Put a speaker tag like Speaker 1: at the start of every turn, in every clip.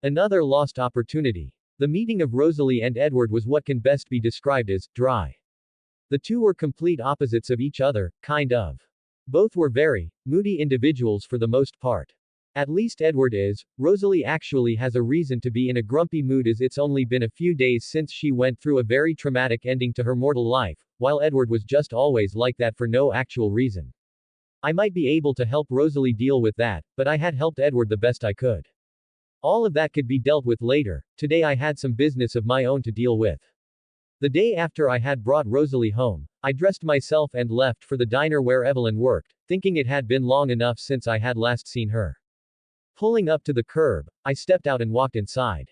Speaker 1: Another lost opportunity. The meeting of Rosalie and Edward was what can best be described as dry. The two were complete opposites of each other, kind of. Both were very moody individuals for the most part. At least Edward is. Rosalie actually has a reason to be in a grumpy mood as it's only been a few days since she went through a very traumatic ending to her mortal life, while Edward was just always like that for no actual reason. I might be able to help Rosalie deal with that, but I had helped Edward the best I could. All of that could be dealt with later. Today I had some business of my own to deal with. The day after I had brought Rosalie home, I dressed myself and left for the diner where Evelyn worked, thinking it had been long enough since I had last seen her. Pulling up to the curb, I stepped out and walked inside.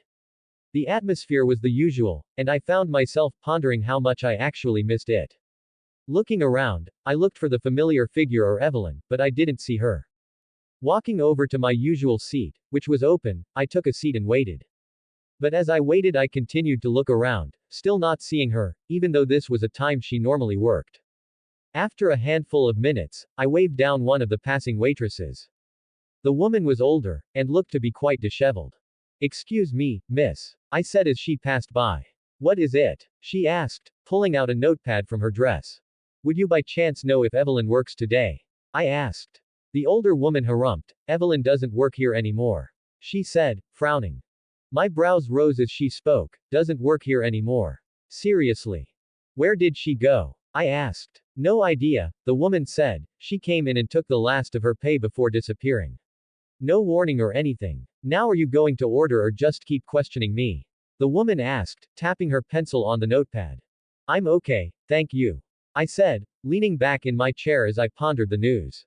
Speaker 1: The atmosphere was the usual, and I found myself pondering how much I actually missed it. Looking around, I looked for the familiar figure or Evelyn, but I didn't see her. Walking over to my usual seat, which was open, I took a seat and waited. But as I waited, I continued to look around, still not seeing her, even though this was a time she normally worked. After a handful of minutes, I waved down one of the passing waitresses. The woman was older, and looked to be quite disheveled. "Excuse me, miss," I said as she passed by. "What is it?" she asked, pulling out a notepad from her dress. "Would you by chance know if Evelyn works today?" I asked. The older woman harumphed. "Evelyn doesn't work here anymore," she said, frowning. My brows rose as she spoke. "Doesn't work here anymore. Seriously. Where did she go?" I asked. "No idea," the woman said. "She came in and took the last of her pay before disappearing. No warning or anything. Now are you going to order or just keep questioning me?" the woman asked, tapping her pencil on the notepad. "I'm okay, thank you," I said, leaning back in my chair as I pondered the news.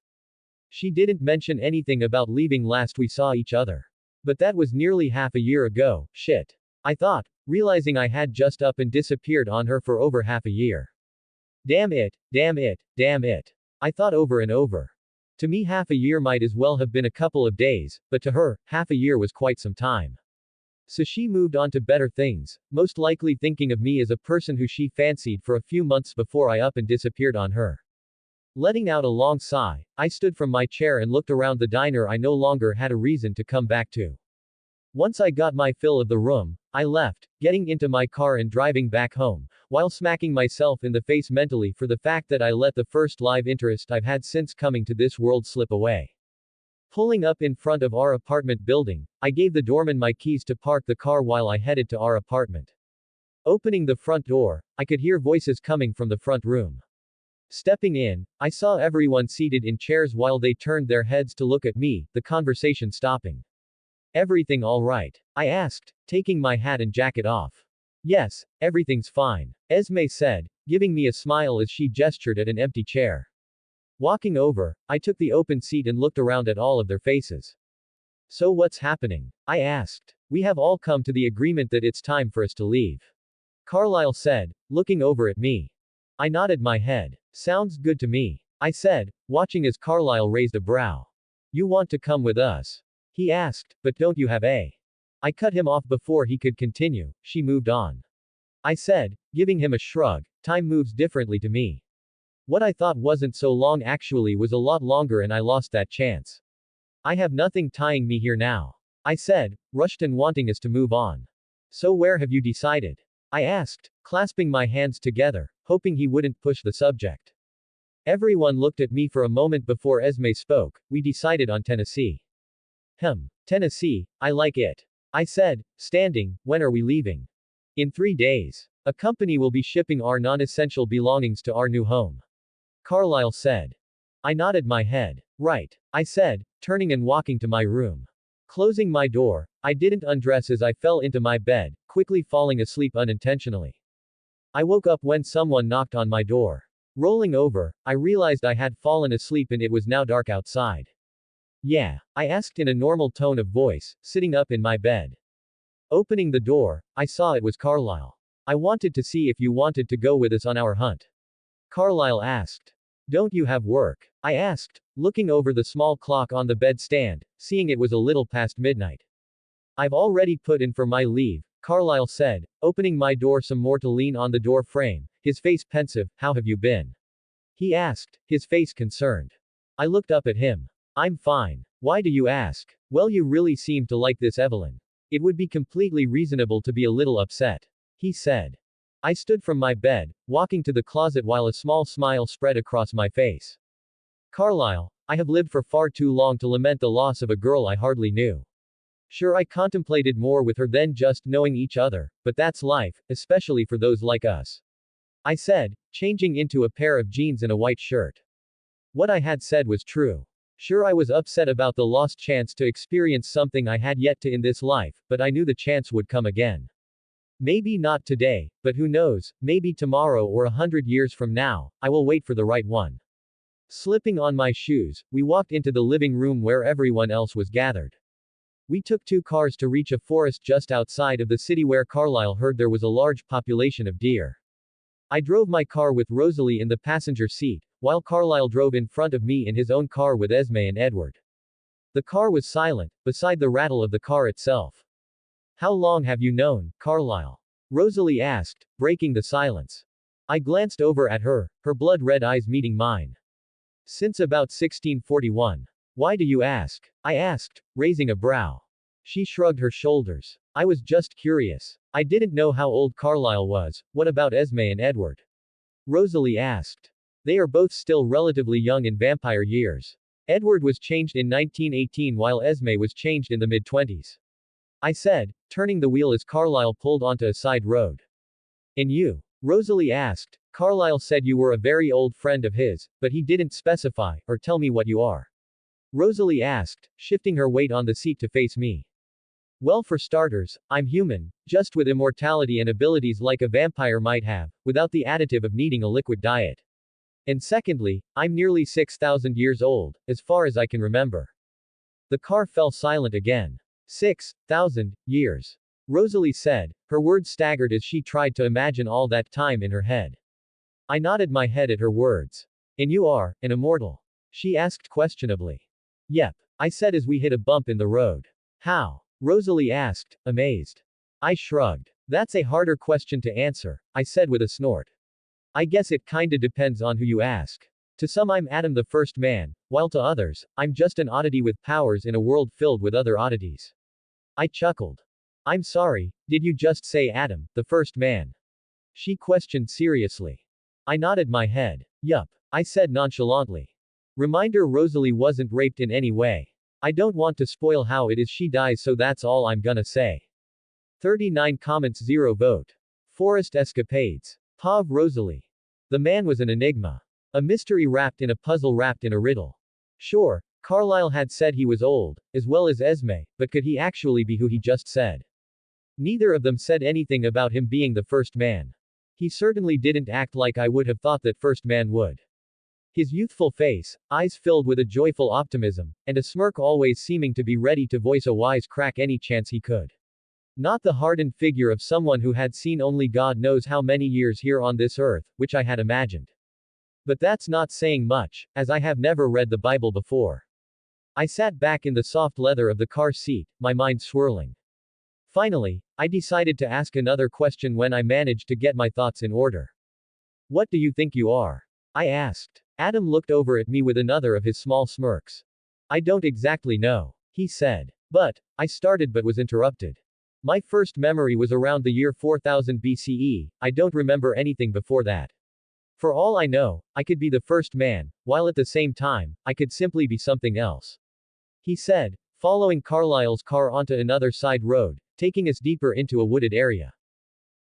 Speaker 1: She didn't mention anything about leaving last we saw each other. But that was nearly half a year ago. Shit, I thought, realizing I had just up and disappeared on her for over half a year. Damn it, damn it, damn it. I thought over and over. To me, half a year might as well have been a couple of days, but to her, half a year was quite some time. So she moved on to better things, most likely thinking of me as a person who she fancied for a few months before I up and disappeared on her. Letting out a long sigh, I stood from my chair and looked around the diner I no longer had a reason to come back to. Once I got my fill of the room, I left, getting into my car and driving back home, while smacking myself in the face mentally for the fact that I let the first live interest I've had since coming to this world slip away. Pulling up in front of our apartment building, I gave the doorman my keys to park the car while I headed to our apartment. Opening the front door, I could hear voices coming from the front room. Stepping in, I saw everyone seated in chairs while they turned their heads to look at me, the conversation stopping. "Everything all right?" I asked, taking my hat and jacket off. "Yes, everything's fine," Esme said, giving me a smile as she gestured at an empty chair. Walking over, I took the open seat and looked around at all of their faces. "So what's happening?" I asked. "We have all come to the agreement that it's time for us to leave," Carlyle said, looking over at me. I nodded my head. "Sounds good to me," I said, watching as Carlyle raised a brow. "You want to come with us?" he asked, "but don't you have a..." I cut him off before he could continue. "She moved on," I said, giving him a shrug. "Time moves differently to me. What I thought wasn't so long actually was a lot longer and I lost that chance. I have nothing tying me here now," I said, rushed and wanting us to move on. "So where have you decided?" I asked, clasping my hands together, hoping he wouldn't push the subject. Everyone looked at me for a moment before Esme spoke. "We decided on Tennessee." Tennessee, I like it," I said, standing. "When are we leaving?" "In 3 days. A company will be shipping our non-essential belongings to our new home," Carlyle said. I nodded my head. "Right," I said, turning and walking to my room. Closing my door, I didn't undress as I fell into my bed, quickly falling asleep unintentionally. I woke up when someone knocked on my door. Rolling over, I realized I had fallen asleep and it was now dark outside. "Yeah?" I asked in a normal tone of voice, sitting up in my bed. Opening the door, I saw it was Carlyle. "I wanted to see if you wanted to go with us on our hunt," Carlyle asked. "Don't you have work?" I asked, looking over the small clock on the bedstand, seeing it was a little past midnight. "I've already put in for my leave," Carlyle said, opening my door some more to lean on the door frame, his face pensive. "How have you been?" he asked, his face concerned. I looked up at him. "I'm fine. Why do you ask?" "Well, you really seem to like this Evelyn." It would be completely reasonable to be a little upset. He said. I stood from my bed, walking to the closet while a small smile spread across my face. Carlyle, I have lived for far too long to lament the loss of a girl I hardly knew. Sure, I contemplated more with her than just knowing each other, but that's life, especially for those like us. I said, changing into a pair of jeans and a white shirt. What I had said was true. Sure, I was upset about the lost chance to experience something I had yet to in this life, but I knew the chance would come again. Maybe not today, but who knows, maybe tomorrow or 100 years from now, I will wait for the right one. Slipping on my shoes, we walked into the living room where everyone else was gathered. We took 2 cars to reach a forest just outside of the city where Carlyle heard there was a large population of deer. I drove my car with Rosalie in the passenger seat, while Carlyle drove in front of me in his own car with Esme and Edward. The car was silent, beside the rattle of the car itself. How long have you known, Carlyle? Rosalie asked, breaking the silence. I glanced over at her, her blood-red eyes meeting mine. Since about 1641. Why do you ask? I asked, raising a brow. She shrugged her shoulders. I was just curious. I didn't know how old Carlyle was. What about Esme and Edward? Rosalie asked. They are both still relatively young in vampire years. Edward was changed in 1918 while Esme was changed in the mid-20s. I said, turning the wheel as Carlyle pulled onto a side road. And you? Rosalie asked. Carlyle said you were a very old friend of his, but he didn't specify, or tell me what you are. Rosalie asked, shifting her weight on the seat to face me. Well, for starters, I'm human, just with immortality and abilities like a vampire might have, without the additive of needing a liquid diet. And secondly, I'm nearly 6,000 years old, as far as I can remember. The car fell silent again. 6,000 years. Rosalie said, her words staggered as she tried to imagine all that time in her head. I nodded my head at her words. And you are, an immortal? She asked questionably. Yep, I said as we hit a bump in the road. How? Rosalie asked, amazed. I shrugged. That's a harder question to answer, I said with a snort. I guess it kinda depends on who you ask. To some I'm Adam the first man, while to others, I'm just an oddity with powers in a world filled with other oddities. I chuckled. I'm sorry, did you just say Adam, the first man? She questioned seriously. I nodded my head. Yup, I said nonchalantly. Reminder, Rosalie wasn't raped in any way. I don't want to spoil how it is she dies, so that's all I'm gonna say. 39 comments, 0 vote. Forest escapades. Pav Rosalie. The man was an enigma. A mystery wrapped in a puzzle wrapped in a riddle. Sure, Carlyle had said he was old, as well as Esme, but could he actually be who he just said? Neither of them said anything about him being the first man. He certainly didn't act like I would have thought that first man would. His youthful face, eyes filled with a joyful optimism, and a smirk always seeming to be ready to voice a wise crack any chance he could. Not the hardened figure of someone who had seen only God knows how many years here on this earth, which I had imagined. But that's not saying much, as I have never read the Bible before. I sat back in the soft leather of the car seat, my mind swirling. Finally, I decided to ask another question when I managed to get my thoughts in order. What do you think you are? I asked. Adam looked over at me with another of his small smirks. I don't exactly know, he said. But, I started but was interrupted. My first memory was around the year 4000 BCE, I don't remember anything before that. For all I know, I could be the first man, while at the same time, I could simply be something else. He said, following Carlyle's car onto another side road, taking us deeper into a wooded area.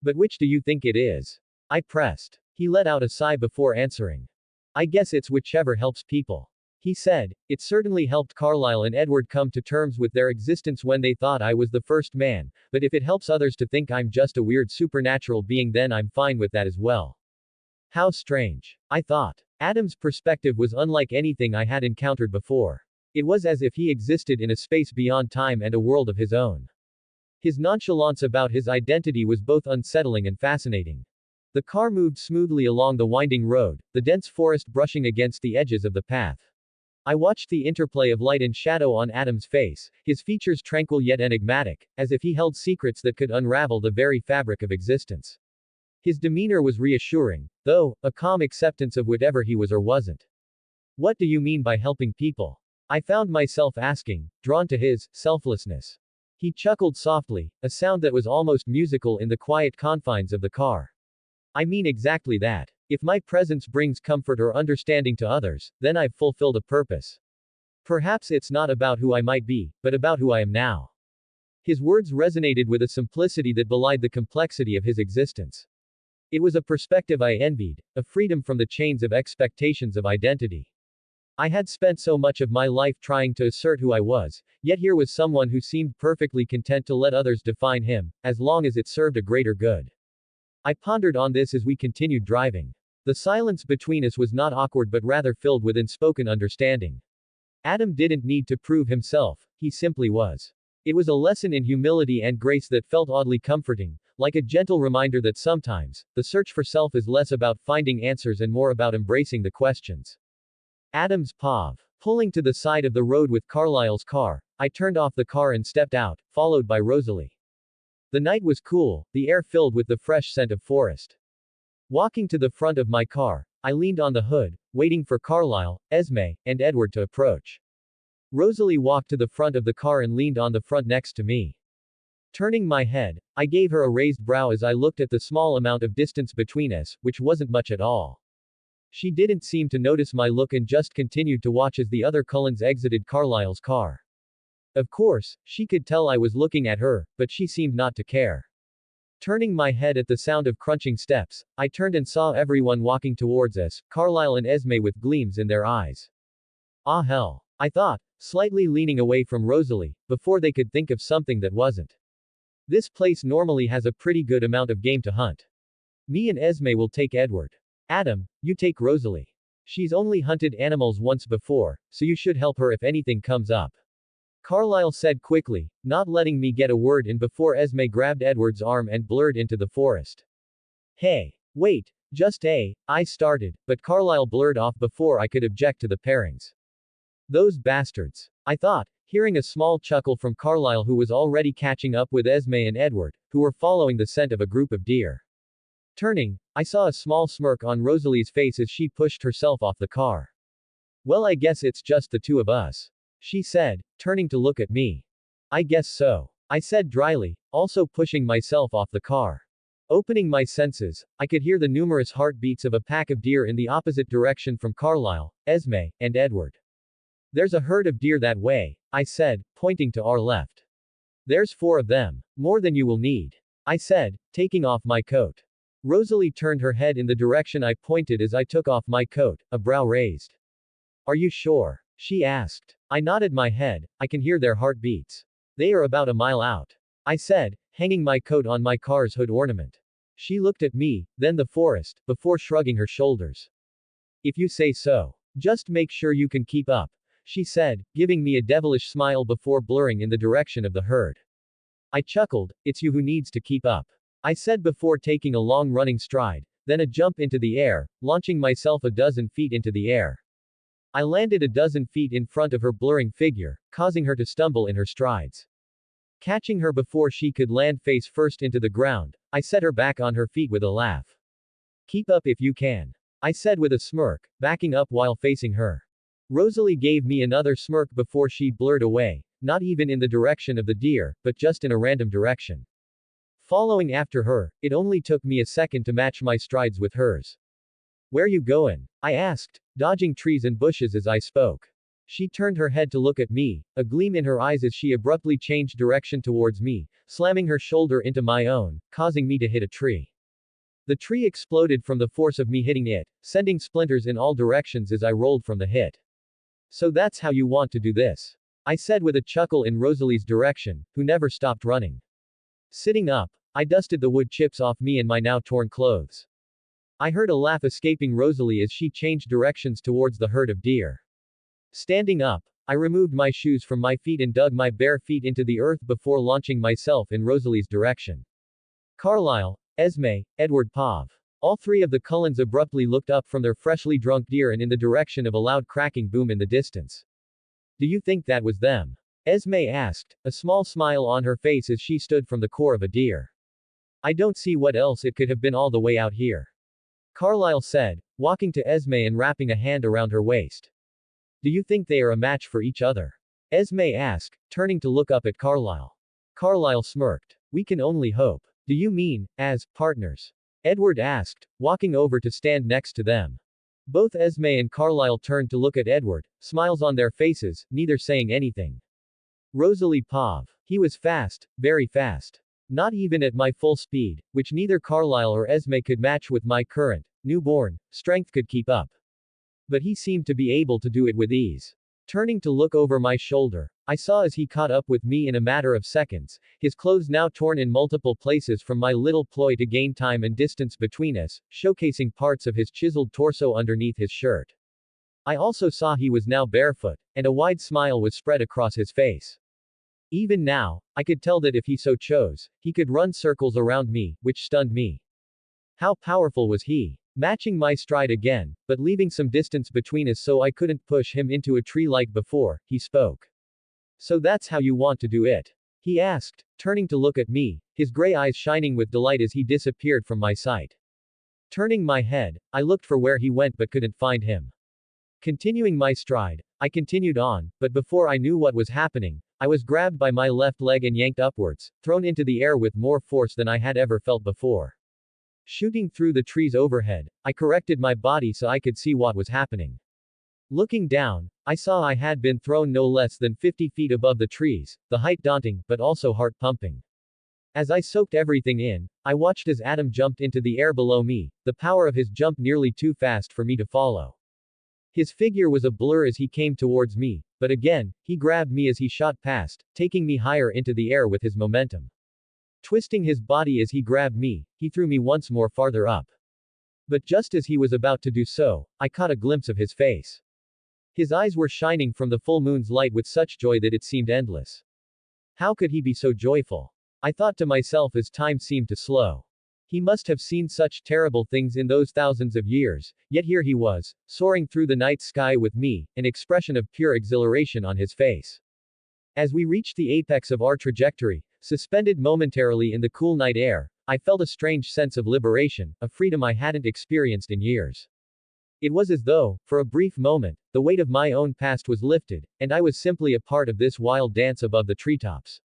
Speaker 1: But which do you think it is? I pressed. He let out a sigh before answering. I guess it's whichever helps people. He said, it certainly helped Carlyle and Edward come to terms with their existence when they thought I was the first man, but if it helps others to think I'm just a weird supernatural being, then I'm fine with that as well. How strange. I thought. Adam's perspective was unlike anything I had encountered before. It was as if he existed in a space beyond time and a world of his own. His nonchalance about his identity was both unsettling and fascinating. The car moved smoothly along the winding road, the dense forest brushing against the edges of the path. I watched the interplay of light and shadow on Adam's face, his features tranquil yet enigmatic, as if he held secrets that could unravel the very fabric of existence. His demeanor was reassuring, though, a calm acceptance of whatever he was or wasn't. What do you mean by helping people? I found myself asking, drawn to his selflessness. He chuckled softly, a sound that was almost musical in the quiet confines of the car. I mean exactly that. If my presence brings comfort or understanding to others, then I've fulfilled a purpose. Perhaps it's not about who I might be, but about who I am now. His words resonated with a simplicity that belied the complexity of his existence. It was a perspective I envied, a freedom from the chains of expectations of identity. I had spent so much of my life trying to assert who I was, yet here was someone who seemed perfectly content to let others define him, as long as it served a greater good. I pondered on this as we continued driving. The silence between us was not awkward but rather filled with unspoken understanding. Adam didn't need to prove himself, he simply was. It was a lesson in humility and grace that felt oddly comforting, like a gentle reminder that sometimes, the search for self is less about finding answers and more about embracing the questions. Adam's POV. Pulling to the side of the road with Carlisle's car, I turned off the car and stepped out, followed by Rosalie. The night was cool, the air filled with the fresh scent of forest. Walking to the front of my car, I leaned on the hood, waiting for Carlisle, Esme, and Edward to approach. Rosalie walked to the front of the car and leaned on the front next to me. Turning my head, I gave her a raised brow as I looked at the small amount of distance between us, which wasn't much at all. She didn't seem to notice my look and just continued to watch as the other Cullens exited Carlisle's car. Of course, she could tell I was looking at her, but she seemed not to care. Turning my head at the sound of crunching steps, I turned and saw everyone walking towards us, Carlisle and Esme with gleams in their eyes. Ah hell. I thought, slightly leaning away from Rosalie, before they could think of something that wasn't. This place normally has a pretty good amount of game to hunt. Me and Esme will take Edward. Adam, you take Rosalie. She's only hunted animals once before, so you should help her if anything comes up. Carlisle said quickly, not letting me get a word in before Esme grabbed Edward's arm and blurred into the forest. Hey, wait, I started, but Carlisle blurred off before I could object to the pairings. Those bastards. I thought, hearing a small chuckle from Carlisle who was already catching up with Esme and Edward, who were following the scent of a group of deer. Turning, I saw a small smirk on Rosalie's face as she pushed herself off the car. Well, I guess it's just the two of us, she said, turning to look at me. I guess so, I said dryly, also pushing myself off the car. Opening my senses, I could hear the numerous heartbeats of a pack of deer in the opposite direction from Carlisle, Esme, and Edward. There's a herd of deer that way, I said, pointing to our left. There's 4 of them. More than you will need, I said, taking off my coat. Rosalie turned her head in the direction I pointed as I took off my coat, a brow raised. Are you sure? She asked. I nodded my head, I can hear their heartbeats. They are about a mile out, I said, hanging my coat on my car's hood ornament. She looked at me, then the forest, before shrugging her shoulders. If you say so. Just make sure you can keep up, she said, giving me a devilish smile before blurring in the direction of the herd. I chuckled, it's you who needs to keep up, I said before taking a long running stride, then a jump into the air, launching myself a dozen feet into the air. I landed a dozen feet in front of her blurring figure, causing her to stumble in her strides. Catching her before she could land face first into the ground, I set her back on her feet with a laugh. Keep up if you can, I said with a smirk, backing up while facing her. Rosalie gave me another smirk before she blurred away, not even in the direction of the deer, but just in a random direction. Following after her, it only took me a second to match my strides with hers. Where you goin'? I asked, dodging trees and bushes as I spoke. She turned her head to look at me, a gleam in her eyes as she abruptly changed direction towards me, slamming her shoulder into my own, causing me to hit a tree. The tree exploded from the force of me hitting it, sending splinters in all directions as I rolled from the hit. So that's how you want to do this, I said with a chuckle in Rosalie's direction, who never stopped running. Sitting up, I dusted the wood chips off me and my now torn clothes. I heard a laugh escaping Rosalie as she changed directions towards the herd of deer. Standing up, I removed my shoes from my feet and dug my bare feet into the earth before launching myself in Rosalie's direction. Carlisle, Esme, Edward POV. All 3 of the Cullens abruptly looked up from their freshly drunk deer and in the direction of a loud cracking boom in the distance. Do you think that was them? Esme asked, a small smile on her face as she stood from the core of a deer. I don't see what else it could have been all the way out here, Carlisle said, walking to Esme and wrapping a hand around her waist. Do you think they are a match for each other? Esme asked, turning to look up at Carlisle. Carlyle smirked. We can only hope. Do you mean, as partners? Edward asked, walking over to stand next to them. Both Esme and Carlyle turned to look at Edward, smiles on their faces, neither saying anything. Rosalie Pav. He was fast, very fast. Not even at my full speed, which neither Carlyle or Esme could match with my current, newborn, strength could keep up. But he seemed to be able to do it with ease. Turning to look over my shoulder, I saw as he caught up with me in a matter of seconds, his clothes now torn in multiple places from my little ploy to gain time and distance between us, showcasing parts of his chiseled torso underneath his shirt. I also saw he was now barefoot, and a wide smile was spread across his face. Even now, I could tell that if he so chose, he could run circles around me, which stunned me. How powerful was he? Matching my stride again, but leaving some distance between us so I couldn't push him into a tree like before, he spoke. So that's how you want to do it? He asked, turning to look at me, his gray eyes shining with delight as he disappeared from my sight. Turning my head, I looked for where he went but couldn't find him. Continuing my stride, I continued on, but before I knew what was happening, I was grabbed by my left leg and yanked upwards, thrown into the air with more force than I had ever felt before. Shooting through the trees overhead, I corrected my body so I could see what was happening. Looking down, I saw I had been thrown no less than 50 feet above the trees, the height daunting, but also heart-pumping. As I soaked everything in, I watched as Adam jumped into the air below me, the power of his jump nearly too fast for me to follow. His figure was a blur as he came towards me, but again, he grabbed me as he shot past, taking me higher into the air with his momentum. Twisting his body as he grabbed me, he threw me once more farther up. But just as he was about to do so, I caught a glimpse of his face. His eyes were shining from the full moon's light with such joy that it seemed endless. How could he be so joyful? I thought to myself as time seemed to slow. He must have seen such terrible things in those thousands of years, yet here he was, soaring through the night sky with me, an expression of pure exhilaration on his face. As we reached the apex of our trajectory, suspended momentarily in the cool night air, I felt a strange sense of liberation, a freedom I hadn't experienced in years. It was as though, for a brief moment, the weight of my own past was lifted, and I was simply a part of this wild dance above the treetops.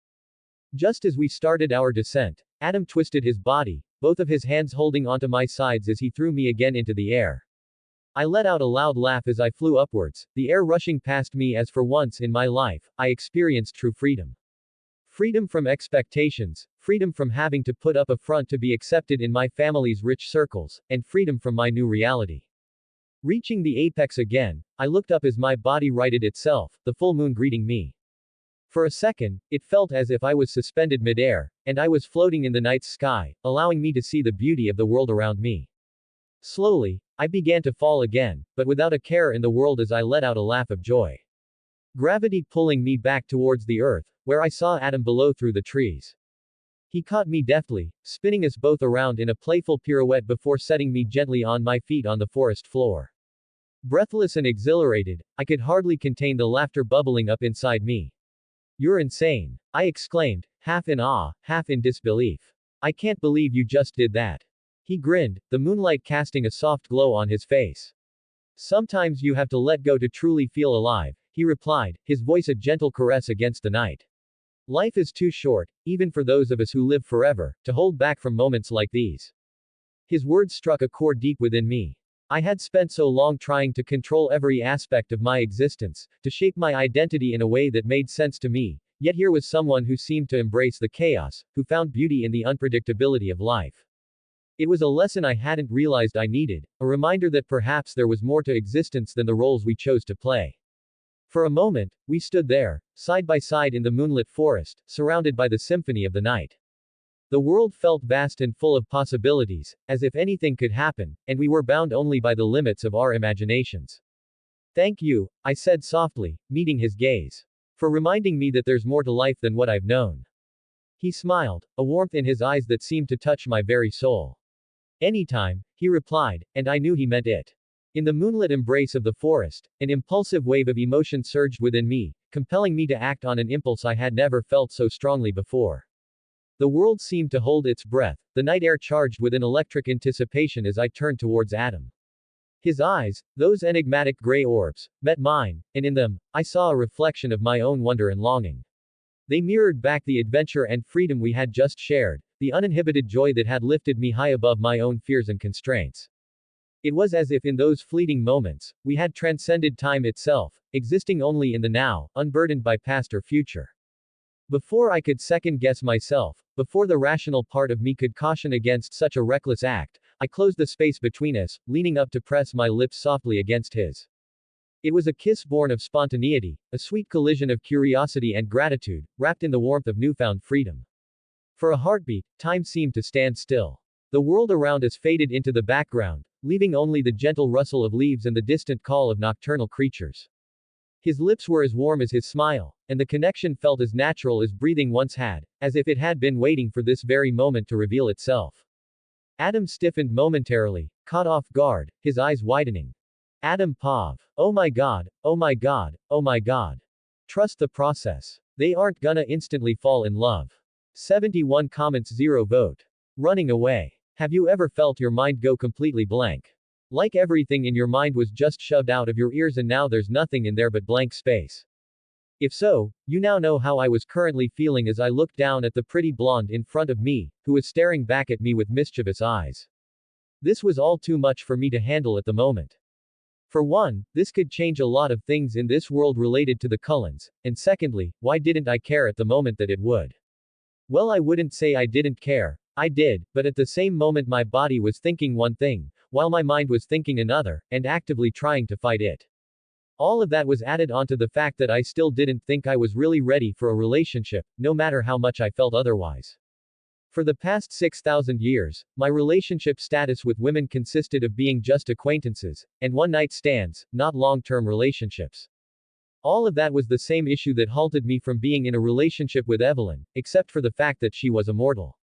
Speaker 1: Just as we started our descent, Adam twisted his body, both of his hands holding onto my sides as he threw me again into the air. I let out a loud laugh as I flew upwards, the air rushing past me as for once in my life, I experienced true freedom. Freedom from expectations, freedom from having to put up a front to be accepted in my family's rich circles, and freedom from my new reality. Reaching the apex again, I looked up as my body righted itself, the full moon greeting me. For a second, it felt as if I was suspended midair, and I was floating in the night sky, allowing me to see the beauty of the world around me. Slowly, I began to fall again, but without a care in the world as I let out a laugh of joy. Gravity pulling me back towards the earth, where I saw Adam below through the trees. He caught me deftly, spinning us both around in a playful pirouette before setting me gently on my feet on the forest floor. Breathless and exhilarated, I could hardly contain the laughter bubbling up inside me. You're insane, I exclaimed, half in awe, half in disbelief. I can't believe you just did that. He grinned, the moonlight casting a soft glow on his face. Sometimes you have to let go to truly feel alive, he replied, his voice a gentle caress against the night. Life is too short, even for those of us who live forever, to hold back from moments like these. His words struck a chord deep within me. I had spent so long trying to control every aspect of my existence, to shape my identity in a way that made sense to me, yet here was someone who seemed to embrace the chaos, who found beauty in the unpredictability of life. It was a lesson I hadn't realized I needed, a reminder that perhaps there was more to existence than the roles we chose to play. For a moment, we stood there, side by side in the moonlit forest, surrounded by the symphony of the night. The world felt vast and full of possibilities, as if anything could happen, and we were bound only by the limits of our imaginations. Thank you, I said softly, meeting his gaze. For reminding me that there's more to life than what I've known. He smiled, a warmth in his eyes that seemed to touch my very soul. Anytime, he replied, and I knew he meant it. In the moonlit embrace of the forest, an impulsive wave of emotion surged within me, compelling me to act on an impulse I had never felt so strongly before. The world seemed to hold its breath, the night air charged with an electric anticipation as I turned towards Adam. His eyes, those enigmatic gray orbs, met mine, and in them, I saw a reflection of my own wonder and longing. They mirrored back the adventure and freedom we had just shared, the uninhibited joy that had lifted me high above my own fears and constraints. It was as if in those fleeting moments, we had transcended time itself, existing only in the now, unburdened by past or future. Before I could second guess myself, before the rational part of me could caution against such a reckless act, I closed the space between us, leaning up to press my lips softly against his. It was a kiss born of spontaneity, a sweet collision of curiosity and gratitude, wrapped in the warmth of newfound freedom. For a heartbeat, time seemed to stand still. The world around us faded into the background, leaving only the gentle rustle of leaves and the distant call of nocturnal creatures. His lips were as warm as his smile, and the connection felt as natural as breathing once had, as if it had been waiting for this very moment to reveal itself. Adam stiffened momentarily, caught off guard, his eyes widening. Adam Pav. Oh my god, oh my god, oh my god. Trust the process. They aren't gonna instantly fall in love. 71 comments 0 vote. Running away. Have you ever felt your mind go completely blank? Like everything in your mind was just shoved out of your ears and now there's nothing in there but blank space. If so, you now know how I was currently feeling as I looked down at the pretty blonde in front of me, who was staring back at me with mischievous eyes. This was all too much for me to handle at the moment. For one, this could change a lot of things in this world related to the Cullens, and secondly, why didn't I care at the moment that it would? Well, I wouldn't say I didn't care. I did, but at the same moment my body was thinking one thing, while my mind was thinking another, and actively trying to fight it. All of that was added onto the fact that I still didn't think I was really ready for a relationship, no matter how much I felt otherwise. For the past 6,000 years, my relationship status with women consisted of being just acquaintances, and one-night stands, not long-term relationships. All of that was the same issue that halted me from being in a relationship with Evelyn, except for the fact that she was immortal.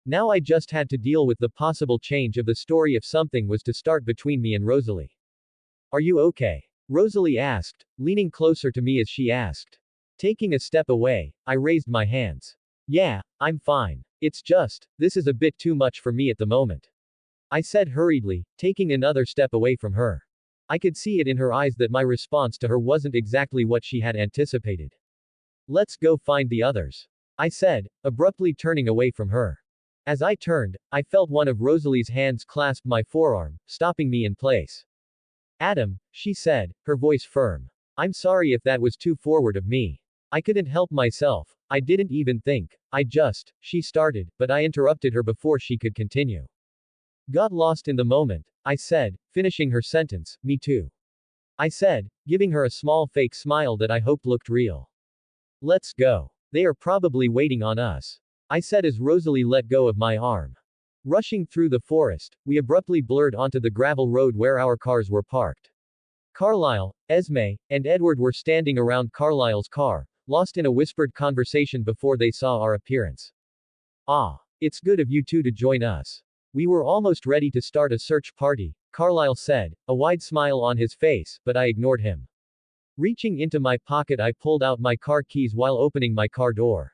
Speaker 1: Now I just had to deal with the possible change of the story if something was to start between me and Rosalie. Are you okay? Rosalie asked, leaning closer to me as she asked. Taking a step away, I raised my hands. Yeah, I'm fine. It's just, this is a bit too much for me at the moment. I said hurriedly, taking another step away from her. I could see it in her eyes that my response to her wasn't exactly what she had anticipated. Let's go find the others. I said, abruptly turning away from her. As I turned, I felt one of Rosalie's hands clasp my forearm, stopping me in place. Adam, she said, her voice firm. I'm sorry if that was too forward of me. I couldn't help myself. I didn't even think. She started, but I interrupted her before she could continue. Got lost in the moment, I said, finishing her sentence, me too. I said, giving her a small fake smile that I hoped looked real. Let's go. They are probably waiting on us. I said as Rosalie let go of my arm. Rushing through the forest, we abruptly blurred onto the gravel road where our cars were parked. Carlyle, Esme, and Edward were standing around Carlyle's car, lost in a whispered conversation before they saw our appearance. Ah, it's good of you two to join us. We were almost ready to start a search party, Carlyle said, a wide smile on his face, but I ignored him. Reaching into my pocket, I pulled out my car keys while opening my car door.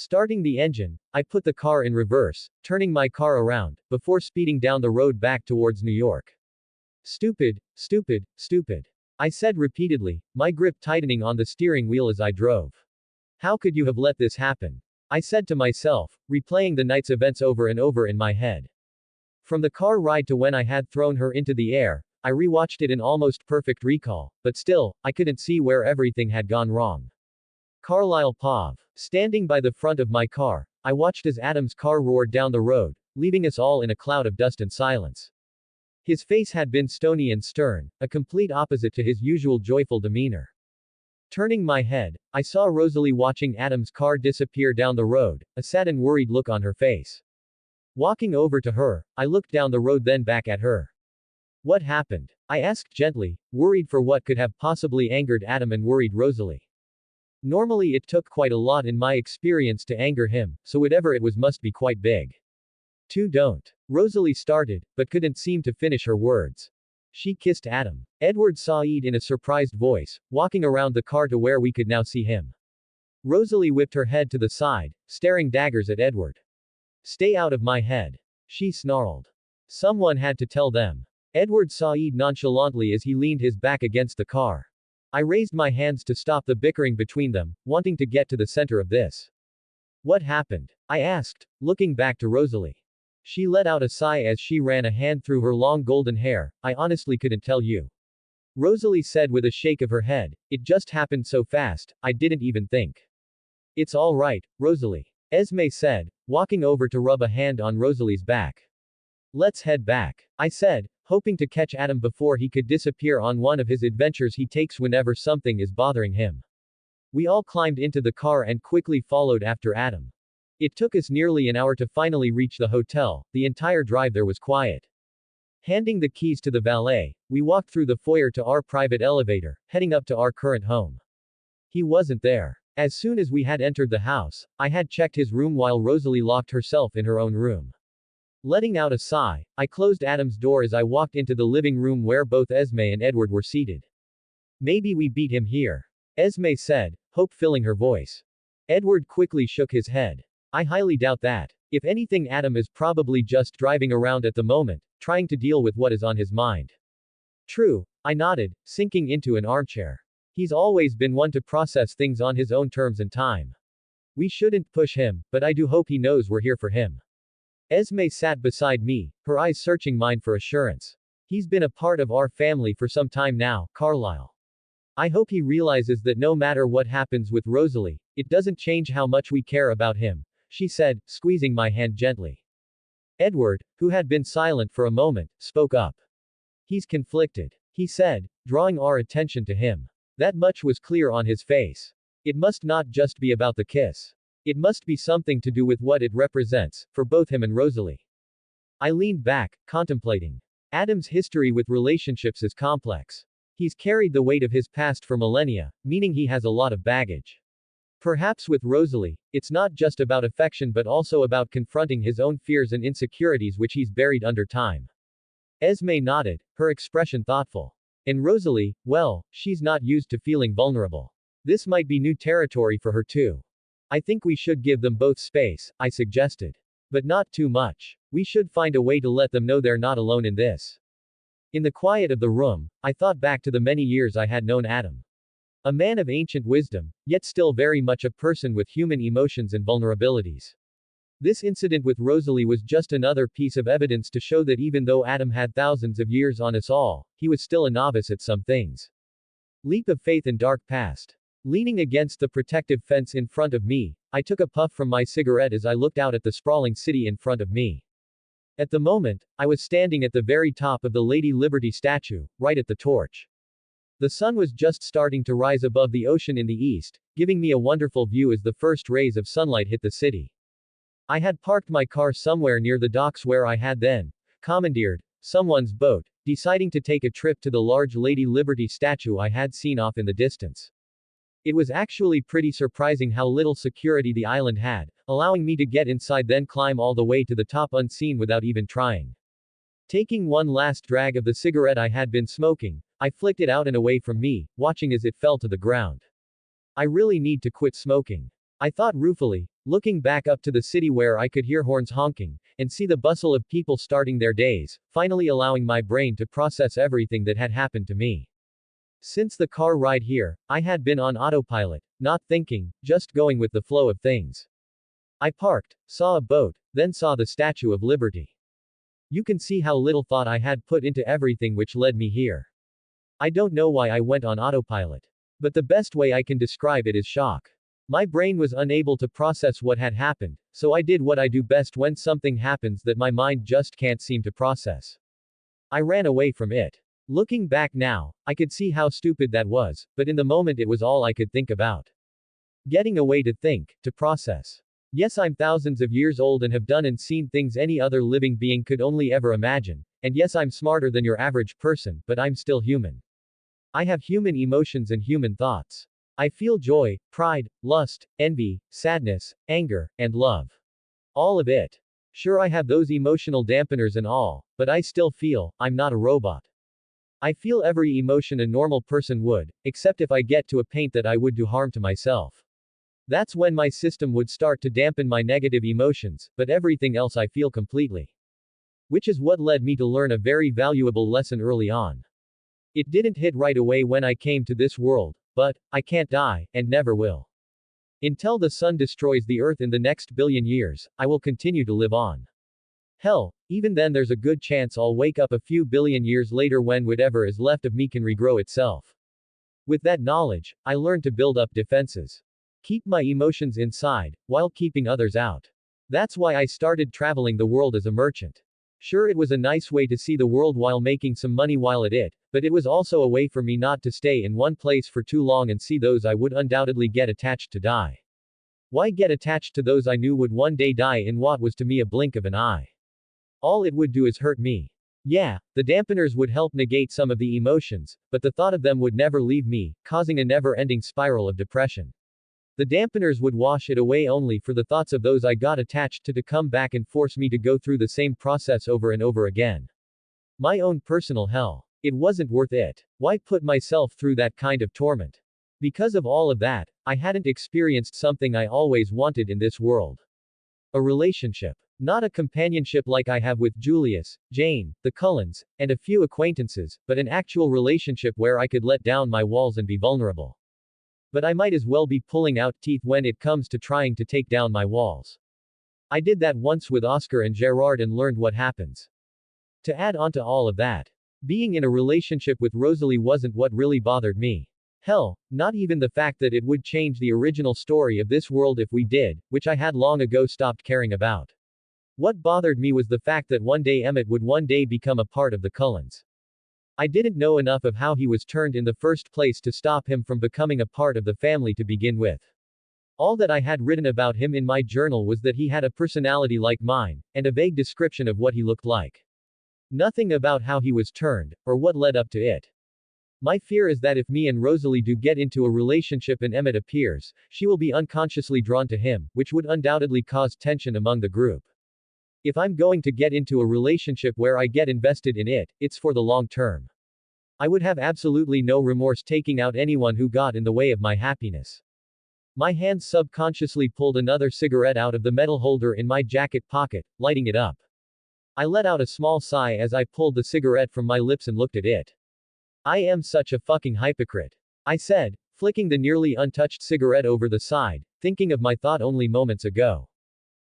Speaker 1: Starting the engine, I put the car in reverse, turning my car around, before speeding down the road back towards New York. Stupid, stupid, stupid. I said repeatedly, my grip tightening on the steering wheel as I drove. How could you have let this happen? I said to myself, replaying the night's events over and over in my head. From the car ride to when I had thrown her into the air, I rewatched it in almost perfect recall, but still, I couldn't see where everything had gone wrong. Carlyle Pav. Standing by the front of my car, I watched as Adam's car roared down the road, leaving us all in a cloud of dust and silence. His face had been stony and stern, a complete opposite to his usual joyful demeanor. Turning my head, I saw Rosalie watching Adam's car disappear down the road, a sad and worried look on her face. Walking over to her, I looked down the road then back at her. What happened? I asked gently, worried for what could have possibly angered Adam and worried Rosalie. Normally it took quite a lot in my experience to anger him, so whatever it was must be quite big. Don't. Rosalie started, but couldn't seem to finish her words. She kissed Adam. Edward Said in a surprised voice, walking around the car to where we could now see him. Rosalie whipped her head to the side, staring daggers at Edward. Stay out of my head. She snarled. Someone had to tell them. Edward Said nonchalantly as he leaned his back against the car. I raised my hands to stop the bickering between them, wanting to get to the center of this. What happened? I asked, looking back to Rosalie. She let out a sigh as she ran a hand through her long golden hair. I honestly couldn't tell you. Rosalie said with a shake of her head, it just happened so fast, I didn't even think. It's all right, Rosalie. Esme said, walking over to rub a hand on Rosalie's back. Let's head back. I said, hoping to catch Adam before he could disappear on one of his adventures he takes whenever something is bothering him. We all climbed into the car and quickly followed after Adam. It took us nearly an hour to finally reach the hotel. The entire drive there was quiet. Handing the keys to the valet, we walked through the foyer to our private elevator, heading up to our current home. He wasn't there. As soon as we had entered the house, I had checked his room while Rosalie locked herself in her own room. Letting out a sigh, I closed Adam's door as I walked into the living room where both Esme and Edward were seated. Maybe we beat him here. Esme said, hope filling her voice. Edward quickly shook his head. I highly doubt that. If anything, Adam is probably just driving around at the moment, trying to deal with what is on his mind. True, I nodded, sinking into an armchair. He's always been one to process things on his own terms and time. We shouldn't push him, but I do hope he knows we're here for him. Esme sat beside me, her eyes searching mine for assurance. He's been a part of our family for some time now, Carlisle. I hope he realizes that no matter what happens with Rosalie, it doesn't change how much we care about him, she said, squeezing my hand gently. Edward, who had been silent for a moment, spoke up. He's conflicted, he said, drawing our attention to him. That much was clear on his face. It must not just be about the kiss. It must be something to do with what it represents, for both him and Rosalie. I leaned back, contemplating. Adam's history with relationships is complex. He's carried the weight of his past for millennia, meaning he has a lot of baggage. Perhaps with Rosalie, it's not just about affection but also about confronting his own fears and insecurities which he's buried under time. Esme nodded, her expression thoughtful. And Rosalie, well, she's not used to feeling vulnerable. This might be new territory for her too. I think we should give them both space, I suggested. But not too much. We should find a way to let them know they're not alone in this. In the quiet of the room, I thought back to the many years I had known Adam. A man of ancient wisdom, yet still very much a person with human emotions and vulnerabilities. This incident with Rosalie was just another piece of evidence to show that even though Adam had thousands of years on us all, he was still a novice at some things. Leap of faith and dark past. Leaning against the protective fence in front of me, I took a puff from my cigarette as I looked out at the sprawling city in front of me. At the moment, I was standing at the very top of the Lady Liberty statue, right at the torch. The sun was just starting to rise above the ocean in the east, giving me a wonderful view as the first rays of sunlight hit the city. I had parked my car somewhere near the docks where I had then commandeered someone's boat, deciding to take a trip to the large Lady Liberty statue I had seen off in the distance. It was actually pretty surprising how little security the island had, allowing me to get inside then climb all the way to the top unseen without even trying. Taking one last drag of the cigarette I had been smoking, I flicked it out and away from me, watching as it fell to the ground. I really need to quit smoking. I thought ruefully, looking back up to the city where I could hear horns honking, and see the bustle of people starting their days, finally allowing my brain to process everything that had happened to me. Since the car ride here, I had been on autopilot, not thinking, just going with the flow of things. I parked, saw a boat, then saw the Statue of Liberty. You can see how little thought I had put into everything which led me here. I don't know why I went on autopilot. But the best way I can describe it is shock. My brain was unable to process what had happened, so I did what I do best when something happens that my mind just can't seem to process. I ran away from it. Looking back now, I could see how stupid that was, but in the moment it was all I could think about. Getting away to think, to process. Yes, I'm thousands of years old and have done and seen things any other living being could only ever imagine, and yes, I'm smarter than your average person, but I'm still human. I have human emotions and human thoughts. I feel joy, pride, lust, envy, sadness, anger, and love. All of it. Sure, I have those emotional dampeners and all, but I still feel, I'm not a robot. I feel every emotion a normal person would, except if I get to a point that I would do harm to myself. That's when my system would start to dampen my negative emotions, but everything else I feel completely. Which is what led me to learn a very valuable lesson early on. It didn't hit right away when I came to this world, but I can't die, and never will. Until the sun destroys the earth in the next billion years, I will continue to live on. Hell, even then there's a good chance I'll wake up a few billion years later when whatever is left of me can regrow itself. With that knowledge, I learned to build up defenses. Keep my emotions inside, while keeping others out. That's why I started traveling the world as a merchant. Sure, it was a nice way to see the world while making some money while at it, but it was also a way for me not to stay in one place for too long and see those I would undoubtedly get attached to die. Why get attached to those I knew would one day die in what was to me a blink of an eye? All it would do is hurt me. Yeah, the dampeners would help negate some of the emotions, but the thought of them would never leave me, causing a never-ending spiral of depression. The dampeners would wash it away only for the thoughts of those I got attached to come back and force me to go through the same process over and over again. My own personal hell. It wasn't worth it. Why put myself through that kind of torment? Because of all of that, I hadn't experienced something I always wanted in this world. A relationship. Not a companionship like I have with Julius, Jane, the Cullens, and a few acquaintances, but an actual relationship where I could let down my walls and be vulnerable. But I might as well be pulling out teeth when it comes to trying to take down my walls. I did that once with Oscar and Gerard and learned what happens. To add on to all of that, being in a relationship with Rosalie wasn't what really bothered me. Hell, not even the fact that it would change the original story of this world if we did, which I had long ago stopped caring about. What bothered me was the fact that one day Emmett would one day become a part of the Cullens. I didn't know enough of how he was turned in the first place to stop him from becoming a part of the family to begin with. All that I had written about him in my journal was that he had a personality like mine, and a vague description of what he looked like. Nothing about how he was turned, or what led up to it. My fear is that if me and Rosalie do get into a relationship and Emmett appears, she will be unconsciously drawn to him, which would undoubtedly cause tension among the group. If I'm going to get into a relationship where I get invested in it, it's for the long term. I would have absolutely no remorse taking out anyone who got in the way of my happiness. My hand subconsciously pulled another cigarette out of the metal holder in my jacket pocket, lighting it up. I let out a small sigh as I pulled the cigarette from my lips and looked at it. I am such a fucking hypocrite, I said, flicking the nearly untouched cigarette over the side, thinking of my thought only moments ago.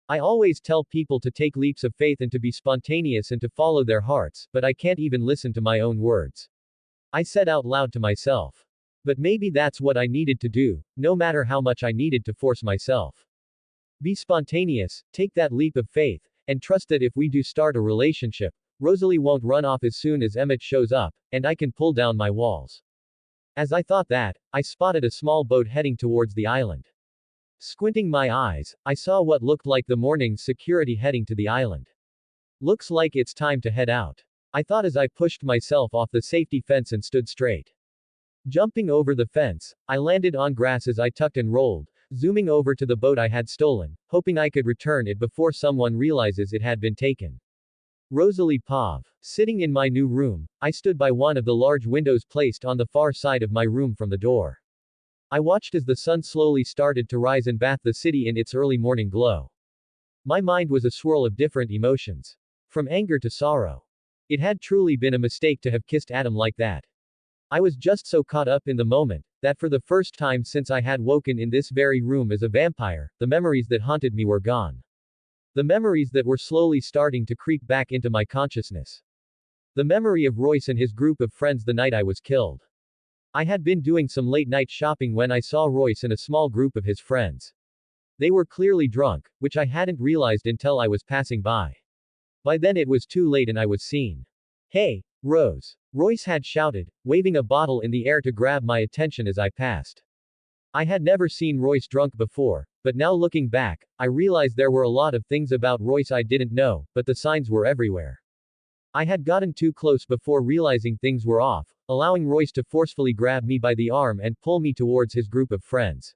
Speaker 1: I always tell people to take leaps of faith and to be spontaneous and to follow their hearts, but I can't even listen to my own words. I said out loud to myself. But maybe that's what I needed to do, no matter how much I needed to force myself. Be spontaneous, take that leap of faith, and trust that if we do start a relationship, Rosalie won't run off as soon as Emmett shows up, and I can pull down my walls. As I thought that, I spotted a small boat heading towards the island. Squinting my eyes, I saw what looked like the morning's security heading to the island. Looks like it's time to head out, I thought as I pushed myself off the safety fence and stood straight. Jumping over the fence, I landed on grass as I tucked and rolled, zooming over to the boat I had stolen, hoping I could return it before someone realizes it had been taken. Rosalie Pav. Sitting in my new room, I stood by one of the large windows placed on the far side of my room from the door. I watched as the sun slowly started to rise and bathe the city in its early morning glow. My mind was a swirl of different emotions. From anger to sorrow. It had truly been a mistake to have kissed Adam like that. I was just so caught up in the moment, that for the first time since I had woken in this very room as a vampire, the memories that haunted me were gone. The memories that were slowly starting to creep back into my consciousness. The memory of Royce and his group of friends the night I was killed. I had been doing some late-night shopping when I saw Royce and a small group of his friends. They were clearly drunk, which I hadn't realized until I was passing by. By then it was too late and I was seen. Hey, Rose. Royce had shouted, waving a bottle in the air to grab my attention as I passed. I had never seen Royce drunk before, but now looking back, I realized there were a lot of things about Royce I didn't know, but the signs were everywhere. I had gotten too close before realizing things were off, allowing Royce to forcefully grab me by the arm and pull me towards his group of friends.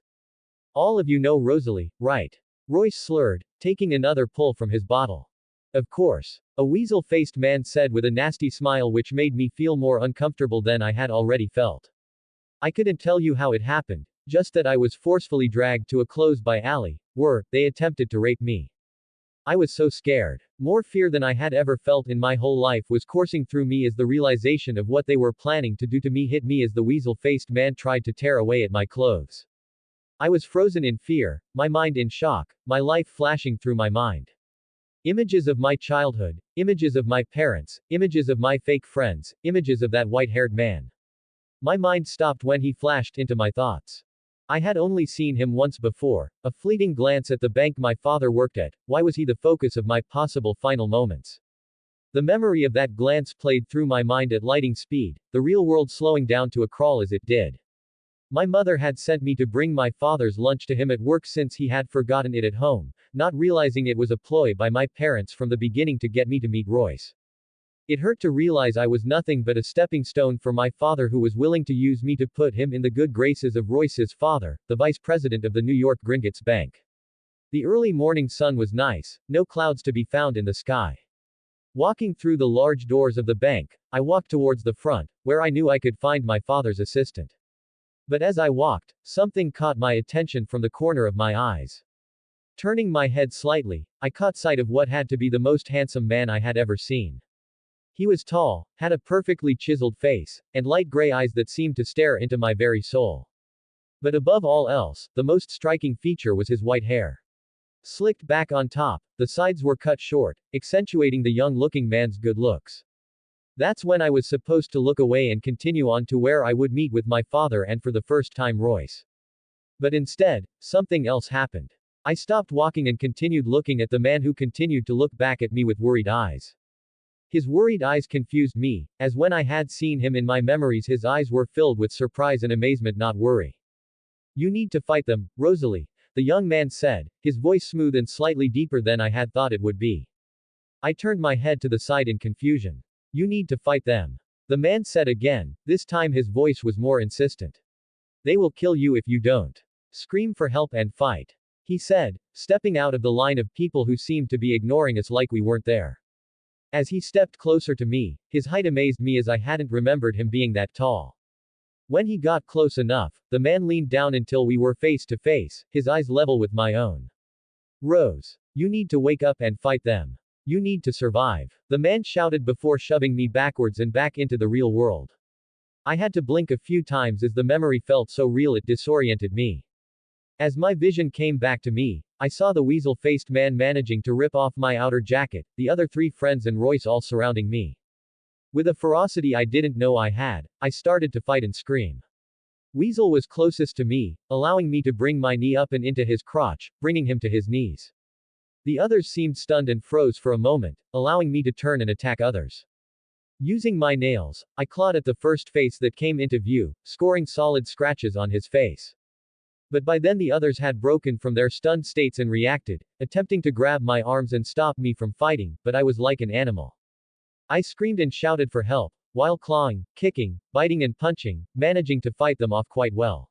Speaker 1: All of you know Rosalie, right? Royce slurred, taking another pull from his bottle. Of course. A weasel-faced man said with a nasty smile which made me feel more uncomfortable than I had already felt. I couldn't tell you how it happened, just that I was forcefully dragged to a close-by alley, where they attempted to rape me. I was so scared. More fear than I had ever felt in my whole life was coursing through me as the realization of what they were planning to do to me hit me as the weasel-faced man tried to tear away at my clothes. I was frozen in fear, my mind in shock, my life flashing through my mind. Images of my childhood, images of my parents, images of my fake friends, images of that white-haired man. My mind stopped when he flashed into my thoughts. I had only seen him once before, a fleeting glance at the bank my father worked at. Why was he the focus of my possible final moments? The memory of that glance played through my mind at lightning speed, the real world slowing down to a crawl as it did. My mother had sent me to bring my father's lunch to him at work since he had forgotten it at home, not realizing it was a ploy by my parents from the beginning to get me to meet Royce. It hurt to realize I was nothing but a stepping stone for my father who was willing to use me to put him in the good graces of Royce's father, the vice president of the New York Gringotts Bank. The early morning sun was nice, no clouds to be found in the sky. Walking through the large doors of the bank, I walked towards the front, where I knew I could find my father's assistant. But as I walked, something caught my attention from the corner of my eyes. Turning my head slightly, I caught sight of what had to be the most handsome man I had ever seen. He was tall, had a perfectly chiseled face, and light gray eyes that seemed to stare into my very soul. But above all else, the most striking feature was his white hair. Slicked back on top, the sides were cut short, accentuating the young-looking man's good looks. That's when I was supposed to look away and continue on to where I would meet with my father and for the first time Royce. But instead, something else happened. I stopped walking and continued looking at the man who continued to look back at me with worried eyes. His worried eyes confused me, as when I had seen him in my memories his eyes were filled with surprise and amazement, not worry. "You need to fight them, Rosalie," the young man said, his voice smooth and slightly deeper than I had thought it would be. I turned my head to the side in confusion. "You need to fight them," the man said again, this time his voice was more insistent. "They will kill you if you don't. Scream for help and fight," he said, stepping out of the line of people who seemed to be ignoring us like we weren't there. As he stepped closer to me, his height amazed me as I hadn't remembered him being that tall. When he got close enough, the man leaned down until we were face to face, his eyes level with my own. "Rose, you need to wake up and fight them. You need to survive," the man shouted before shoving me backwards and back into the real world. I had to blink a few times as the memory felt so real it disoriented me. As my vision came back to me, I saw the weasel-faced man managing to rip off my outer jacket, the other three friends and Royce all surrounding me. With a ferocity I didn't know I had, I started to fight and scream. Weasel was closest to me, allowing me to bring my knee up and into his crotch, bringing him to his knees. The others seemed stunned and froze for a moment, allowing me to turn and attack others. Using my nails, I clawed at the first face that came into view, scoring solid scratches on his face. But by then the others had broken from their stunned states and reacted, attempting to grab my arms and stop me from fighting, but I was like an animal. I screamed and shouted for help, while clawing, kicking, biting and punching, managing to fight them off quite well.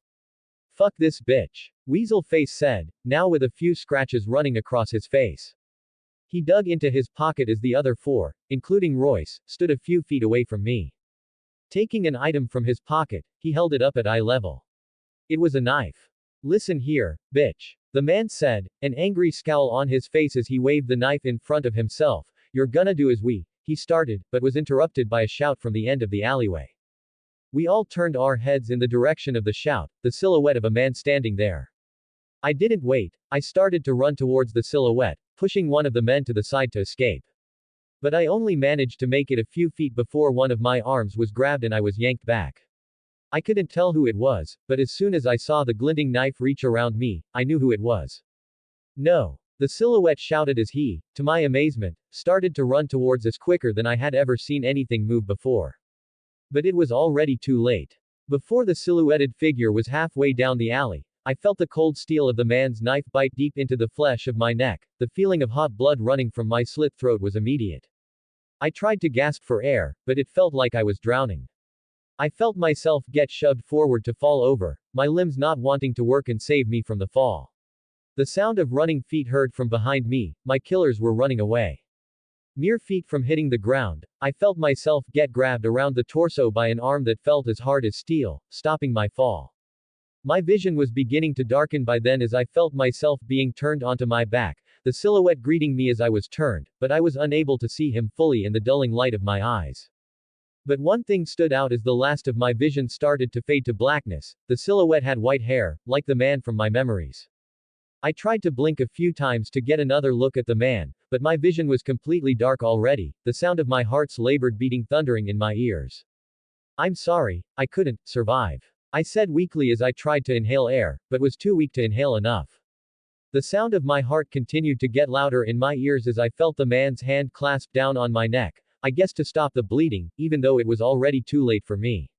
Speaker 1: "Fuck this bitch," Weasel Face said, now with a few scratches running across his face. He dug into his pocket as the other four, including Royce, stood a few feet away from me. Taking an item from his pocket, he held it up at eye level. It was a knife. "Listen here, bitch," the man said, an angry scowl on his face as he waved the knife in front of himself. "You're gonna do as he started, but was interrupted by a shout from the end of the alleyway. We all turned our heads in the direction of the shout, the silhouette of a man standing there. I didn't wait, I started to run towards the silhouette, pushing one of the men to the side to escape. But I only managed to make it a few feet before one of my arms was grabbed and I was yanked back. I couldn't tell who it was, but as soon as I saw the glinting knife reach around me, I knew who it was. "No!" the silhouette shouted as he, to my amazement, started to run towards us quicker than I had ever seen anything move before. But it was already too late. Before the silhouetted figure was halfway down the alley, I felt the cold steel of the man's knife bite deep into the flesh of my neck. The feeling of hot blood running from my slit throat was immediate. I tried to gasp for air, but it felt like I was drowning. I felt myself get shoved forward to fall over, my limbs not wanting to work and save me from the fall. The sound of running feet heard from behind me, my killers were running away. Mere feet from hitting the ground, I felt myself get grabbed around the torso by an arm that felt as hard as steel, stopping my fall. My vision was beginning to darken by then as I felt myself being turned onto my back, the silhouette greeting me as I was turned, but I was unable to see him fully in the dulling light of my eyes. But one thing stood out as the last of my vision started to fade to blackness. The silhouette had white hair, like the man from my memories. I tried to blink a few times to get another look at the man, but my vision was completely dark already, the sound of my heart's labored beating thundering in my ears. I'm sorry, I couldn't survive. I said weakly as I tried to inhale air, but was too weak to inhale enough. The sound of my heart continued to get louder in my ears as I felt the man's hand clasped down on my neck, I guess to stop the bleeding, even though it was already too late for me.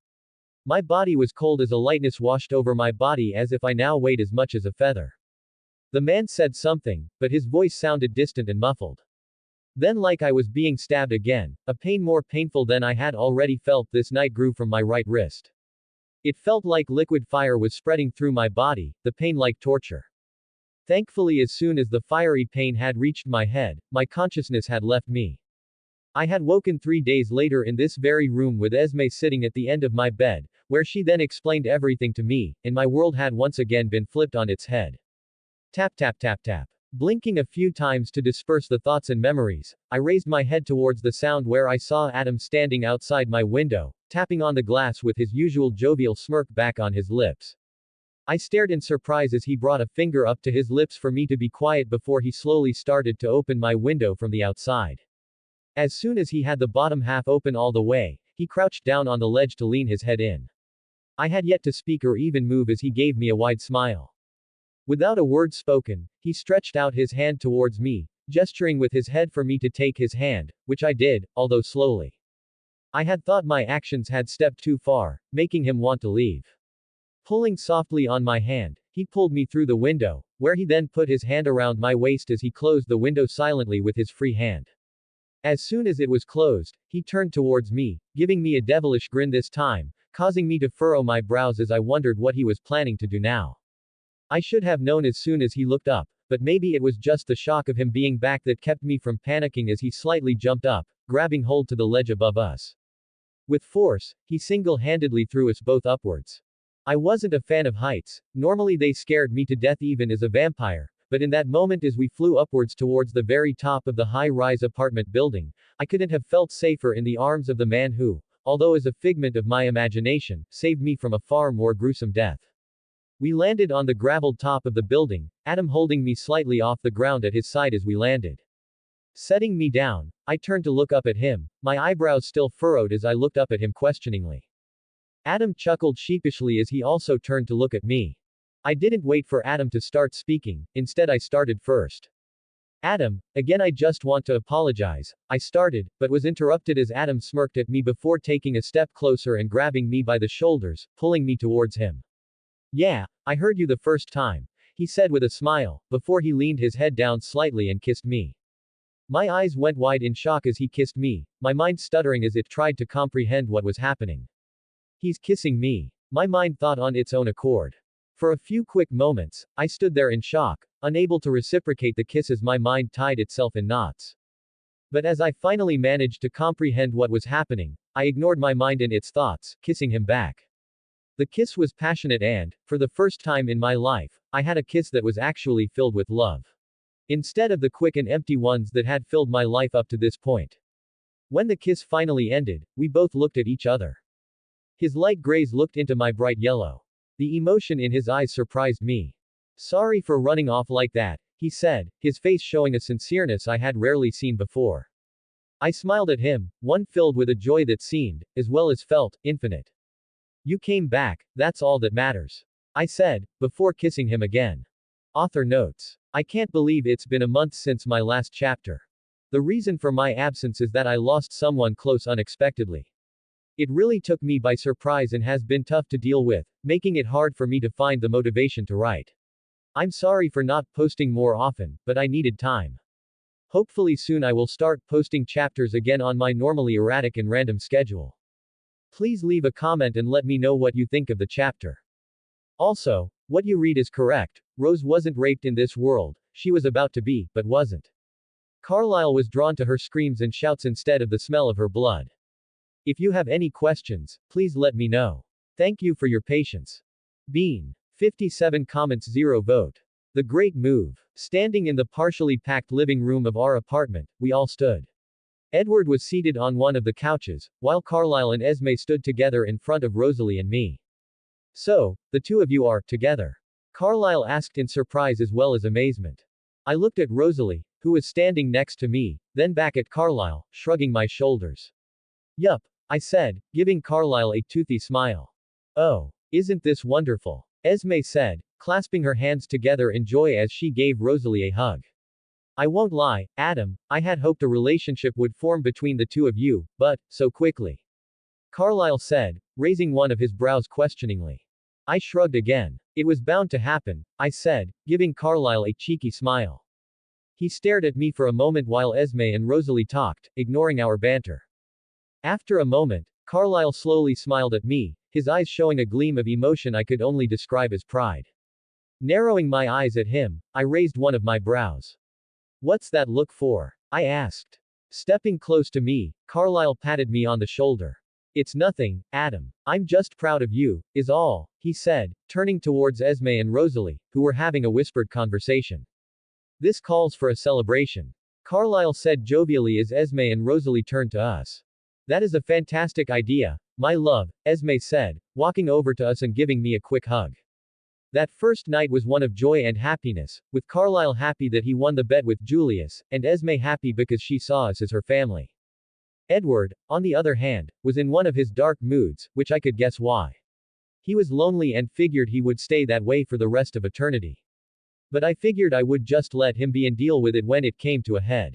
Speaker 1: My body was cold as a lightness washed over my body as if I now weighed as much as a feather. The man said something, but his voice sounded distant and muffled. Then, like I was being stabbed again, a pain more painful than I had already felt this night grew from my right wrist. It felt like liquid fire was spreading through my body, the pain like torture. Thankfully, as soon as the fiery pain had reached my head, my consciousness had left me. I had woken 3 days later in this very room with Esme sitting at the end of my bed, where she then explained everything to me, and my world had once again been flipped on its head. Tap tap tap tap. Blinking a few times to disperse the thoughts and memories, I raised my head towards the sound where I saw Adam standing outside my window, tapping on the glass with his usual jovial smirk back on his lips. I stared in surprise as he brought a finger up to his lips for me to be quiet before he slowly started to open my window from the outside. As soon as he had the bottom half open all the way, he crouched down on the ledge to lean his head in. I had yet to speak or even move as he gave me a wide smile. Without a word spoken, he stretched out his hand towards me, gesturing with his head for me to take his hand, which I did, although slowly. I had thought my actions had stepped too far, making him want to leave. Pulling softly on my hand, he pulled me through the window, where he then put his hand around my waist as he closed the window silently with his free hand. As soon as it was closed, he turned towards me, giving me a devilish grin this time, causing me to furrow my brows as I wondered what he was planning to do now. I should have known as soon as he looked up, but maybe it was just the shock of him being back that kept me from panicking as he slightly jumped up, grabbing hold to the ledge above us. With force, he single-handedly threw us both upwards. I wasn't a fan of heights, normally they scared me to death even as a vampire, but in that moment as we flew upwards towards the very top of the high-rise apartment building, I couldn't have felt safer in the arms of the man who, although as a figment of my imagination, saved me from a far more gruesome death. We landed on the graveled top of the building, Adam holding me slightly off the ground at his side as we landed. Setting me down, I turned to look up at him, my eyebrows still furrowed as I looked up at him questioningly. Adam chuckled sheepishly as he also turned to look at me. I didn't wait for Adam to start speaking, instead I started first. Adam, again I just want to apologize, I started, but was interrupted as Adam smirked at me before taking a step closer and grabbing me by the shoulders, pulling me towards him. Yeah, I heard you the first time, he said with a smile, before he leaned his head down slightly and kissed me. My eyes went wide in shock as he kissed me, my mind stuttering as it tried to comprehend what was happening. He's kissing me. My mind thought on its own accord. For a few quick moments, I stood there in shock, unable to reciprocate the kiss as my mind tied itself in knots. But as I finally managed to comprehend what was happening, I ignored my mind and its thoughts, kissing him back. The kiss was passionate and, for the first time in my life, I had a kiss that was actually filled with love. Instead of the quick and empty ones that had filled my life up to this point. When the kiss finally ended, we both looked at each other. His light grays looked into my bright yellow. The emotion in his eyes surprised me. Sorry for running off like that, he said, his face showing a sincereness I had rarely seen before. I smiled at him, one filled with a joy that seemed, as well as felt, infinite. You came back, that's all that matters. I said, before kissing him again. Author notes. I can't believe it's been a month since my last chapter. The reason for my absence is that I lost someone close unexpectedly. It really took me by surprise and has been tough to deal with, making it hard for me to find the motivation to write. I'm sorry for not posting more often, but I needed time. Hopefully soon I will start posting chapters again on my normally erratic and random schedule. Please leave a comment and let me know what you think of the chapter. Also, what you read is correct. Rose wasn't raped in this world, she was about to be, but wasn't. Carlyle was drawn to her screams and shouts instead of the smell of her blood. If you have any questions, please let me know. Thank you for your patience. Bean. 57 comments 0 vote. The great move. Standing in the partially packed living room of our apartment, we all stood. Edward was seated on one of the couches, while Carlyle and Esme stood together in front of Rosalie and me. So, the two of you are together? Carlyle asked in surprise as well as amazement. I looked at Rosalie, who was standing next to me, then back at Carlyle, shrugging my shoulders. Yup, I said, giving Carlyle a toothy smile. Oh, isn't this wonderful? Esme said, clasping her hands together in joy as she gave Rosalie a hug. I won't lie, Adam, I had hoped a relationship would form between the two of you, but, so quickly. Carlyle said, raising one of his brows questioningly. I shrugged again. It was bound to happen, I said, giving Carlyle a cheeky smile. He stared at me for a moment while Esme and Rosalie talked, ignoring our banter. After a moment, Carlyle slowly smiled at me, his eyes showing a gleam of emotion I could only describe as pride. Narrowing my eyes at him, I raised one of my brows. What's that look for? I asked. Stepping close to me, Carlyle patted me on the shoulder. It's nothing, Adam. I'm just proud of you, is all, he said, turning towards Esme and Rosalie, who were having a whispered conversation. This calls for a celebration. Carlyle said jovially as Esme and Rosalie turned to us. That is a fantastic idea, my love, Esme said, walking over to us and giving me a quick hug. That first night was one of joy and happiness, with Carlyle happy that he won the bet with Julius, and Esme happy because she saw us as her family. Edward, on the other hand, was in one of his dark moods, which I could guess why. He was lonely and figured he would stay that way for the rest of eternity. But I figured I would just let him be and deal with it when it came to a head.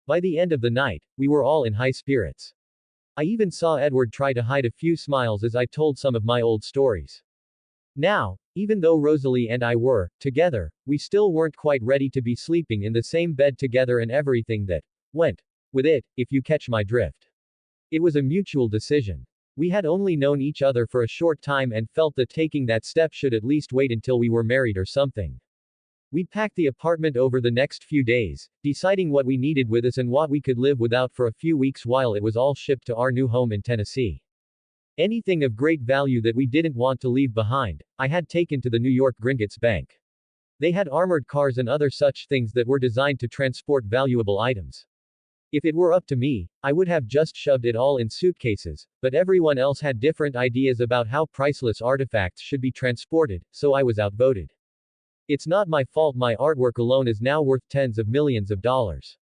Speaker 1: By the end of the night, we were all in high spirits. I even saw Edward try to hide a few smiles as I told some of my old stories. Now, even though Rosalie and I were together, we still weren't quite ready to be sleeping in the same bed together and everything that went with it, if you catch my drift. It was a mutual decision. We had only known each other for a short time and felt that taking that step should at least wait until we were married or something. We packed the apartment over the next few days, deciding what we needed with us and what we could live without for a few weeks while it was all shipped to our new home in Tennessee. Anything of great value that we didn't want to leave behind, I had taken to the New York Gringotts Bank. They had armored cars and other such things that were designed to transport valuable items. If it were up to me, I would have just shoved it all in suitcases, but everyone else had different ideas about how priceless artifacts should be transported, so I was outvoted. It's not my fault my artwork alone is now worth tens of millions of dollars.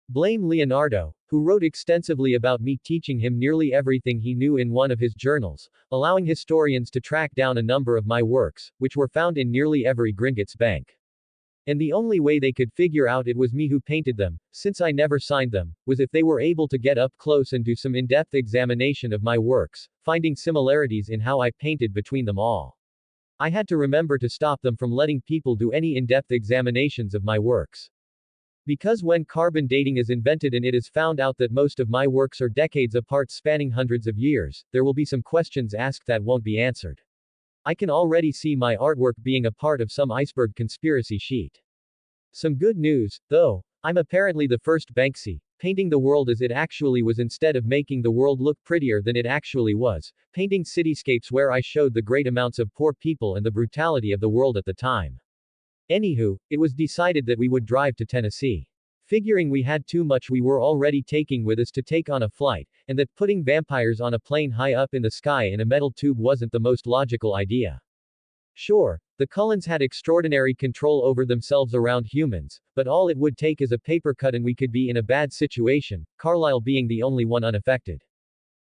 Speaker 1: Blame Leonardo, who wrote extensively about me teaching him nearly everything he knew in one of his journals, allowing historians to track down a number of my works, which were found in nearly every Gringotts bank. And the only way they could figure out it was me who painted them, since I never signed them, was if they were able to get up close and do some in-depth examination of my works, finding similarities in how I painted between them all. I had to remember to stop them from letting people do any in-depth examinations of my works. Because when carbon dating is invented and it is found out that most of my works are decades apart spanning hundreds of years, there will be some questions asked that won't be answered. I can already see my artwork being a part of some iceberg conspiracy sheet. Some good news, though, I'm apparently the first Banksy, painting the world as it actually was instead of making the world look prettier than it actually was, painting cityscapes where I showed the great amounts of poor people and the brutality of the world at the time. Anywho, it was decided that we would drive to Tennessee. Figuring we had too much we were already taking with us to take on a flight, and that putting vampires on a plane high up in the sky in a metal tube wasn't the most logical idea. Sure, the Cullens had extraordinary control over themselves around humans, but all it would take is a paper cut and we could be in a bad situation, Carlyle being the only one unaffected.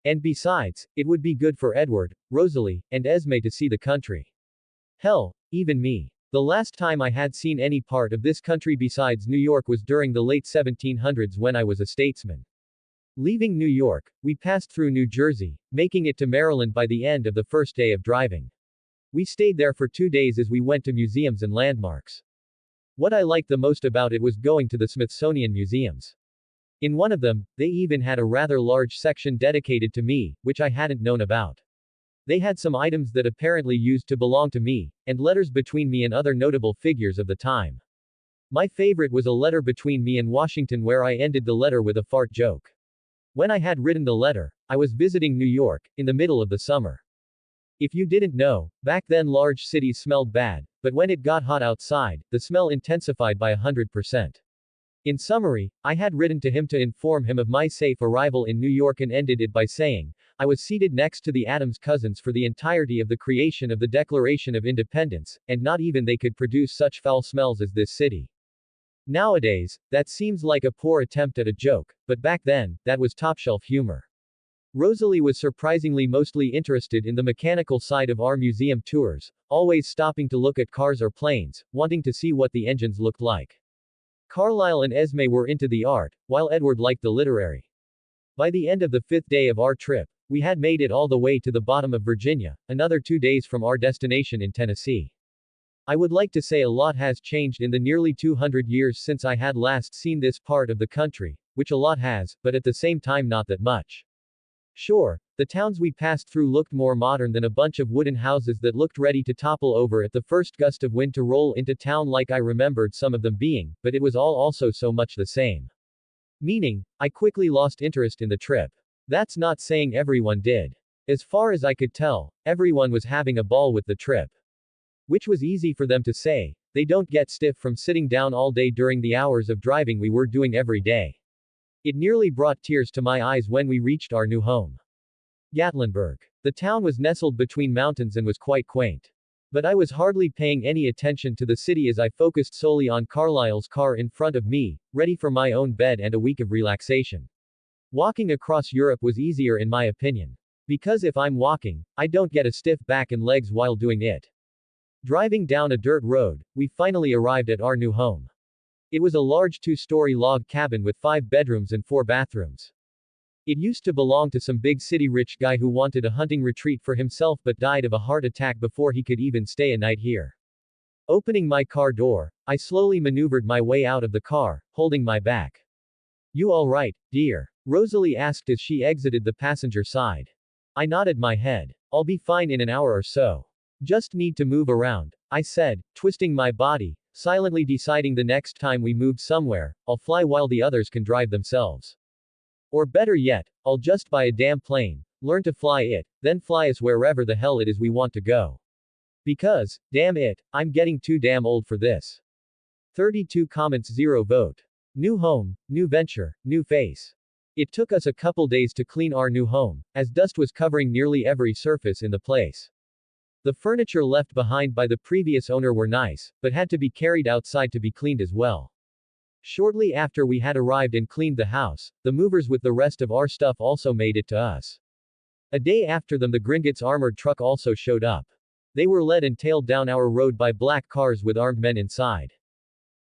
Speaker 1: And besides, it would be good for Edward, Rosalie, and Esme to see the country. Hell, even me. The last time I had seen any part of this country besides New York was during the late 1700s when I was a statesman. Leaving New York, we passed through New Jersey, making it to Maryland by the end of the first day of driving. We stayed there for 2 days as we went to museums and landmarks. What I liked the most about it was going to the Smithsonian museums. In one of them, they even had a rather large section dedicated to me, which I hadn't known about. They had some items that apparently used to belong to me, and letters between me and other notable figures of the time. My favorite was a letter between me and Washington where I ended the letter with a fart joke. When I had written the letter, I was visiting New York, in the middle of the summer. If you didn't know, back then large cities smelled bad, but when it got hot outside, the smell intensified by 100%. In summary, I had written to him to inform him of my safe arrival in New York and ended it by saying, I was seated next to the Adams cousins for the entirety of the creation of the Declaration of Independence, and not even they could produce such foul smells as this city. Nowadays, that seems like a poor attempt at a joke, but back then, that was top-shelf humor. Rosalie was surprisingly mostly interested in the mechanical side of our museum tours, always stopping to look at cars or planes, wanting to see what the engines looked like. Carlyle and Esme were into the art, while Edward liked the literary. By the end of the 5th day of our trip, we had made it all the way to the bottom of Virginia, another 2 days from our destination in Tennessee. I would like to say a lot has changed in the nearly 200 years since I had last seen this part of the country, which a lot has, but at the same time not that much. Sure, the towns we passed through looked more modern than a bunch of wooden houses that looked ready to topple over at the first gust of wind to roll into town like I remembered some of them being, but it was all also so much the same. Meaning, I quickly lost interest in the trip. That's not saying everyone did. As far as I could tell, everyone was having a ball with the trip. Which was easy for them to say, they don't get stiff from sitting down all day during the hours of driving we were doing every day. It nearly brought tears to my eyes when we reached our new home. Gatlinburg. The town was nestled between mountains and was quite quaint. But I was hardly paying any attention to the city as I focused solely on Carlyle's car in front of me, ready for my own bed and a week of relaxation. Walking across Europe was easier in my opinion. Because if I'm walking, I don't get a stiff back and legs while doing it. Driving down a dirt road, we finally arrived at our new home. It was a large 2-story log cabin with 5 bedrooms and 4 bathrooms. It used to belong to some big city rich guy who wanted a hunting retreat for himself but died of a heart attack before he could even stay a night here. Opening my car door, I slowly maneuvered my way out of the car, holding my back. You all right, dear? Rosalie asked as she exited the passenger side. I nodded my head. I'll be fine in an hour or so. Just need to move around, I said, twisting my body, silently deciding the next time we moved somewhere, I'll fly while the others can drive themselves. Or better yet, I'll just buy a damn plane, learn to fly it, then fly us wherever the hell it is we want to go. Because, damn it, I'm getting too damn old for this. 32 comments 0 vote. New home, new venture, new face. It took us a couple days to clean our new home, as dust was covering nearly every surface in the place. The furniture left behind by the previous owner were nice, but had to be carried outside to be cleaned as well. Shortly after we had arrived and cleaned the house, the movers with the rest of our stuff also made it to us. A day after them the Gringotts armored truck also showed up. They were led and tailed down our road by black cars with armed men inside.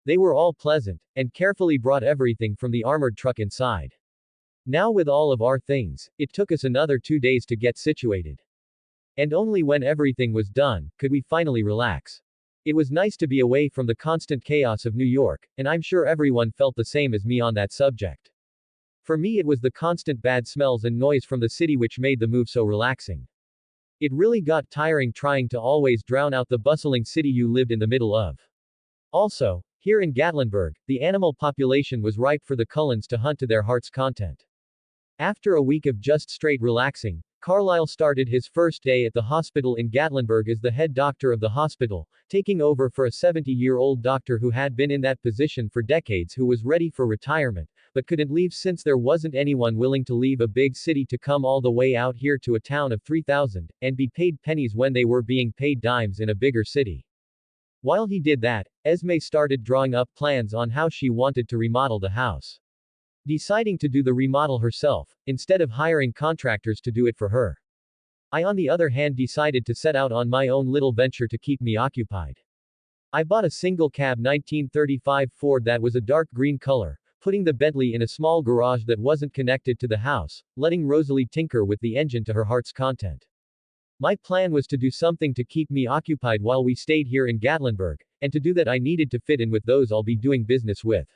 Speaker 1: They were all pleasant, and carefully brought everything from the armored truck inside. Now with all of our things, it took us another 2 days to get situated. And only when everything was done, could we finally relax. It was nice to be away from the constant chaos of New York, and I'm sure everyone felt the same as me on that subject. For me it was the constant bad smells and noise from the city which made the move so relaxing. It really got tiring trying to always drown out the bustling city you lived in the middle of. Also, here in Gatlinburg, the animal population was ripe for the Cullens to hunt to their heart's content. After a week of just straight relaxing, Carlyle started his first day at the hospital in Gatlinburg as the head doctor of the hospital, taking over for a 70-year-old doctor who had been in that position for decades who was ready for retirement, but couldn't leave since there wasn't anyone willing to leave a big city to come all the way out here to a town of 3,000, and be paid pennies when they were being paid dimes in a bigger city. While he did that, Esme started drawing up plans on how she wanted to remodel the house. Deciding to do the remodel herself, instead of hiring contractors to do it for her. I on the other hand decided to set out on my own little venture to keep me occupied. I bought a single cab 1935 Ford that was a dark green color, putting the Bentley in a small garage that wasn't connected to the house, letting Rosalie tinker with the engine to her heart's content. My plan was to do something to keep me occupied while we stayed here in Gatlinburg, and to do that I needed to fit in with those I'll be doing business with.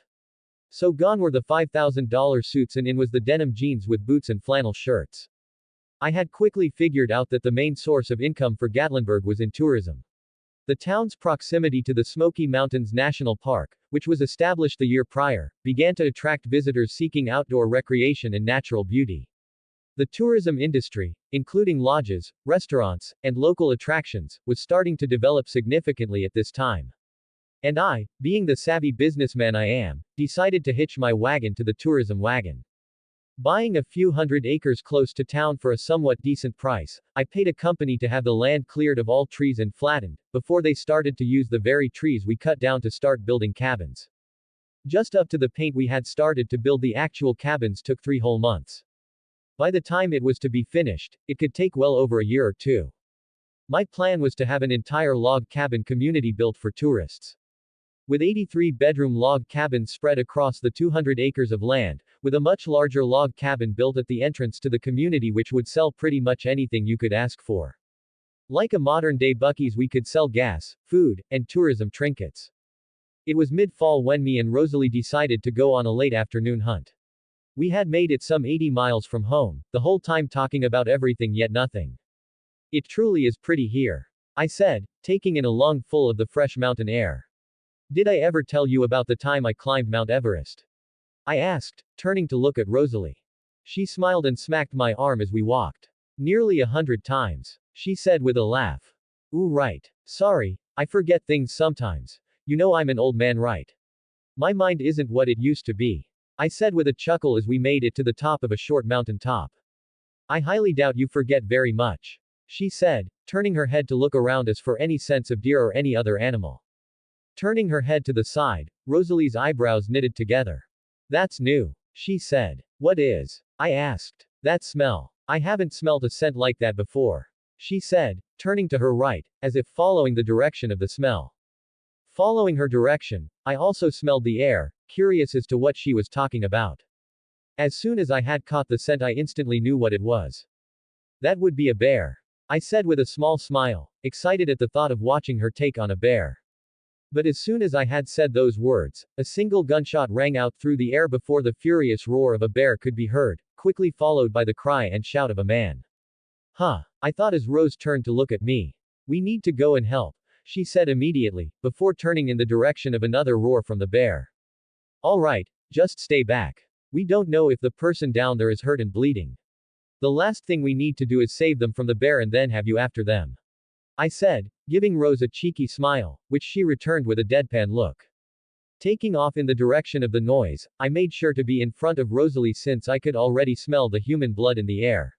Speaker 1: So gone were the $5,000 suits and in was the denim jeans with boots and flannel shirts. I had quickly figured out that the main source of income for Gatlinburg was in tourism. The town's proximity to the Smoky Mountains National Park, which was established the year prior, began to attract visitors seeking outdoor recreation and natural beauty. The tourism industry, including lodges, restaurants, and local attractions, was starting to develop significantly at this time. And I, being the savvy businessman I am, decided to hitch my wagon to the tourism wagon. Buying a few hundred acres close to town for a somewhat decent price, I paid a company to have the land cleared of all trees and flattened, before they started to use the very trees we cut down to start building cabins. Just up to the paint we had started to build the actual cabins took 3 whole months. By the time it was to be finished, it could take well over a year or two. My plan was to have an entire log cabin community built for tourists. With 83-bedroom log cabins spread across the 200 acres of land, with a much larger log cabin built at the entrance to the community which would sell pretty much anything you could ask for. Like a modern-day Buc-ee's, we could sell gas, food, and tourism trinkets. It was mid-fall when me and Rosalie decided to go on a late afternoon hunt. We had made it some 80 miles from home, the whole time talking about everything yet nothing. It truly is pretty here, I said, taking in a lung full of the fresh mountain air. Did I ever tell you about the time I climbed Mount Everest? I asked, turning to look at Rosalie. She smiled and smacked my arm as we walked. Nearly 100 times, she said with a laugh. Ooh, right. Sorry, I forget things sometimes. You know I'm an old man, right? My mind isn't what it used to be, I said with a chuckle as we made it to the top of a short mountain top. I highly doubt you forget very much, she said, turning her head to look around us for any sense of deer or any other animal. Turning her head to the side, Rosalie's eyebrows knitted together. That's new, she said. What is? I asked. That smell. I haven't smelled a scent like that before, she said, turning to her right, as if following the direction of the smell. Following her direction, I also smelled the air, curious as to what she was talking about. As soon as I had caught the scent, I instantly knew what it was. That would be a bear, I said with a small smile, excited at the thought of watching her take on a bear. But as soon as I had said those words, a single gunshot rang out through the air before the furious roar of a bear could be heard, quickly followed by the cry and shout of a man. Huh, I thought as Rose turned to look at me. We need to go and help, she said immediately, before turning in the direction of another roar from the bear. All right, just stay back. We don't know if the person down there is hurt and bleeding. The last thing we need to do is save them from the bear and then have you after them, I said, giving Rose a cheeky smile, which she returned with a deadpan look. Taking off in the direction of the noise, I made sure to be in front of Rosalie since I could already smell the human blood in the air.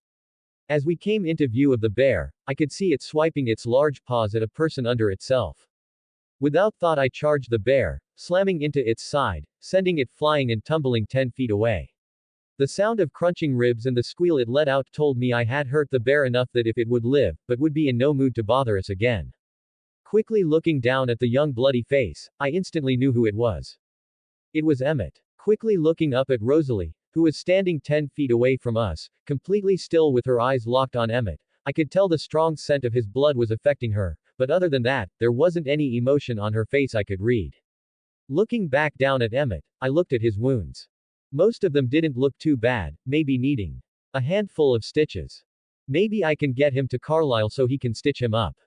Speaker 1: As we came into view of the bear, I could see it swiping its large paws at a person under itself. Without thought, I charged the bear, slamming into its side, sending it flying and tumbling 10 feet away. The sound of crunching ribs and the squeal it let out told me I had hurt the bear enough that if it would live, but would be in no mood to bother us again. Quickly looking down at the young bloody face, I instantly knew who it was. It was Emmett. Quickly looking up at Rosalie, who was standing 10 feet away from us, completely still with her eyes locked on Emmett, I could tell the strong scent of his blood was affecting her, but other than that, there wasn't any emotion on her face I could read. Looking back down at Emmett, I looked at his wounds. Most of them didn't look too bad, maybe needing a handful of stitches. Maybe I can get him to Carlisle so he can stitch him up.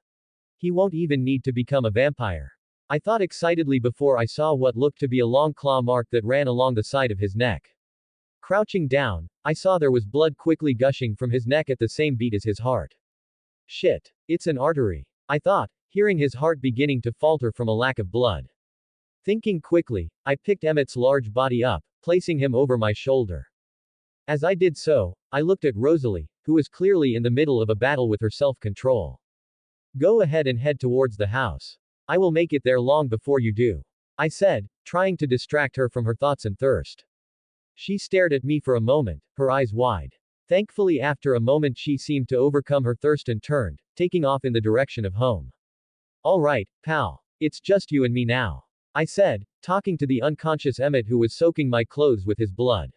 Speaker 1: He won't even need to become a vampire, I thought excitedly before I saw what looked to be a long claw mark that ran along the side of his neck. Crouching down, I saw there was blood quickly gushing from his neck at the same beat as his heart. Shit. It's an artery, I thought, hearing his heart beginning to falter from a lack of blood. Thinking quickly, I picked Emmett's large body up, placing him over my shoulder. As I did so, I looked at Rosalie, who was clearly in the middle of a battle with her self-control. Go ahead and head towards the house. I will make it there long before you do, I said, trying to distract her from her thoughts and thirst. She stared at me for a moment, her eyes wide. Thankfully, after a moment, she seemed to overcome her thirst and turned, taking off in the direction of home. All right, pal. It's just you and me now, I said, talking to the unconscious Emmett who was soaking my clothes with his blood.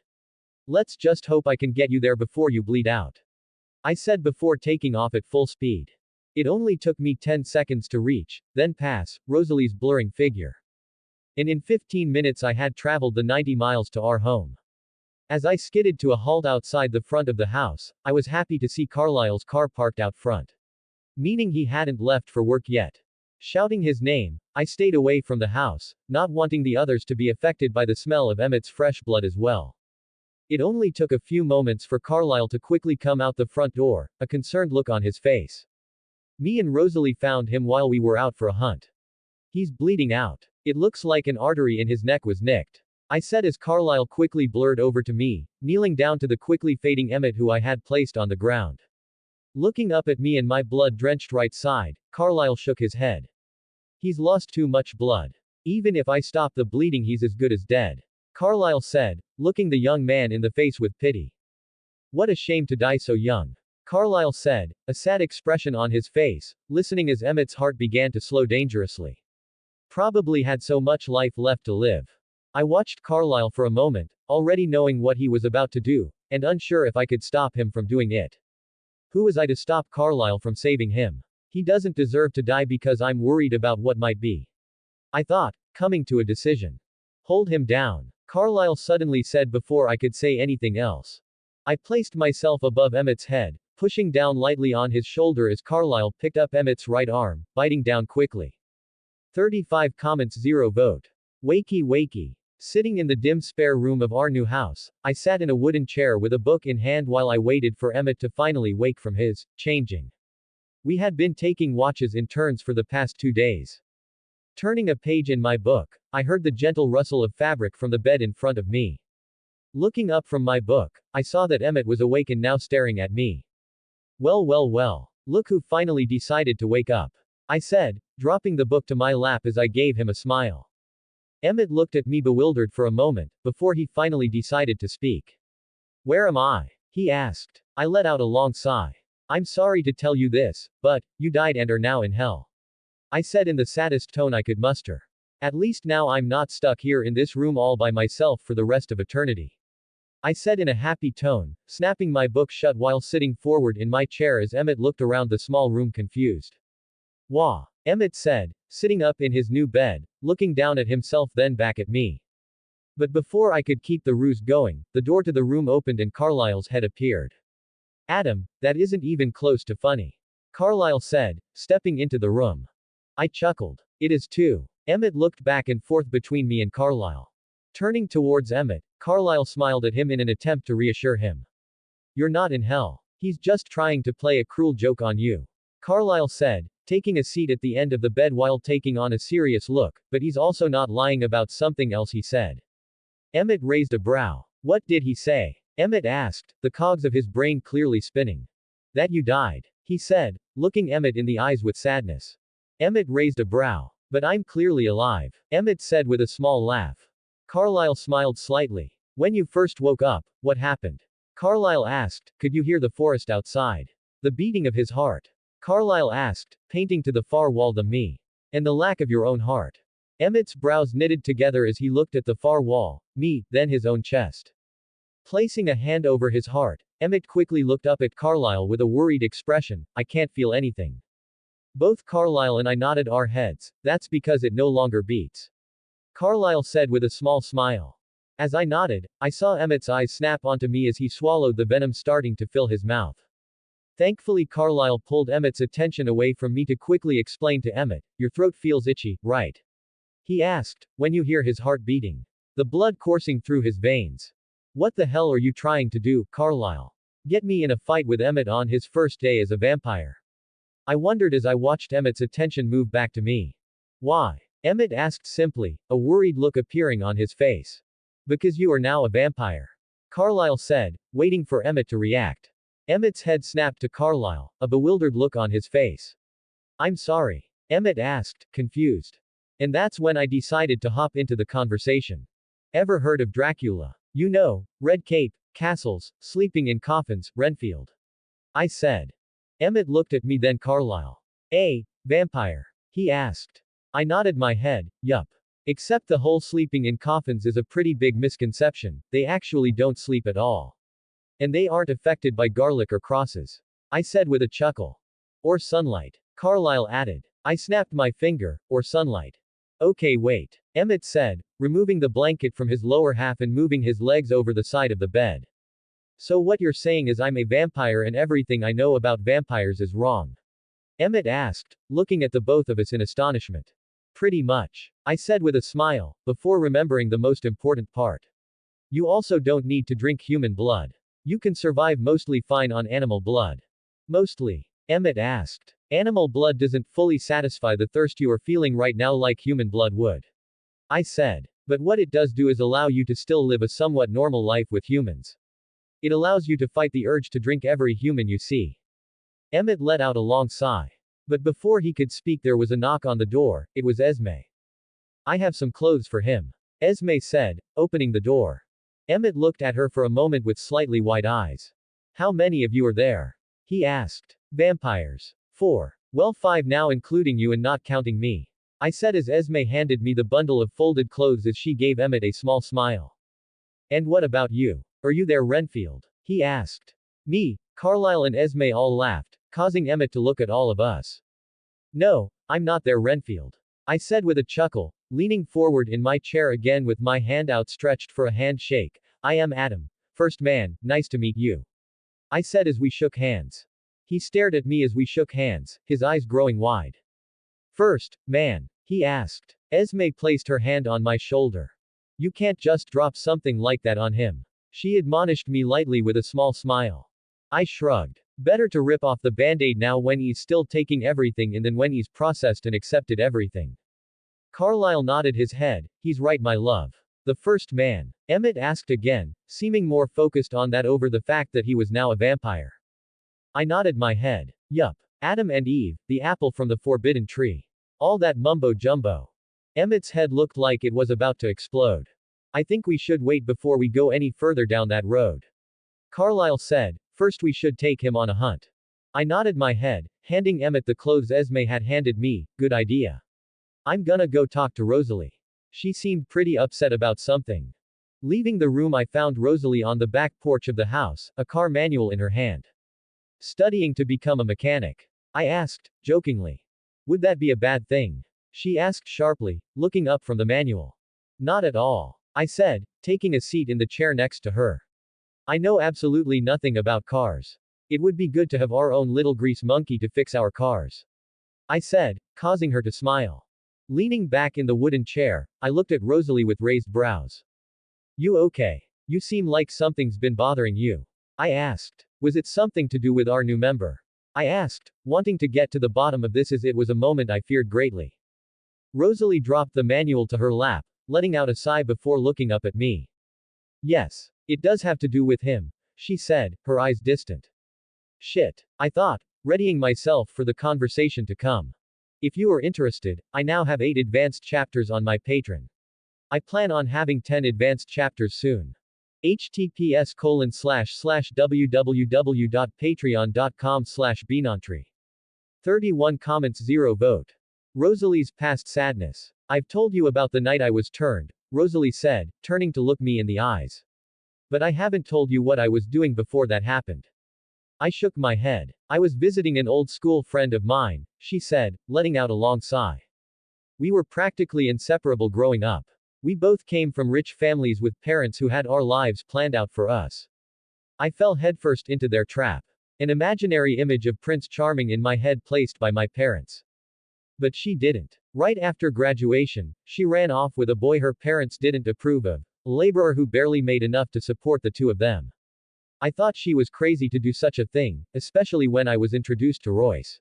Speaker 1: Let's just hope I can get you there before you bleed out, I said before taking off at full speed. It only took me 10 seconds to reach, then pass, Rosalie's blurring figure. And in 15 minutes I had traveled the 90 miles to our home. As I skidded to a halt outside the front of the house, I was happy to see Carlisle's car parked out front. Meaning he hadn't left for work yet. Shouting his name, I stayed away from the house, not wanting the others to be affected by the smell of Emmett's fresh blood as well. It only took a few moments for Carlyle to quickly come out the front door, a concerned look on his face. Me and Rosalie found him while we were out for a hunt. He's bleeding out. It looks like an artery in his neck was nicked. I said as Carlyle quickly blurred over to me, kneeling down to the quickly fading Emmett who I had placed on the ground. Looking up at me and my blood-drenched right side, Carlyle shook his head. He's lost too much blood. Even if I stop the bleeding he's as good as dead. Carlyle said, looking the young man in the face with pity. What a shame to die so young. Carlyle said, a sad expression on his face, listening as Emmett's heart began to slow dangerously. Probably had so much life left to live. I watched Carlyle for a moment, already knowing what he was about to do, and unsure if I could stop him from doing it. Who was I to stop Carlyle from saving him? He doesn't deserve to die because I'm worried about what might be. I thought, coming to a decision. Hold him down, Carlyle suddenly said before I could say anything else. I placed myself above Emmett's head, pushing down lightly on his shoulder as Carlyle picked up Emmett's right arm, biting down quickly. 35 comments 0 vote. Wakey wakey. Sitting in the dim spare room of our new house, I sat in a wooden chair with a book in hand while I waited for Emmett to finally wake from his changing. We had been taking watches in turns for the past 2 days. Turning a page in my book, I heard the gentle rustle of fabric from the bed in front of me. Looking up from my book, I saw that Emmett was awake and now staring at me. Well, well, well. Look who finally decided to wake up. I said, dropping the book to my lap as I gave him a smile. Emmett looked at me bewildered for a moment, before he finally decided to speak. Where am I? He asked. I let out a long sigh. I'm sorry to tell you this, but, you died and are now in hell. I said in the saddest tone I could muster. At least now I'm not stuck here in this room all by myself for the rest of eternity. I said in a happy tone, snapping my book shut while sitting forward in my chair as Emmett looked around the small room confused. Wah! Emmett said, sitting up in his new bed, looking down at himself then back at me. But before I could keep the ruse going, the door to the room opened and Carlyle's head appeared. Adam, that isn't even close to funny. Carlyle said, stepping into the room. I chuckled. It is too. Emmett looked back and forth between me and Carlyle. Turning towards Emmett, Carlyle smiled at him in an attempt to reassure him. You're not in hell. He's just trying to play a cruel joke on you. Carlyle said, taking a seat at the end of the bed while taking on a serious look, but he's also not lying about something else he said. Emmett raised a brow. What did he say? Emmett asked, the cogs of his brain clearly spinning. That you died. He said, looking Emmett in the eyes with sadness. Emmett raised a brow. But I'm clearly alive. Emmett said with a small laugh. Carlyle smiled slightly. When you first woke up, what happened? Carlyle asked, could you hear the forest outside? The beating of his heart. Carlyle asked, painting to the far wall the me. And the lack of your own heart. Emmett's brows knitted together as he looked at the far wall, me, then his own chest. Placing a hand over his heart, Emmett quickly looked up at Carlyle with a worried expression, I can't feel anything. Both Carlyle and I nodded our heads, that's because it no longer beats. Carlyle said with a small smile. As I nodded, I saw Emmett's eyes snap onto me as he swallowed the venom starting to fill his mouth. Thankfully Carlyle pulled Emmett's attention away from me to quickly explain to Emmett, your throat feels itchy, right? He asked, when you hear his heart beating. The blood coursing through his veins. What the hell are you trying to do, Carlyle? Get me in a fight with Emmett on his first day as a vampire. I wondered as I watched Emmett's attention move back to me. Why? Emmett asked simply, a worried look appearing on his face. Because you are now a vampire. Carlyle said, waiting for Emmett to react. Emmett's head snapped to Carlyle, a bewildered look on his face. I'm sorry. Emmett asked, confused. And that's when I decided to hop into the conversation. Ever heard of Dracula? You know, red cape, castles, sleeping in coffins, Renfield. I said. Emmett looked at me then Carlyle. Vampire? He asked. I nodded my head, yup. Except the whole sleeping in coffins is a pretty big misconception, they actually don't sleep at all. And they aren't affected by garlic or crosses. I said with a chuckle. Or sunlight. Carlyle added. I snapped my finger, or sunlight. Okay wait. Emmett said, removing the blanket from his lower half and moving his legs over the side of the bed. So what you're saying is I'm a vampire and everything I know about vampires is wrong? Emmett asked, looking at the both of us in astonishment. Pretty much. I said with a smile, before remembering the most important part. You also don't need to drink human blood. You can survive mostly fine on animal blood. Mostly. Emmett asked. Animal blood doesn't fully satisfy the thirst you are feeling right now like human blood would. I said. But what it does do is allow you to still live a somewhat normal life with humans. It allows you to fight the urge to drink every human you see. Emmett let out a long sigh. But before he could speak there was a knock on the door. It was Esme. I have some clothes for him. Esme said, opening the door. Emmett looked at her for a moment with slightly wide eyes. How many of you are there? He asked. Vampires. 4. Well, 5 now including you and not counting me. I said as Esme handed me the bundle of folded clothes as she gave Emmett a small smile. And what about you? Are you there, Renfield? He asked. Me, Carlyle and Esme all laughed, causing Emmett to look at all of us. No, I'm not there, Renfield. I said with a chuckle, leaning forward in my chair again with my hand outstretched for a handshake. I am Adam. First man, nice to meet you. I said as we shook hands. He stared at me as we shook hands, his eyes growing wide. First, man? He asked. Esme placed her hand on my shoulder. You can't just drop something like that on him. She admonished me lightly with a small smile. I shrugged. Better to rip off the band-aid now when he's still taking everything in than when he's processed and accepted everything. Carlyle nodded his head. He's right, my love. The first man? Emmett asked again, seeming more focused on that over the fact that he was now a vampire. I nodded my head. Yup. Adam and Eve, the apple from the forbidden tree. All that mumbo-jumbo. Emmett's head looked like it was about to explode. I think we should wait before we go any further down that road. Carlyle said, first we should take him on a hunt. I nodded my head, handing Emmett the clothes Esme had handed me. Good idea. I'm gonna go talk to Rosalie. She seemed pretty upset about something. Leaving the room I found Rosalie on the back porch of the house, a car manual in her hand. Studying to become a mechanic. I asked, jokingly. Would that be a bad thing? She asked sharply, looking up from the manual. Not at all. I said, taking a seat in the chair next to her. I know absolutely nothing about cars. It would be good to have our own little grease monkey to fix our cars. I said, causing her to smile. Leaning back in the wooden chair, I looked at Rosalie with raised brows. You okay? You seem like something's been bothering you. I asked. Was it something to do with our new member? I asked, wanting to get to the bottom of this as it was a moment I feared greatly. Rosalie dropped the manual to her lap, letting out a sigh before looking up at me. Yes. It does have to do with him, she said, her eyes distant. Shit. I thought, readying myself for the conversation to come. If you are interested, I now have 8 advanced chapters on my Patreon. I plan on having 10 advanced chapters soon. https://www.patreon.com/benontree. 31 comments 0 vote. Rosalie's past sadness. I've told you about the night I was turned, Rosalie said, turning to look me in the eyes. But I haven't told you what I was doing before that happened. I shook my head. I was visiting an old school friend of mine, she said, letting out a long sigh. We were practically inseparable growing up. We both came from rich families with parents who had our lives planned out for us. I fell headfirst into their trap. An imaginary image of Prince Charming in my head placed by my parents. But she didn't. Right after graduation, she ran off with a boy her parents didn't approve of. A laborer who barely made enough to support the two of them. I thought she was crazy to do such a thing, especially when I was introduced to Royce.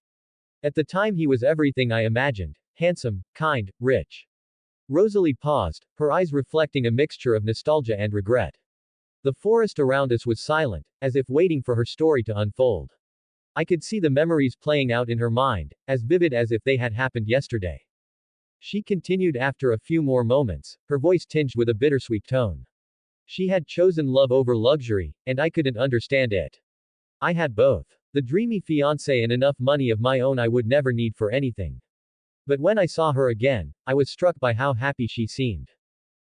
Speaker 1: At the time he was everything I imagined. Handsome, kind, rich. Rosalie paused, her eyes reflecting a mixture of nostalgia and regret. The forest around us was silent, as if waiting for her story to unfold. I could see the memories playing out in her mind, as vivid as if they had happened yesterday. She continued after a few more moments, her voice tinged with a bittersweet tone. She had chosen love over luxury, and I couldn't understand it. I had both. The dreamy fiancé and enough money of my own I would never need for anything. But when I saw her again, I was struck by how happy she seemed.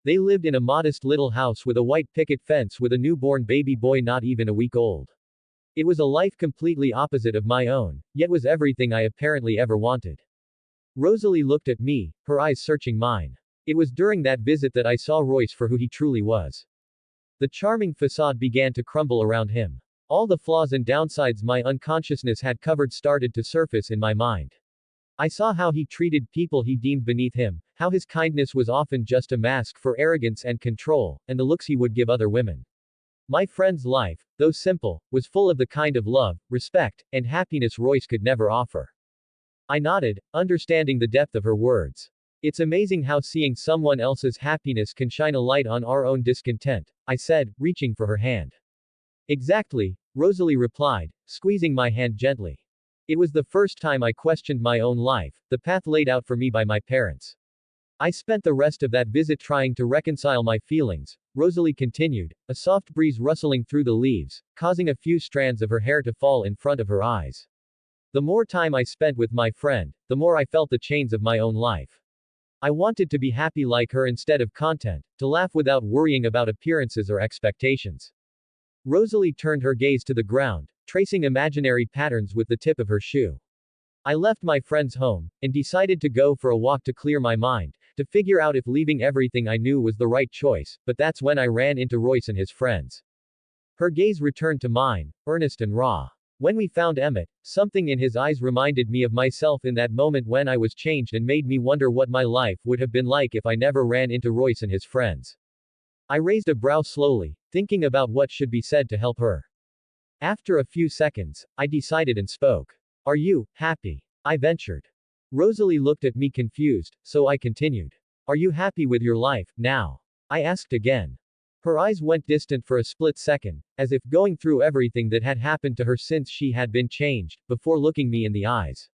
Speaker 1: They lived in a modest little house with a white picket fence with a newborn baby boy not even a week old. It was a life completely opposite of my own, yet was everything I apparently ever wanted. Rosalie looked at me, her eyes searching mine. It was during that visit that I saw Royce for who he truly was. The charming facade began to crumble around him. All the flaws and downsides my unconsciousness had covered started to surface in my mind. I saw how he treated people he deemed beneath him, how his kindness was often just a mask for arrogance and control, and the looks he would give other women. My friend's life, though simple, was full of the kind of love, respect, and happiness Royce could never offer. I nodded, understanding the depth of her words. It's amazing how seeing someone else's happiness can shine a light on our own discontent, I said, reaching for her hand. Exactly, Rosalie replied, squeezing my hand gently. It was the first time I questioned my own life, the path laid out for me by my parents. I spent the rest of that visit trying to reconcile my feelings, Rosalie continued, a soft breeze rustling through the leaves, causing a few strands of her hair to fall in front of her eyes. The more time I spent with my friend, the more I felt the chains of my own life. I wanted to be happy like her instead of content, to laugh without worrying about appearances or expectations. Rosalie turned her gaze to the ground, tracing imaginary patterns with the tip of her shoe. I left my friend's home, and decided to go for a walk to clear my mind, to figure out if leaving everything I knew was the right choice, but that's when I ran into Royce and his friends. Her gaze returned to mine, earnest and raw. When we found Emmett, something in his eyes reminded me of myself in that moment when I was changed and made me wonder what my life would have been like if I never ran into Royce and his friends. I raised a brow slowly, thinking about what should be said to help her. After a few seconds, I decided and spoke. Are you happy? I ventured. Rosalie looked at me confused, so I continued. Are you happy with your life, now? I asked again. Her eyes went distant for a split second, as if going through everything that had happened to her since she had been changed, before looking me in the eyes.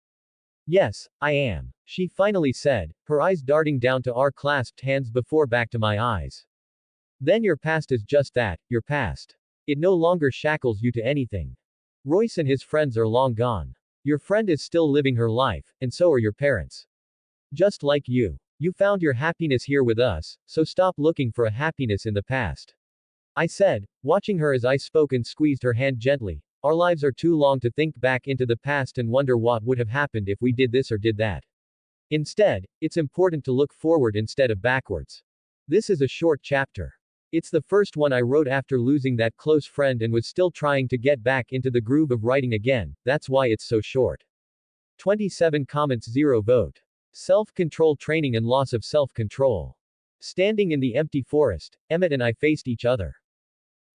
Speaker 1: Yes, I am, she finally said, her eyes darting down to our clasped hands before back to my eyes. Then your past is just that, your past. It no longer shackles you to anything. Royce and his friends are long gone. Your friend is still living her life, and so are your parents. Just like you. You found your happiness here with us, so stop looking for a happiness in the past. I said, watching her as I spoke and squeezed her hand gently. Our lives are too long to think back into the past and wonder what would have happened if we did this or did that. Instead, it's important to look forward instead of backwards. This is a short chapter. It's the first one I wrote after losing that close friend and was still trying to get back into the groove of writing again, that's why it's so short. 27 comments 0 vote. Self-control training and loss of self-control. Standing in the empty forest, Emmett and I faced each other.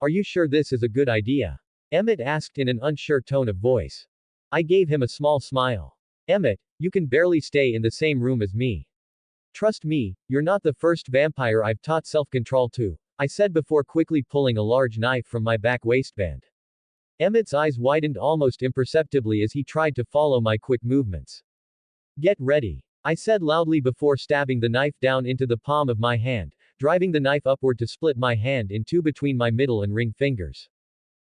Speaker 1: Are you sure this is a good idea? Emmett asked in an unsure tone of voice. I gave him a small smile. Emmett, you can barely stay in the same room as me. Trust me, you're not the first vampire I've taught self-control to, I said before quickly pulling a large knife from my back waistband. Emmett's eyes widened almost imperceptibly as he tried to follow my quick movements. Get ready, I said loudly before stabbing the knife down into the palm of my hand, driving the knife upward to split my hand in two between my middle and ring fingers.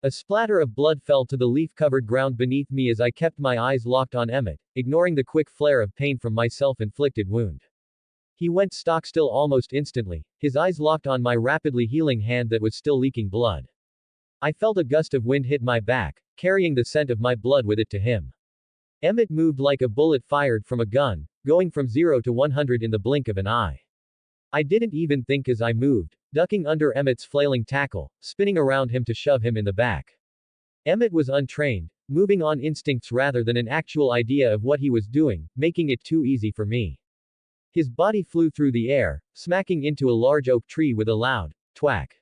Speaker 1: A splatter of blood fell to the leaf-covered ground beneath me as I kept my eyes locked on Emmett, ignoring the quick flare of pain from my self-inflicted wound. He went stock-still almost instantly, his eyes locked on my rapidly healing hand that was still leaking blood. I felt a gust of wind hit my back, carrying the scent of my blood with it to him. Emmett moved like a bullet fired from a gun, going from 0 to 100 in the blink of an eye. I didn't even think as I moved, ducking under Emmett's flailing tackle, spinning around him to shove him in the back. Emmett was untrained, moving on instincts rather than an actual idea of what he was doing, making it too easy for me. His body flew through the air, smacking into a large oak tree with a loud thwack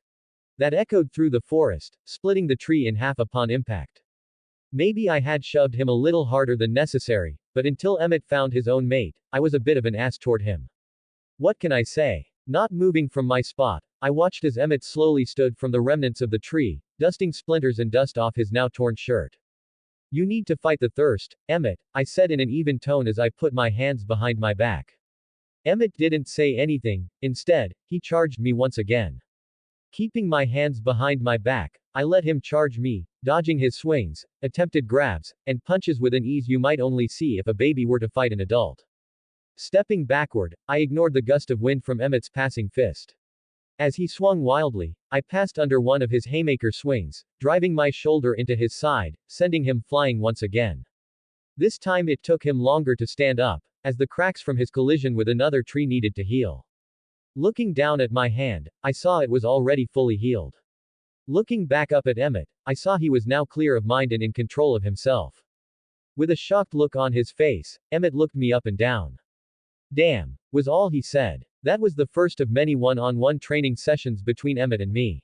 Speaker 1: that echoed through the forest, splitting the tree in half upon impact. Maybe I had shoved him a little harder than necessary, but until Emmett found his own mate, I was a bit of an ass toward him. What can I say? Not moving from my spot, I watched as Emmett slowly stood from the remnants of the tree, dusting splinters and dust off his now torn shirt. You need to fight the thirst, Emmett, I said in an even tone as I put my hands behind my back. Emmett didn't say anything, instead, he charged me once again. Keeping my hands behind my back, I let him charge me, dodging his swings, attempted grabs, and punches with an ease you might only see if a baby were to fight an adult. Stepping backward, I ignored the gust of wind from Emmett's passing fist. As he swung wildly, I passed under one of his haymaker swings, driving my shoulder into his side, sending him flying once again. This time it took him longer to stand up, as the cracks from his collision with another tree needed to heal. Looking down at my hand, I saw it was already fully healed. Looking back up at Emmett, I saw he was now clear of mind and in control of himself. With a shocked look on his face, Emmett looked me up and down. Damn, was all he said. That was the first of many one-on-one training sessions between Emmett and me.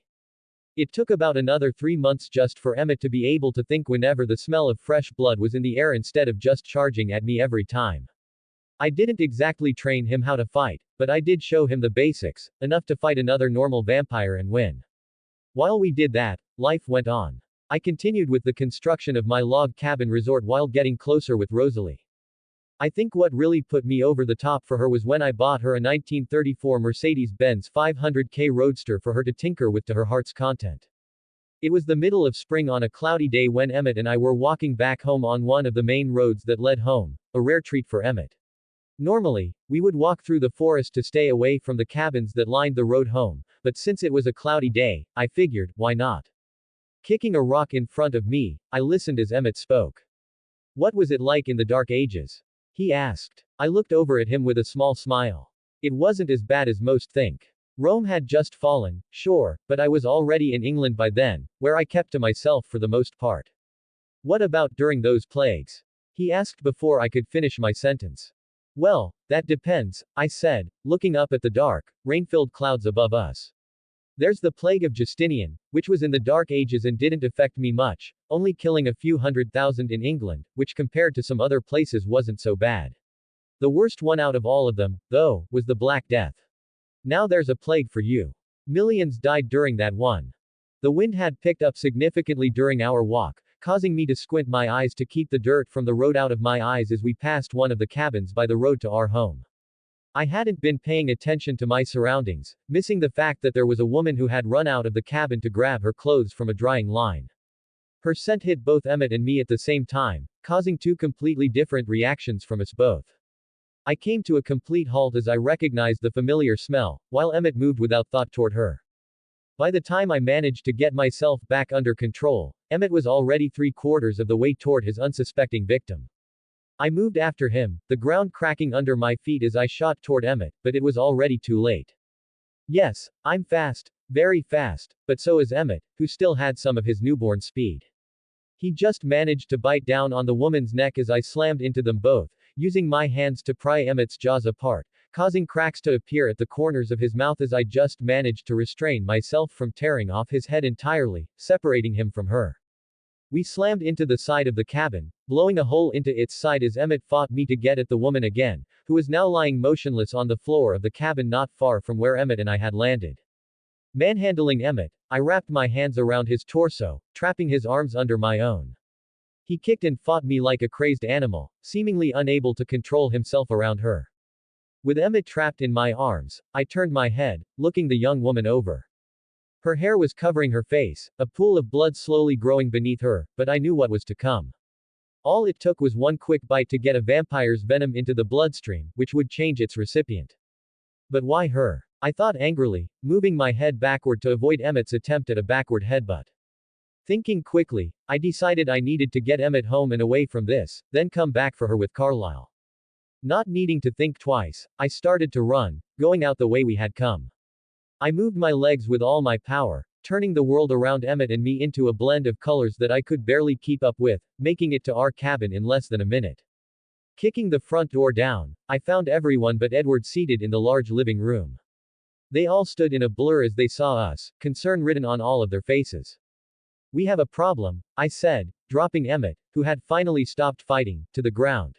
Speaker 1: It took about another 3 months just for Emmett to be able to think whenever the smell of fresh blood was in the air instead of just charging at me every time. I didn't exactly train him how to fight, but I did show him the basics, enough to fight another normal vampire and win. While we did that, life went on. I continued with the construction of my log cabin resort while getting closer with Rosalie. I think what really put me over the top for her was when I bought her a 1934 Mercedes-Benz 500K Roadster for her to tinker with to her heart's content. It was the middle of spring on a cloudy day when Emmett and I were walking back home on one of the main roads that led home, a rare treat for Emmett. Normally, we would walk through the forest to stay away from the cabins that lined the road home, but since it was a cloudy day, I figured, why not? Kicking a rock in front of me, I listened as Emmett spoke. What was it like in the Dark Ages? He asked. I looked over at him with a small smile. It wasn't as bad as most think. Rome had just fallen, sure, but I was already in England by then, where I kept to myself for the most part. What about during those plagues? He asked before I could finish my sentence. Well, that depends, I said, looking up at the dark, rain-filled clouds above us. There's the plague of Justinian, which was in the Dark Ages and didn't affect me much, only killing a few 100,000 in England, which compared to some other places wasn't so bad. The worst one out of all of them, though, was the Black Death. Now there's a plague for you. Millions died during that one. The wind had picked up significantly during our walk, causing me to squint my eyes to keep the dirt from the road out of my eyes as we passed one of the cabins by the road to our home. I hadn't been paying attention to my surroundings, missing the fact that there was a woman who had run out of the cabin to grab her clothes from a drying line. Her scent hit both Emmett and me at the same time, causing two completely different reactions from us both. I came to a complete halt as I recognized the familiar smell, while Emmett moved without thought toward her. By the time I managed to get myself back under control, Emmett was already 3/4 of the way toward his unsuspecting victim. I moved after him, the ground cracking under my feet as I shot toward Emmett, but it was already too late. Yes, I'm fast, very fast, but so is Emmett, who still had some of his newborn speed. He just managed to bite down on the woman's neck as I slammed into them both, using my hands to pry Emmett's jaws apart, causing cracks to appear at the corners of his mouth as I just managed to restrain myself from tearing off his head entirely, separating him from her. We slammed into the side of the cabin, blowing a hole into its side as Emmett fought me to get at the woman again, who was now lying motionless on the floor of the cabin not far from where Emmett and I had landed. Manhandling Emmett, I wrapped my hands around his torso, trapping his arms under my own. He kicked and fought me like a crazed animal, seemingly unable to control himself around her. With Emmett trapped in my arms, I turned my head, looking the young woman over. Her hair was covering her face, a pool of blood slowly growing beneath her, but I knew what was to come. All it took was one quick bite to get a vampire's venom into the bloodstream, which would change its recipient. But why her? I thought angrily, moving my head backward to avoid Emmett's attempt at a backward headbutt. Thinking quickly, I decided I needed to get Emmett home and away from this, then come back for her with Carlisle. Not needing to think twice, I started to run, going out the way we had come. I moved my legs with all my power, turning the world around Emmett and me into a blend of colors that I could barely keep up with, making it to our cabin in less than a minute. Kicking the front door down, I found everyone but Edward seated in the large living room. They all stood in a blur as they saw us, concern written on all of their faces. We have a problem, I said, dropping Emmett, who had finally stopped fighting, to the ground.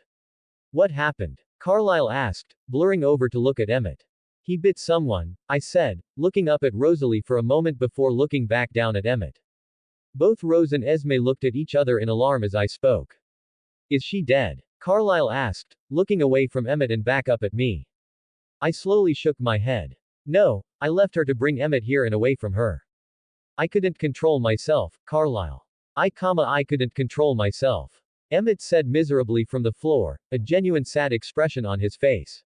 Speaker 1: What happened? Carlisle asked, blurring over to look at Emmett. He bit someone, I said, looking up at Rosalie for a moment before looking back down at Emmett. Both Rose and Esme looked at each other in alarm as I spoke. Is she dead? Carlisle asked, looking away from Emmett and back up at me. I slowly shook my head. No, I left her to bring Emmett here and away from her. I couldn't control myself, Carlisle. I couldn't control myself. Emmett said miserably from the floor, a genuine sad expression on his face.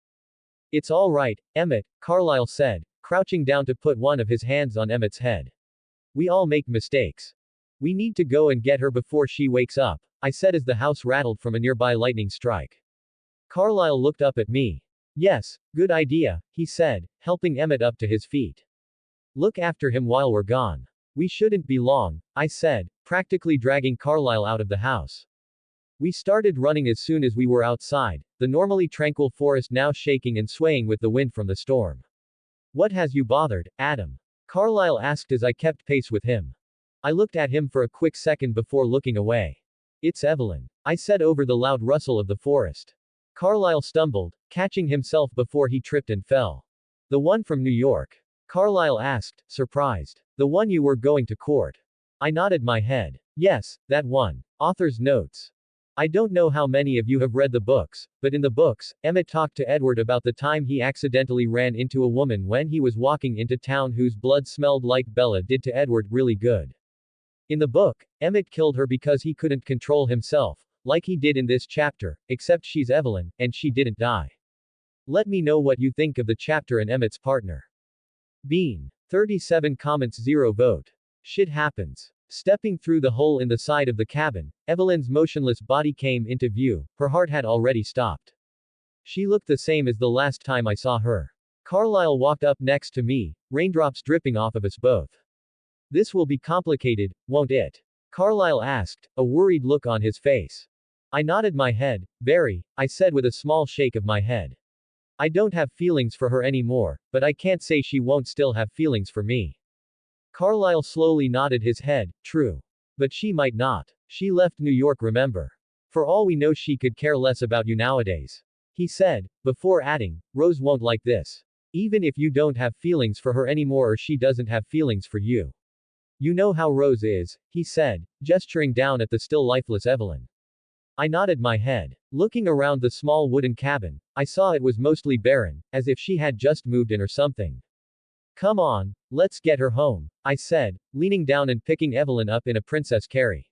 Speaker 1: It's all right, Emmett, Carlisle said, crouching down to put one of his hands on Emmett's head. We all make mistakes. We need to go and get her before she wakes up, I said as the house rattled from a nearby lightning strike. Carlisle looked up at me. Yes, good idea, he said, helping Emmett up to his feet. Look after him while we're gone. We shouldn't be long, I said, practically dragging Carlisle out of the house. We started running as soon as we were outside, the normally tranquil forest now shaking and swaying with the wind from the storm. What has you bothered, Adam? Carlyle asked as I kept pace with him. I looked at him for a quick second before looking away. It's Evelyn, I said over the loud rustle of the forest. Carlyle stumbled, catching himself before he tripped and fell. The one from New York? Carlyle asked, surprised. The one you were going to court? I nodded my head. Yes, that one. Author's notes. I don't know how many of you have read the books, but in the books, Emmett talked to Edward about the time he accidentally ran into a woman when he was walking into town whose blood smelled like Bella did to Edward really good. In the book, Emmett killed her because he couldn't control himself, like he did in this chapter, except she's Evelyn, and she didn't die. Let me know what you think of the chapter and Emmett's partner. Bean. 37 comments 0 vote. Shit happens. Stepping through the hole in the side of the cabin, Evelyn's motionless body came into view, her heart had already stopped. She looked the same as the last time I saw her. Carlyle walked up next to me, raindrops dripping off of us both. This will be complicated, won't it? Carlyle asked, a worried look on his face. I nodded my head. Very, I said with a small shake of my head. I don't have feelings for her anymore, but I can't say she won't still have feelings for me. Carlyle slowly nodded his head, true. But she might not. She left New York, remember. For all we know, she could care less about you nowadays. He said, before adding, Rose won't like this. Even if you don't have feelings for her anymore or she doesn't have feelings for you. You know how Rose is, he said, gesturing down at the still lifeless Evelyn. I nodded my head. Looking around the small wooden cabin, I saw it was mostly barren, as if she had just moved in or something. Come on, let's get her home, I said, leaning down and picking Evelyn up in a princess carry.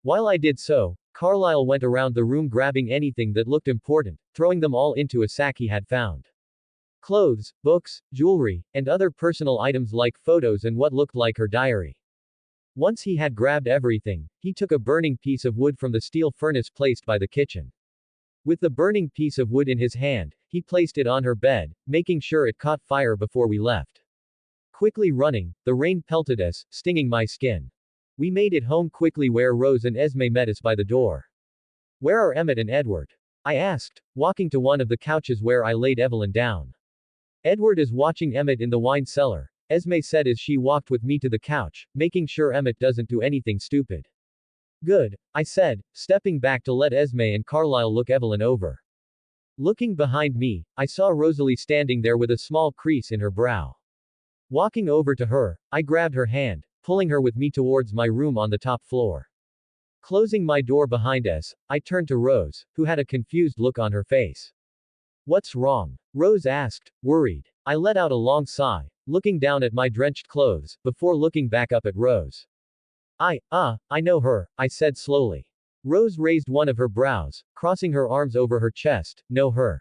Speaker 1: While I did so, Carlyle went around the room grabbing anything that looked important, throwing them all into a sack he had found. Clothes, books, jewelry, and other personal items like photos and what looked like her diary. Once he had grabbed everything, he took a burning piece of wood from the steel furnace placed by the kitchen. With the burning piece of wood in his hand, he placed it on her bed, making sure it caught fire before we left. Quickly running, the rain pelted us, stinging my skin. We made it home quickly where Rose and Esme met us by the door. Where are Emmett and Edward? I asked, walking to one of the couches where I laid Evelyn down. Edward is watching Emmett in the wine cellar, Esme said as she walked with me to the couch, making sure Emmett doesn't do anything stupid. Good, I said, stepping back to let Esme and Carlyle look Evelyn over. Looking behind me, I saw Rosalie standing there with a small crease in her brow. Walking over to her, I grabbed her hand, pulling her with me towards my room on the top floor. Closing my door behind us, I turned to Rose, who had a confused look on her face. What's wrong? Rose asked, worried. I let out a long sigh, looking down at my drenched clothes, before looking back up at Rose. I know her, I said slowly. Rose raised one of her brows, crossing her arms over her chest. Know her?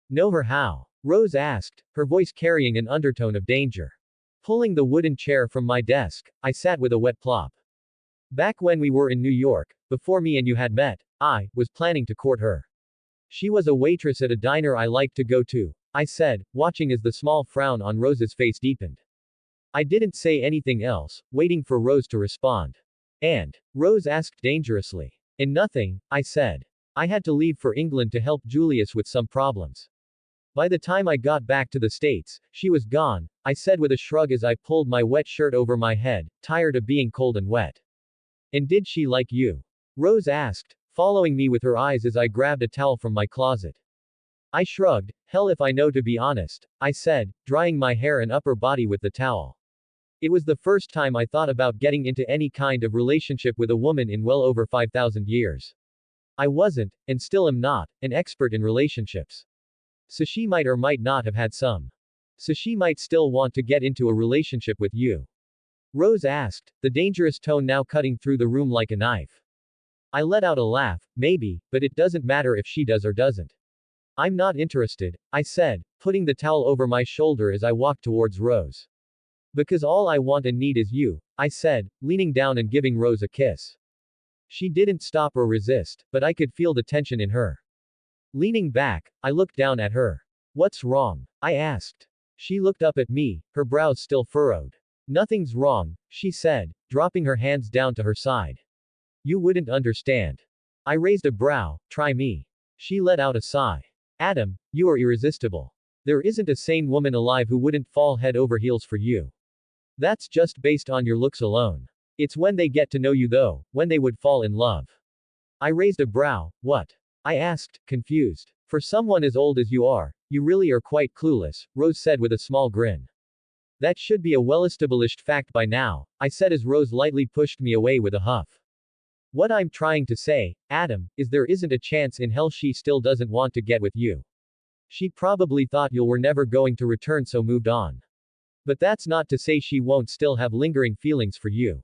Speaker 1: Know her how? Rose asked, her voice carrying an undertone of danger. Pulling the wooden chair from my desk, I sat with a wet plop. Back when we were in New York, before me and you had met, I was planning to court her. She was a waitress at a diner I liked to go to, I said, watching as the small frown on Rose's face deepened. I didn't say anything else, waiting for Rose to respond. And? Rose asked dangerously. In nothing, I said. I had to leave for England to help Julius with some problems. By the time I got back to the States, she was gone, I said with a shrug as I pulled my wet shirt over my head, tired of being cold and wet. And did she like you? Rose asked, following me with her eyes as I grabbed a towel from my closet. I shrugged. Hell if I know, to be honest, I said, drying my hair and upper body with the towel. It was the first time I thought about getting into any kind of relationship with a woman in well over 5,000 years. I wasn't, and still am not, an expert in relationships. So she might or might not have had some. So she might still want to get into a relationship with you. Rose asked, the dangerous tone now cutting through the room like a knife. I let out a laugh. Maybe, but it doesn't matter if she does or doesn't. I'm not interested, I said, putting the towel over my shoulder as I walked towards Rose. Because all I want and need is you, I said, leaning down and giving Rose a kiss. She didn't stop or resist, but I could feel the tension in her. Leaning back, I looked down at her. What's wrong? I asked. She looked up at me, her brows still furrowed. Nothing's wrong, she said, dropping her hands down to her side. You wouldn't understand. I raised a brow. Try me. She let out a sigh. Adam, you are irresistible. There isn't a sane woman alive who wouldn't fall head over heels for you. That's just based on your looks alone. It's when they get to know you though, when they would fall in love. I raised a brow. What? I asked, confused. For someone as old as you are, you really are quite clueless, Rose said with a small grin. That should be a well-established fact by now, I said as Rose lightly pushed me away with a huff. What I'm trying to say, Adam, is there isn't a chance in hell she still doesn't want to get with you. She probably thought you were never going to return so moved on. But that's not to say she won't still have lingering feelings for you.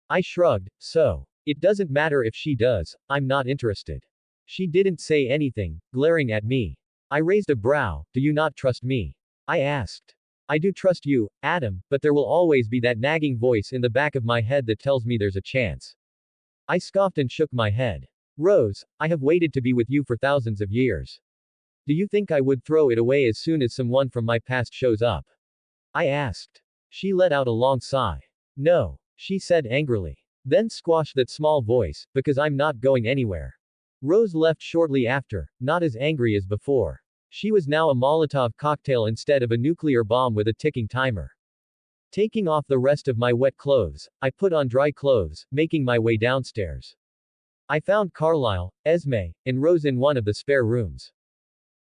Speaker 1: I shrugged, so. It doesn't matter if she does, I'm not interested. She didn't say anything, glaring at me. I raised a brow. Do you not trust me? I asked. I do trust you, Adam, but there will always be that nagging voice in the back of my head that tells me there's a chance. I scoffed and shook my head. Rose, I have waited to be with you for thousands of years. Do you think I would throw it away as soon as someone from my past shows up? I asked. She let out a long sigh. No, she said angrily. Then squash that small voice, because I'm not going anywhere. Rose left shortly after, not as angry as before. She was now a Molotov cocktail instead of a nuclear bomb with a ticking timer. Taking off the rest of my wet clothes, I put on dry clothes, making my way downstairs. I found Carlisle, Esme, and Rose in one of the spare rooms.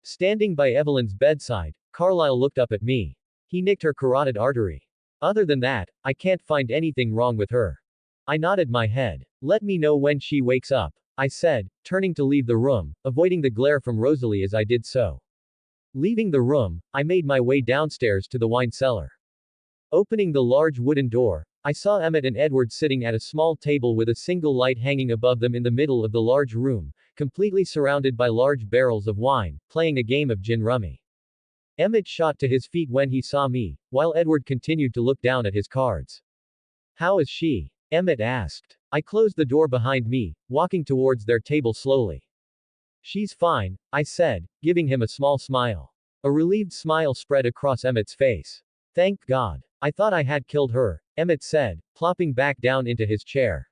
Speaker 1: Standing by Evelyn's bedside, Carlisle looked up at me. He nicked her carotid artery. Other than that, I can't find anything wrong with her. I nodded my head. Let me know when she wakes up, I said, turning to leave the room, avoiding the glare from Rosalie as I did so. Leaving the room, I made my way downstairs to the wine cellar. Opening the large wooden door, I saw Emmett and Edward sitting at a small table with a single light hanging above them in the middle of the large room, completely surrounded by large barrels of wine, playing a game of gin rummy. Emmett shot to his feet when he saw me, while Edward continued to look down at his cards. How is she? Emmett asked. I closed the door behind me, walking towards their table slowly. She's fine, I said, giving him a small smile. A relieved smile spread across Emmett's face. Thank God. I thought I had killed her, Emmett said, plopping back down into his chair.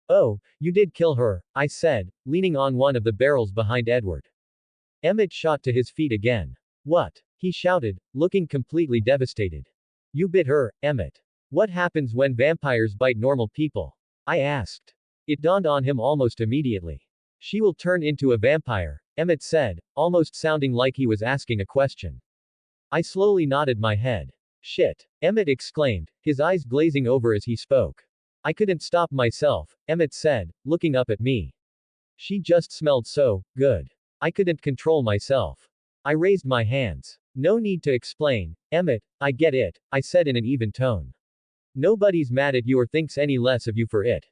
Speaker 1: Oh, you did kill her, I said, leaning on one of the barrels behind Edward. Emmett shot to his feet again. What? He shouted, looking completely devastated. You bit her, Emmett. What happens when vampires bite normal people? I asked. It dawned on him almost immediately. She will turn into a vampire, Emmett said, almost sounding like he was asking a question. I slowly nodded my head. Shit, Emmett exclaimed, his eyes glazing over as he spoke. I couldn't stop myself, Emmett said, looking up at me. She just smelled so good. I couldn't control myself. I raised my hands. No need to explain, Emmett, I get it, I said in an even tone. Nobody's mad at you or thinks any less of you for it.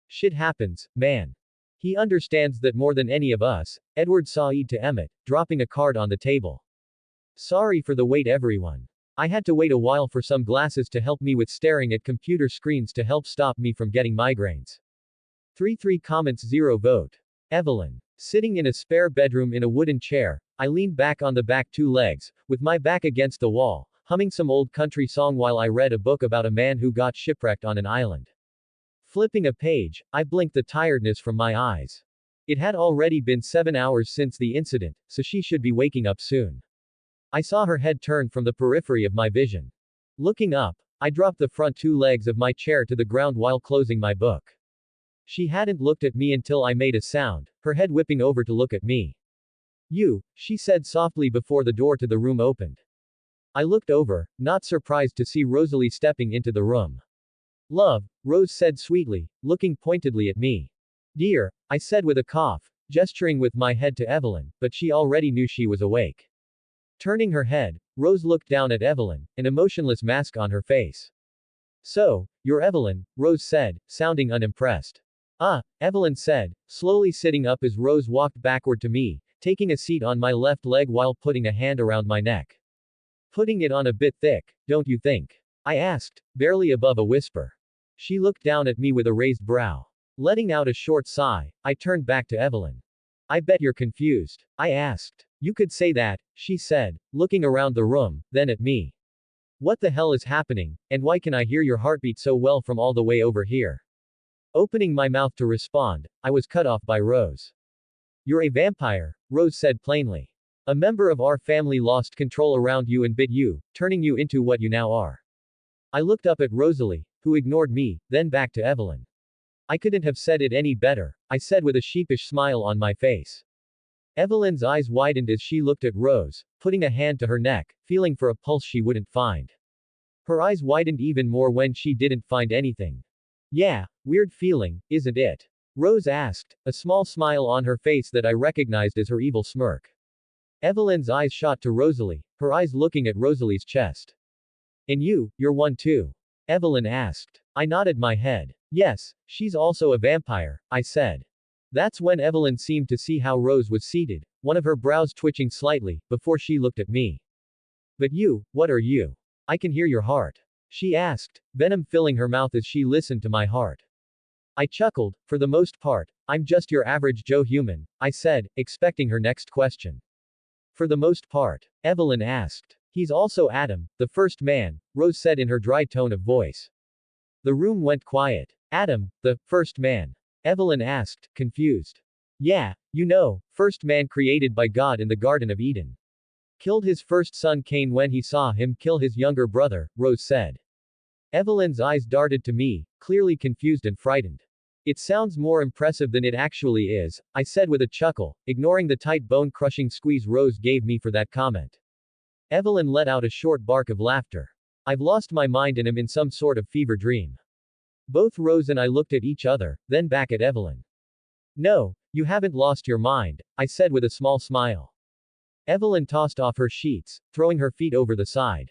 Speaker 1: Shit happens, man. He understands that more than any of us, Edward sighed to Emmett, dropping a card on the table. Sorry for the wait everyone. I had to wait a while for some glasses to help me with staring at computer screens to help stop me from getting migraines. 3 comments 0 vote. Evelyn. Sitting in a spare bedroom in a wooden chair, I leaned back on the back 2 legs, with my back against the wall, humming some old country song while I read a book about a man who got shipwrecked on an island. Flipping a page, I blinked the tiredness from my eyes. It had already been 7 hours since the incident, so she should be waking up soon. I saw her head turn from the periphery of my vision. Looking up, I dropped the front 2 legs of my chair to the ground while closing my book. She hadn't looked at me until I made a sound, her head whipping over to look at me. You, she said softly before the door to the room opened. I looked over, not surprised to see Rosalie stepping into the room. Love, Rose said sweetly, looking pointedly at me. Dear, I said with a cough, gesturing with my head to Evelyn, but she already knew she was awake. Turning her head, Rose looked down at Evelyn, an emotionless mask on her face. So, you're Evelyn, Rose said, sounding unimpressed. Ah, Evelyn said, slowly sitting up as Rose walked backward to me, taking a seat on my left leg while putting a hand around my neck. Putting it on a bit thick, don't you think? I asked, barely above a whisper. She looked down at me with a raised brow. Letting out a short sigh, I turned back to Evelyn. I bet you're confused. I asked. You could say that, she said, looking around the room, then at me. What the hell is happening, and why can I hear your heartbeat so well from all the way over here? Opening my mouth to respond, I was cut off by Rose. You're a vampire, Rose said plainly. A member of our family lost control around you and bit you, turning you into what you now are. I looked up at Rosalie, who ignored me, then back to Evelyn. I couldn't have said it any better, I said with a sheepish smile on my face. Evelyn's eyes widened as she looked at Rose, putting a hand to her neck, feeling for a pulse she wouldn't find. Her eyes widened even more when she didn't find anything. Yeah, weird feeling, isn't it? Rose asked, a small smile on her face that I recognized as her evil smirk. Evelyn's eyes shot to Rosalie, her eyes looking at Rosalie's chest. And you're one too? Evelyn asked. I nodded my head. Yes, she's also a vampire, I said. That's when Evelyn seemed to see how Rose was seated, one of her brows twitching slightly, before she looked at me. But you, what are you? I can hear your heart. She asked, venom filling her mouth as she listened to my heart. I chuckled, for the most part, I'm just your average Joe human, I said, expecting her next question. For the most part, Evelyn asked. He's also Adam, the first man, Rose said in her dry tone of voice. The room went quiet. Adam, the first man? Evelyn asked, confused. Yeah, first man created by God in the Garden of Eden. Killed his first son Cain when he saw him kill his younger brother, Rose said. Evelyn's eyes darted to me, clearly confused and frightened. It sounds more impressive than it actually is, I said with a chuckle, ignoring the tight bone-crushing squeeze Rose gave me for that comment. Evelyn let out a short bark of laughter. I've lost my mind and am in some sort of fever dream. Both Rose and I looked at each other, then back at Evelyn. No, you haven't lost your mind, I said with a small smile. Evelyn tossed off her sheets, throwing her feet over the side.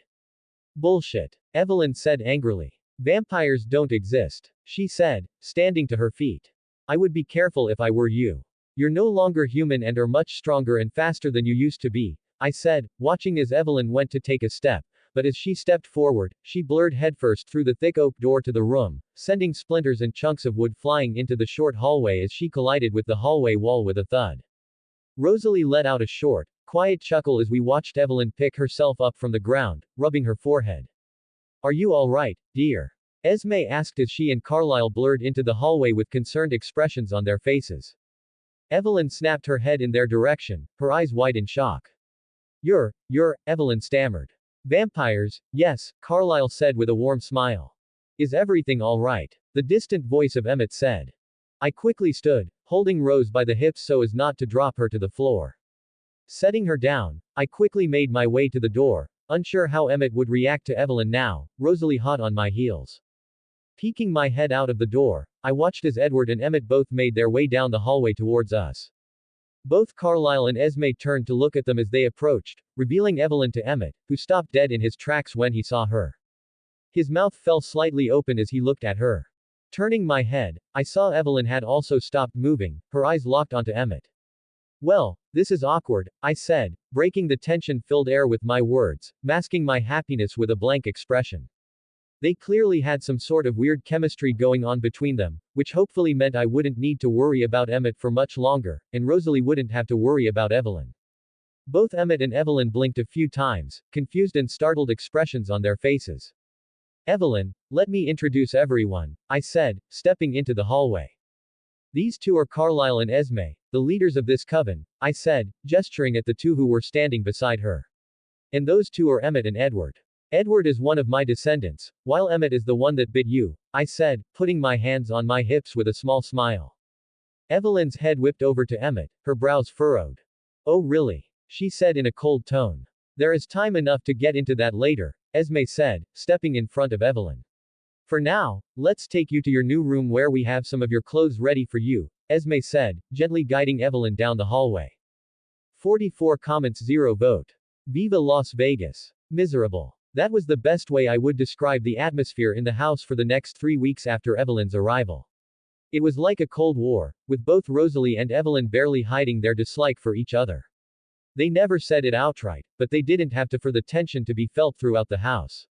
Speaker 1: Bullshit, Evelyn said angrily. Vampires don't exist, she said, standing to her feet. I would be careful if I were you. You're no longer human and are much stronger and faster than you used to be, I said, watching as Evelyn went to take a step, but as she stepped forward, she blurred headfirst through the thick oak door to the room, sending splinters and chunks of wood flying into the short hallway as she collided with the hallway wall with a thud. Rosalie let out a short, quiet chuckle as we watched Evelyn pick herself up from the ground, rubbing her forehead. Are you all right, dear? Esme asked as she and Carlyle blurred into the hallway with concerned expressions on their faces. Evelyn snapped her head in their direction, her eyes wide in shock. You're, Evelyn stammered. Vampires, yes, Carlyle said with a warm smile. Is everything all right? The distant voice of Emmett said. I quickly stood, holding Rose by the hips so as not to drop her to the floor. Setting her down, I quickly made my way to the door, unsure how Emmett would react to Evelyn now, Rosalie hot on my heels. Peeking my head out of the door, I watched as Edward and Emmett both made their way down the hallway towards us. Both Carlyle and Esme turned to look at them as they approached, revealing Evelyn to Emmett, who stopped dead in his tracks when he saw her. His mouth fell slightly open as he looked at her. Turning my head, I saw Evelyn had also stopped moving, her eyes locked onto Emmett. Well, this is awkward, I said, breaking the tension-filled air with my words, masking my happiness with a blank expression. They clearly had some sort of weird chemistry going on between them, which hopefully meant I wouldn't need to worry about Emmett for much longer, and Rosalie wouldn't have to worry about Evelyn. Both Emmett and Evelyn blinked a few times, confused and startled expressions on their faces. Evelyn, let me introduce everyone, I said, stepping into the hallway. These two are Carlyle and Esme, the leaders of this coven, I said, gesturing at the two who were standing beside her. And those two are Emmett and Edward. Edward is one of my descendants, while Emmett is the one that bit you, I said, putting my hands on my hips with a small smile. Evelyn's head whipped over to Emmett, her brows furrowed. Oh really? She said in a cold tone. There is time enough to get into that later, Esme said, stepping in front of Evelyn. For now, let's take you to your new room where we have some of your clothes ready for you, Esme said, gently guiding Evelyn down the hallway. 44 comments 0 vote. Viva Las Vegas. Miserable. That was the best way I would describe the atmosphere in the house for the next 3 weeks after Evelyn's arrival. It was like a Cold War, with both Rosalie and Evelyn barely hiding their dislike for each other. They never said it outright, but they didn't have to for the tension to be felt throughout the house.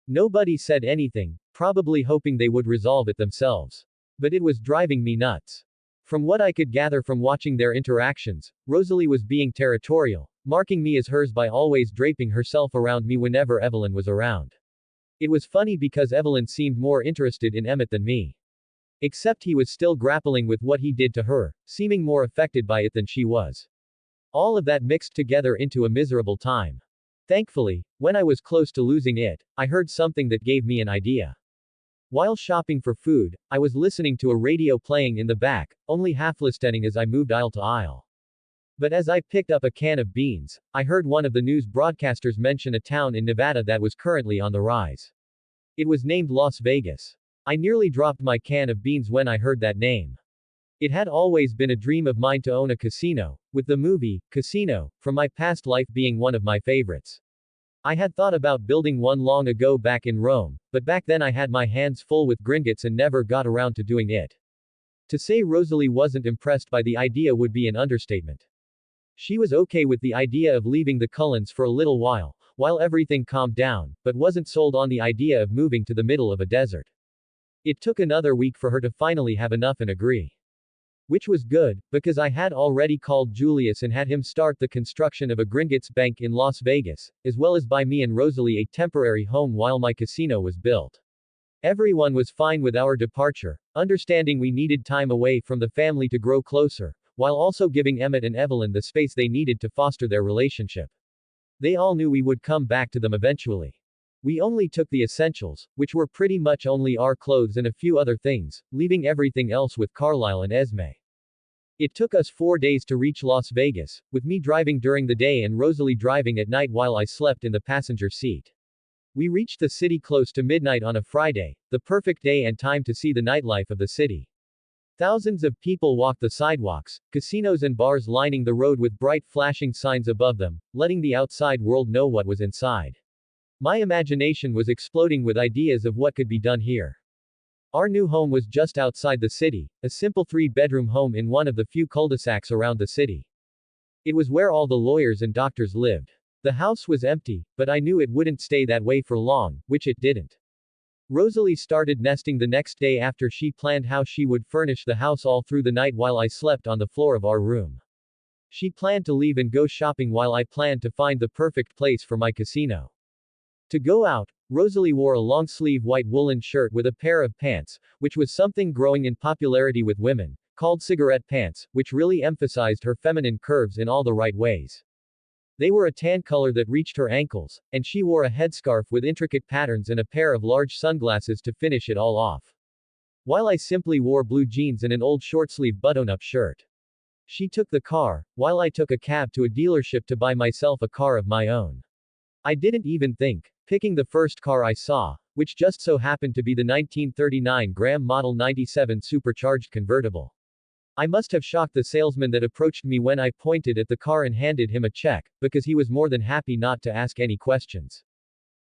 Speaker 1: Nobody said anything, probably hoping they would resolve it themselves. But it was driving me nuts. From what I could gather from watching their interactions, Rosalie was being territorial, marking me as hers by always draping herself around me whenever Evelyn was around. It was funny because Evelyn seemed more interested in Emmett than me. Except he was still grappling with what he did to her, seeming more affected by it than she was. All of that mixed together into a miserable time. Thankfully, when I was close to losing it, I heard something that gave me an idea. While shopping for food, I was listening to a radio playing in the back, only half listening as I moved aisle to aisle. But as I picked up a can of beans, I heard one of the news broadcasters mention a town in Nevada that was currently on the rise. It was named Las Vegas. I nearly dropped my can of beans when I heard that name. It had always been a dream of mine to own a casino, with the movie, Casino, from my past life being one of my favorites. I had thought about building one long ago back in Rome, but back then I had my hands full with gringotts and never got around to doing it. To say Rosalie wasn't impressed by the idea would be an understatement. She was okay with the idea of leaving the Cullens for a little while everything calmed down, but wasn't sold on the idea of moving to the middle of a desert. It took another week for her to finally have enough and agree. Which was good, because I had already called Julius and had him start the construction of a Gringotts bank in Las Vegas, as well as buy me and Rosalie a temporary home while my casino was built. Everyone was fine with our departure, understanding we needed time away from the family to grow closer, while also giving Emmett and Evelyn the space they needed to foster their relationship. They all knew we would come back to them eventually. We only took the essentials, which were pretty much only our clothes and a few other things, leaving everything else with Carlisle and Esme. It took us 4 days to reach Las Vegas, with me driving during the day and Rosalie driving at night while I slept in the passenger seat. We reached the city close to midnight on a Friday, the perfect day and time to see the nightlife of the city. Thousands of people walked the sidewalks, casinos and bars lining the road with bright flashing signs above them, letting the outside world know what was inside. My imagination was exploding with ideas of what could be done here. Our new home was just outside the city, a simple 3-bedroom home in one of the few cul-de-sacs around the city. It was where all the lawyers and doctors lived. The house was empty, but I knew it wouldn't stay that way for long, which it didn't. Rosalie started nesting the next day after she planned how she would furnish the house all through the night while I slept on the floor of our room. She planned to leave and go shopping while I planned to find the perfect place for my casino. To go out, Rosalie wore a long-sleeve white woolen shirt with a pair of pants, which was something growing in popularity with women, called cigarette pants, which really emphasized her feminine curves in all the right ways. They were a tan color that reached her ankles, and she wore a headscarf with intricate patterns and a pair of large sunglasses to finish it all off. While I simply wore blue jeans and an old short-sleeve button-up shirt. She took the car, while I took a cab to a dealership to buy myself a car of my own. I didn't even think, picking the first car I saw, which just so happened to be the 1939 Graham Model 97 supercharged convertible. I must have shocked the salesman that approached me when I pointed at the car and handed him a check, because he was more than happy not to ask any questions.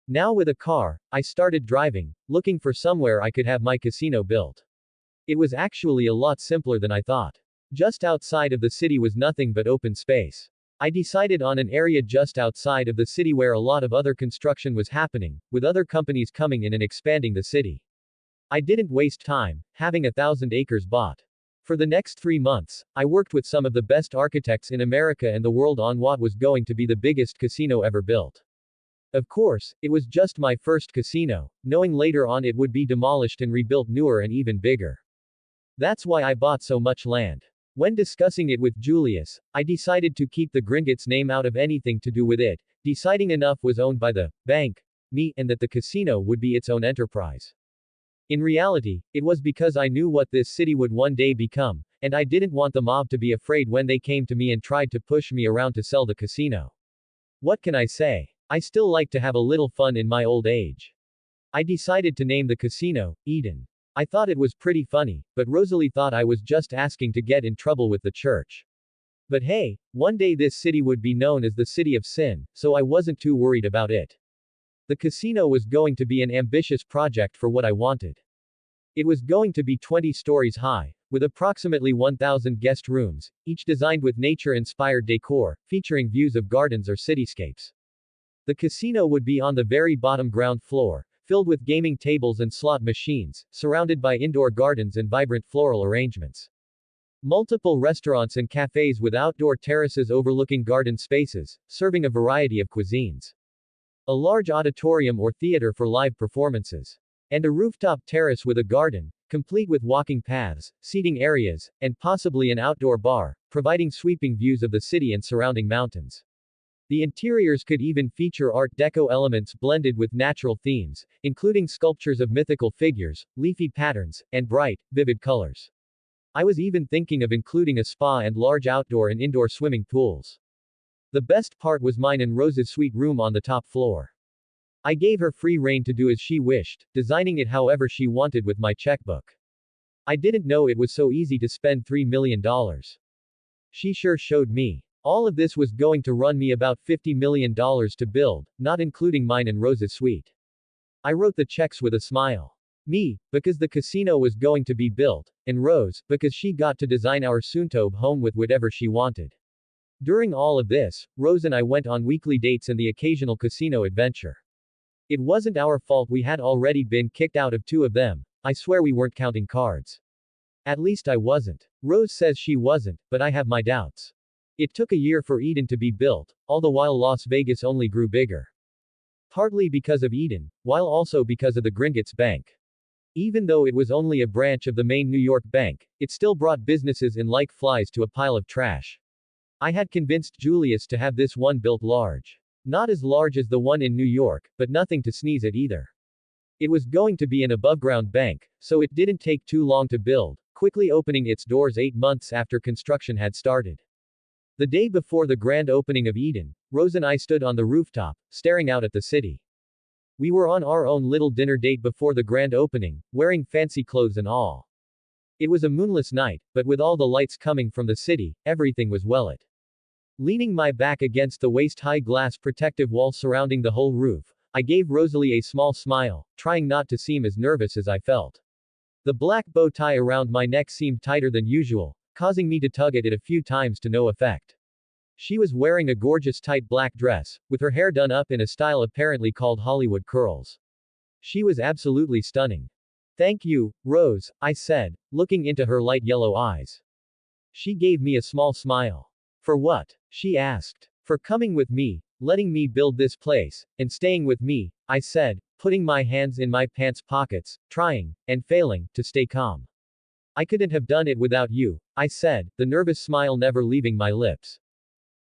Speaker 1: Now with a car, I started driving, looking for somewhere I could have my casino built. It was actually a lot simpler than I thought. Just outside of the city was nothing but open space. I decided on an area just outside of the city where a lot of other construction was happening, with other companies coming in and expanding the city. I didn't waste time, having 1,000 acres bought. For the next 3 months, I worked with some of the best architects in America and the world on what was going to be the biggest casino ever built. Of course, it was just my first casino, knowing later on it would be demolished and rebuilt newer and even bigger. That's why I bought so much land. When discussing it with Julius, I decided to keep the Gringotts name out of anything to do with it, deciding enough was owned by the bank, me, and that the casino would be its own enterprise. In reality, it was because I knew what this city would one day become, and I didn't want the mob to be afraid when they came to me and tried to push me around to sell the casino. What can I say? I still like to have a little fun in my old age. I decided to name the casino, Eden. I thought it was pretty funny, but Rosalie thought I was just asking to get in trouble with the church. But hey, one day this city would be known as the City of Sin, so I wasn't too worried about it. The casino was going to be an ambitious project for what I wanted. It was going to be 20 stories high, with approximately 1,000 guest rooms, each designed with nature-inspired decor, featuring views of gardens or cityscapes. The casino would be on the very bottom ground floor, filled with gaming tables and slot machines, surrounded by indoor gardens and vibrant floral arrangements. Multiple restaurants and cafes with outdoor terraces overlooking garden spaces, serving a variety of cuisines. A large auditorium or theater for live performances. And a rooftop terrace with a garden, complete with walking paths, seating areas, and possibly an outdoor bar, providing sweeping views of the city and surrounding mountains. The interiors could even feature Art Deco elements blended with natural themes, including sculptures of mythical figures, leafy patterns, and bright, vivid colors. I was even thinking of including a spa and large outdoor and indoor swimming pools. The best part was mine and Rose's suite room on the top floor. I gave her free rein to do as she wished, designing it however she wanted with my checkbook. I didn't know it was so easy to spend $3 million. She sure showed me. All of this was going to run me about $50 million to build, not including mine and Rose's suite. I wrote the checks with a smile. Me, because the casino was going to be built, and Rose, because she got to design our Soontobe home with whatever she wanted. During all of this, Rose and I went on weekly dates and the occasional casino adventure. It wasn't our fault we had already been kicked out of 2 of them. I swear we weren't counting cards. At least I wasn't. Rose says she wasn't, but I have my doubts. It took a year for Eden to be built, all the while Las Vegas only grew bigger. Partly because of Eden, while also because of the Gringotts Bank. Even though it was only a branch of the main New York bank, it still brought businesses in like flies to a pile of trash. I had convinced Julius to have this one built large. Not as large as the one in New York, but nothing to sneeze at either. It was going to be an above-ground bank, so it didn't take too long to build, quickly opening its doors 8 months after construction had started. The day before the grand opening of Eden, Rose and I stood on the rooftop, staring out at the city. We were on our own little dinner date before the grand opening, wearing fancy clothes and all. It was a moonless night, but with all the lights coming from the city, everything was well lit. Leaning my back against the waist-high glass protective wall surrounding the whole roof, I gave Rosalie a small smile, trying not to seem as nervous as I felt. The black bow tie around my neck seemed tighter than usual, causing me to tug at it a few times to no effect. She was wearing a gorgeous tight black dress, with her hair done up in a style apparently called Hollywood curls. She was absolutely stunning. Thank you, Rose, I said, looking into her light yellow eyes. She gave me a small smile. For what? She asked. For coming with me, letting me build this place, and staying with me, I said, putting my hands in my pants pockets, trying, and failing, to stay calm. I couldn't have done it without you, I said, the nervous smile never leaving my lips.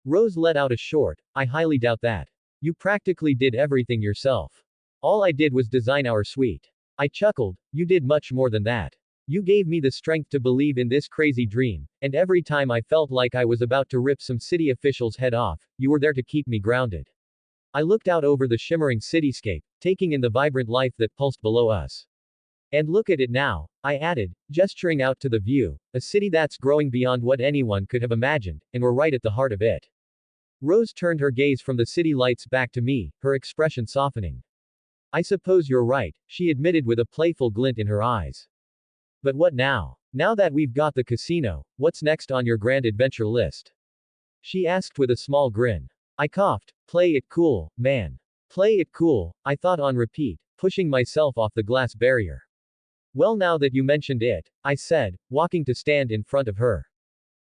Speaker 1: Rose let out a short, I highly doubt that. You practically did everything yourself. All I did was design our suite. I chuckled, you did much more than that. You gave me the strength to believe in this crazy dream, and every time I felt like I was about to rip some city official's head off, you were there to keep me grounded. I looked out over the shimmering cityscape, taking in the vibrant life that pulsed below us. And look at it now, I added, gesturing out to the view, a city that's growing beyond what anyone could have imagined, and we're right at the heart of it. Rose turned her gaze from the city lights back to me, her expression softening. I suppose you're right, she admitted with a playful glint in her eyes. But what now? Now that we've got the casino, what's next on your grand adventure list? She asked with a small grin. I coughed, play it cool, man. Play it cool, I thought on repeat, pushing myself off the glass barrier. Well, now that you mentioned it, I said, walking to stand in front of her.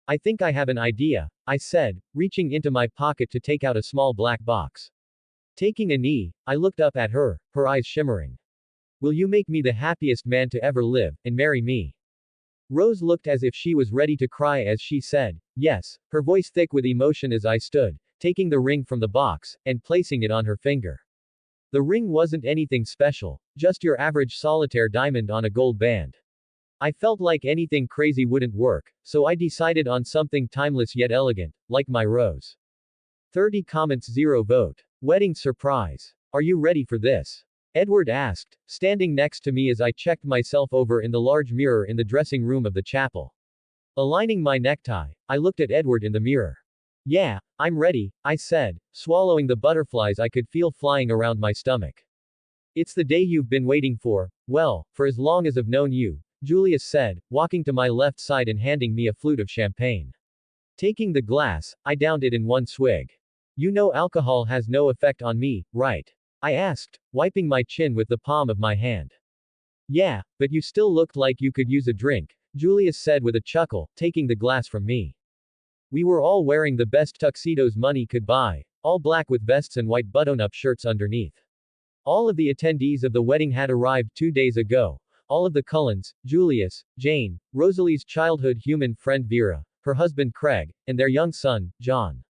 Speaker 1: I think I have an idea, I said, reaching into my pocket to take out a small black box. Taking a knee, I looked up at her, her eyes shimmering. Will you make me the happiest man to ever live, and marry me? Rose looked as if she was ready to cry as she said, yes, her voice thick with emotion as I stood, taking the ring from the box, and placing it on her finger. The ring wasn't anything special, just your average solitaire diamond on a gold band. I felt like anything crazy wouldn't work, so I decided on something timeless yet elegant, like my rose. 30 comments 0 vote. Wedding surprise. Are you ready for this? Edward asked, standing next to me as I checked myself over in the large mirror in the dressing room of the chapel. Aligning my necktie, I looked at Edward in the mirror. Yeah, I'm ready, I said, swallowing the butterflies I could feel flying around my stomach. It's the day you've been waiting for, well, for as long as I've known you, Julius said, walking to my left side and handing me a flute of champagne. Taking the glass, I downed it in one swig. You know alcohol has no effect on me, right? I asked, wiping my chin with the palm of my hand. Yeah, but you still looked like you could use a drink, Julius said with a chuckle, taking the glass from me. We were all wearing the best tuxedos money could buy, all black with vests and white button-up shirts underneath. All of the attendees of the wedding had arrived 2 days ago, all of the Cullens, Julius, Jane, Rosalie's childhood human friend Vera, her husband Craig, and their young son, John.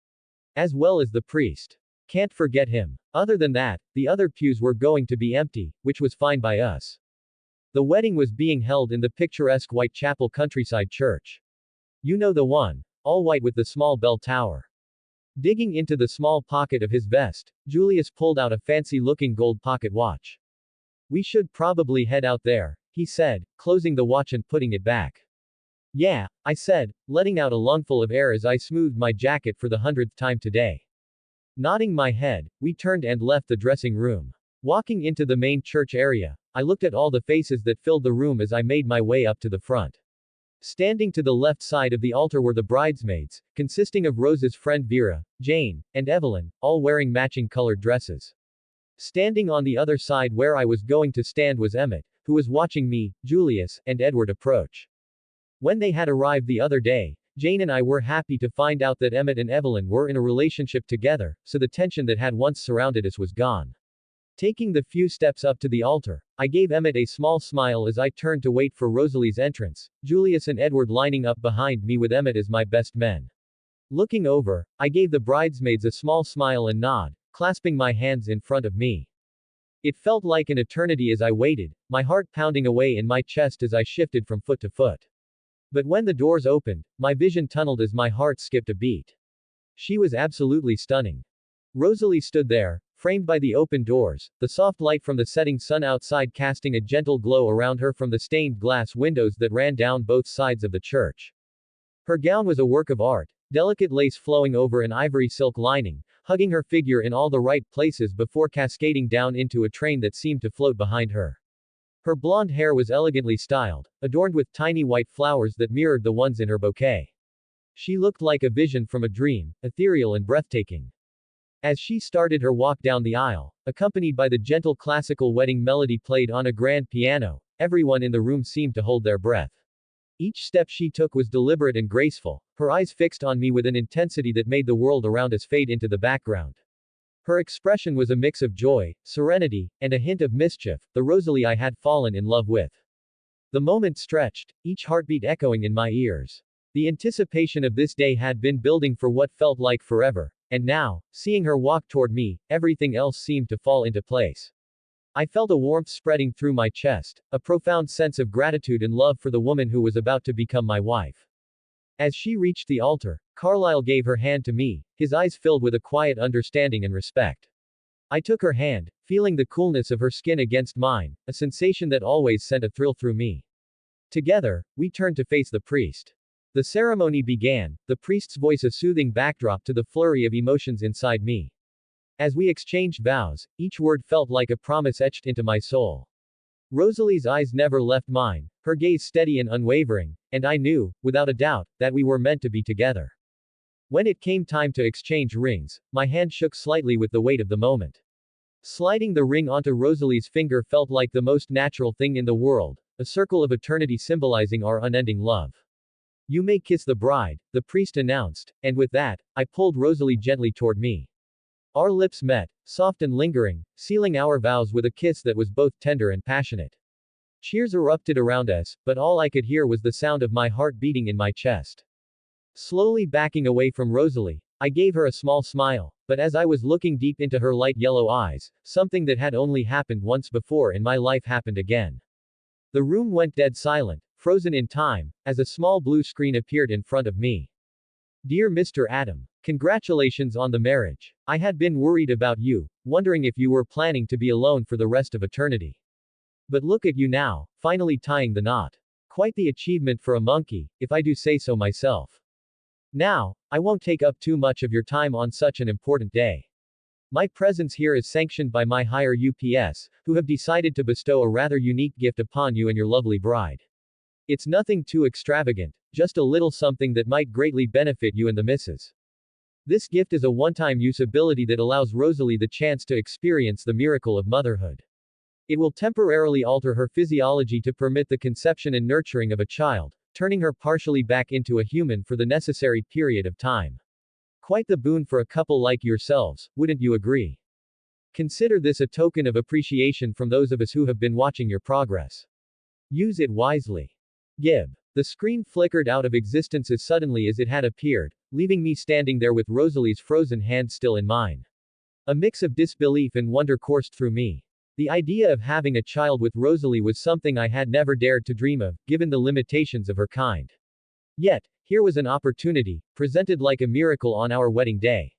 Speaker 1: As well as the priest. Can't forget him. Other than that, the other pews were going to be empty, which was fine by us. The wedding was being held in the picturesque Whitechapel countryside church. You know the one. All white with the small bell tower. Digging into the small pocket of his vest, Julius pulled out a fancy-looking gold pocket watch. We should probably head out there, he said, closing the watch and putting it back. Yeah, I said, letting out a lungful of air as I smoothed my jacket for the 100th time today. Nodding my head, we turned and left the dressing room. Walking into the main church area, I looked at all the faces that filled the room as I made my way up to the front. Standing to the left side of the altar were the bridesmaids, consisting of Rose's friend Vera, Jane, and Evelyn, all wearing matching colored dresses. Standing on the other side where I was going to stand was Emmett, who was watching me, Julius, and Edward approach. When they had arrived the other day, Jane and I were happy to find out that Emmett and Evelyn were in a relationship together, so the tension that had once surrounded us was gone. Taking the few steps up to the altar, I gave Emmett a small smile as I turned to wait for Rosalie's entrance, Julius and Edward lining up behind me with Emmett as my best men. Looking over, I gave the bridesmaids a small smile and nod, clasping my hands in front of me. It felt like an eternity as I waited, my heart pounding away in my chest as I shifted from foot to foot. But when the doors opened, my vision tunneled as my heart skipped a beat. She was absolutely stunning. Rosalie stood there, framed by the open doors, the soft light from the setting sun outside casting a gentle glow around her from the stained glass windows that ran down both sides of the church. Her gown was a work of art, delicate lace flowing over an ivory silk lining, hugging her figure in all the right places before cascading down into a train that seemed to float behind her. Her blonde hair was elegantly styled, adorned with tiny white flowers that mirrored the ones in her bouquet. She looked like a vision from a dream, ethereal and breathtaking. As she started her walk down the aisle, accompanied by the gentle classical wedding melody played on a grand piano, everyone in the room seemed to hold their breath. Each step she took was deliberate and graceful, her eyes fixed on me with an intensity that made the world around us fade into the background. Her expression was a mix of joy, serenity, and a hint of mischief, the Rosalie I had fallen in love with. The moment stretched, each heartbeat echoing in my ears. The anticipation of this day had been building for what felt like forever, and now, seeing her walk toward me, everything else seemed to fall into place. I felt a warmth spreading through my chest, a profound sense of gratitude and love for the woman who was about to become my wife. As she reached the altar, Carlyle gave her hand to me, his eyes filled with a quiet understanding and respect. I took her hand, feeling the coolness of her skin against mine, a sensation that always sent a thrill through me. Together, we turned to face the priest. The ceremony began, the priest's voice a soothing backdrop to the flurry of emotions inside me. As we exchanged vows, each word felt like a promise etched into my soul. Rosalie's eyes never left mine, her gaze steady and unwavering, and I knew, without a doubt, that we were meant to be together. When it came time to exchange rings, my hand shook slightly with the weight of the moment. Sliding the ring onto Rosalie's finger felt like the most natural thing in the world, a circle of eternity symbolizing our unending love. You may kiss the bride, the priest announced, and with that, I pulled Rosalie gently toward me. Our lips met, soft and lingering, sealing our vows with a kiss that was both tender and passionate. Cheers erupted around us, but all I could hear was the sound of my heart beating in my chest. Slowly backing away from Rosalie, I gave her a small smile, but as I was looking deep into her light yellow eyes, something that had only happened once before in my life happened again. The room went dead silent, frozen in time, as a small blue screen appeared in front of me. Dear Mr. Adam, congratulations on the marriage. I had been worried about you, wondering if you were planning to be alone for the rest of eternity. But look at you now, finally tying the knot. Quite the achievement for a monkey, if I do say so myself. Now, I won't take up too much of your time on such an important day. My presence here is sanctioned by my higher UPS, who have decided to bestow a rather unique gift upon you and your lovely bride. It's nothing too extravagant, just a little something that might greatly benefit you and the missus. This gift is a one-time use ability that allows Rosalie the chance to experience the miracle of motherhood. It will temporarily alter her physiology to permit the conception and nurturing of a child, turning her partially back into a human for the necessary period of time. Quite the boon for a couple like yourselves, wouldn't you agree? Consider this a token of appreciation from those of us who have been watching your progress. Use it wisely. Gib. The screen flickered out of existence as suddenly as it had appeared, leaving me standing there with Rosalie's frozen hand still in mine. A mix of disbelief and wonder coursed through me. The idea of having a child with Rosalie was something I had never dared to dream of, given the limitations of her kind. Yet, here was an opportunity, presented like a miracle on our wedding day.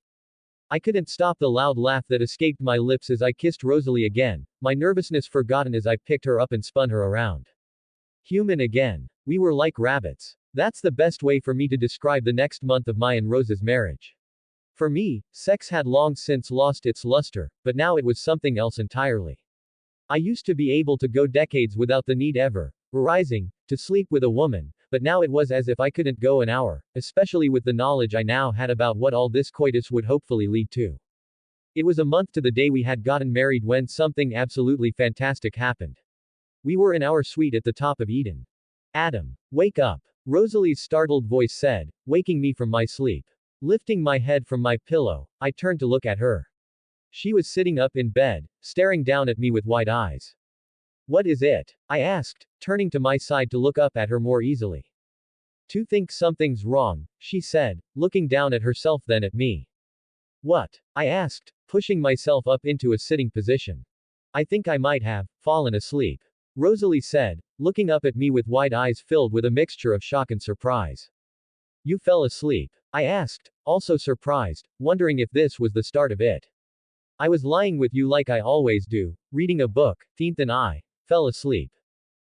Speaker 1: I couldn't stop the loud laugh that escaped my lips as I kissed Rosalie again, my nervousness forgotten as I picked her up and spun her around. Human again. We were like rabbits. That's the best way for me to describe the next month of my and Rose's marriage. For me, sex had long since lost its luster, but now it was something else entirely. I used to be able to go decades without the need ever rising to sleep with a woman, but now it was as if I couldn't go an hour, especially with the knowledge I now had about what all this coitus would hopefully lead to. It was a month to the day we had gotten married when something absolutely fantastic happened. We were in our suite at the top of Eden. Adam, wake up. Rosalie's startled voice said, waking me from my sleep. Lifting my head from my pillow, I turned to look at her. She was sitting up in bed, staring down at me with wide eyes. What is it? I asked, turning to my side to look up at her more easily. To think something's wrong, she said, looking down at herself then at me. What? I asked, pushing myself up into a sitting position. I think I might have fallen asleep. Rosalie said, looking up at me with wide eyes filled with a mixture of shock and surprise. You fell asleep? I asked, also surprised, wondering if this was the start of it. I was lying with you like I always do, reading a book, then I fell asleep.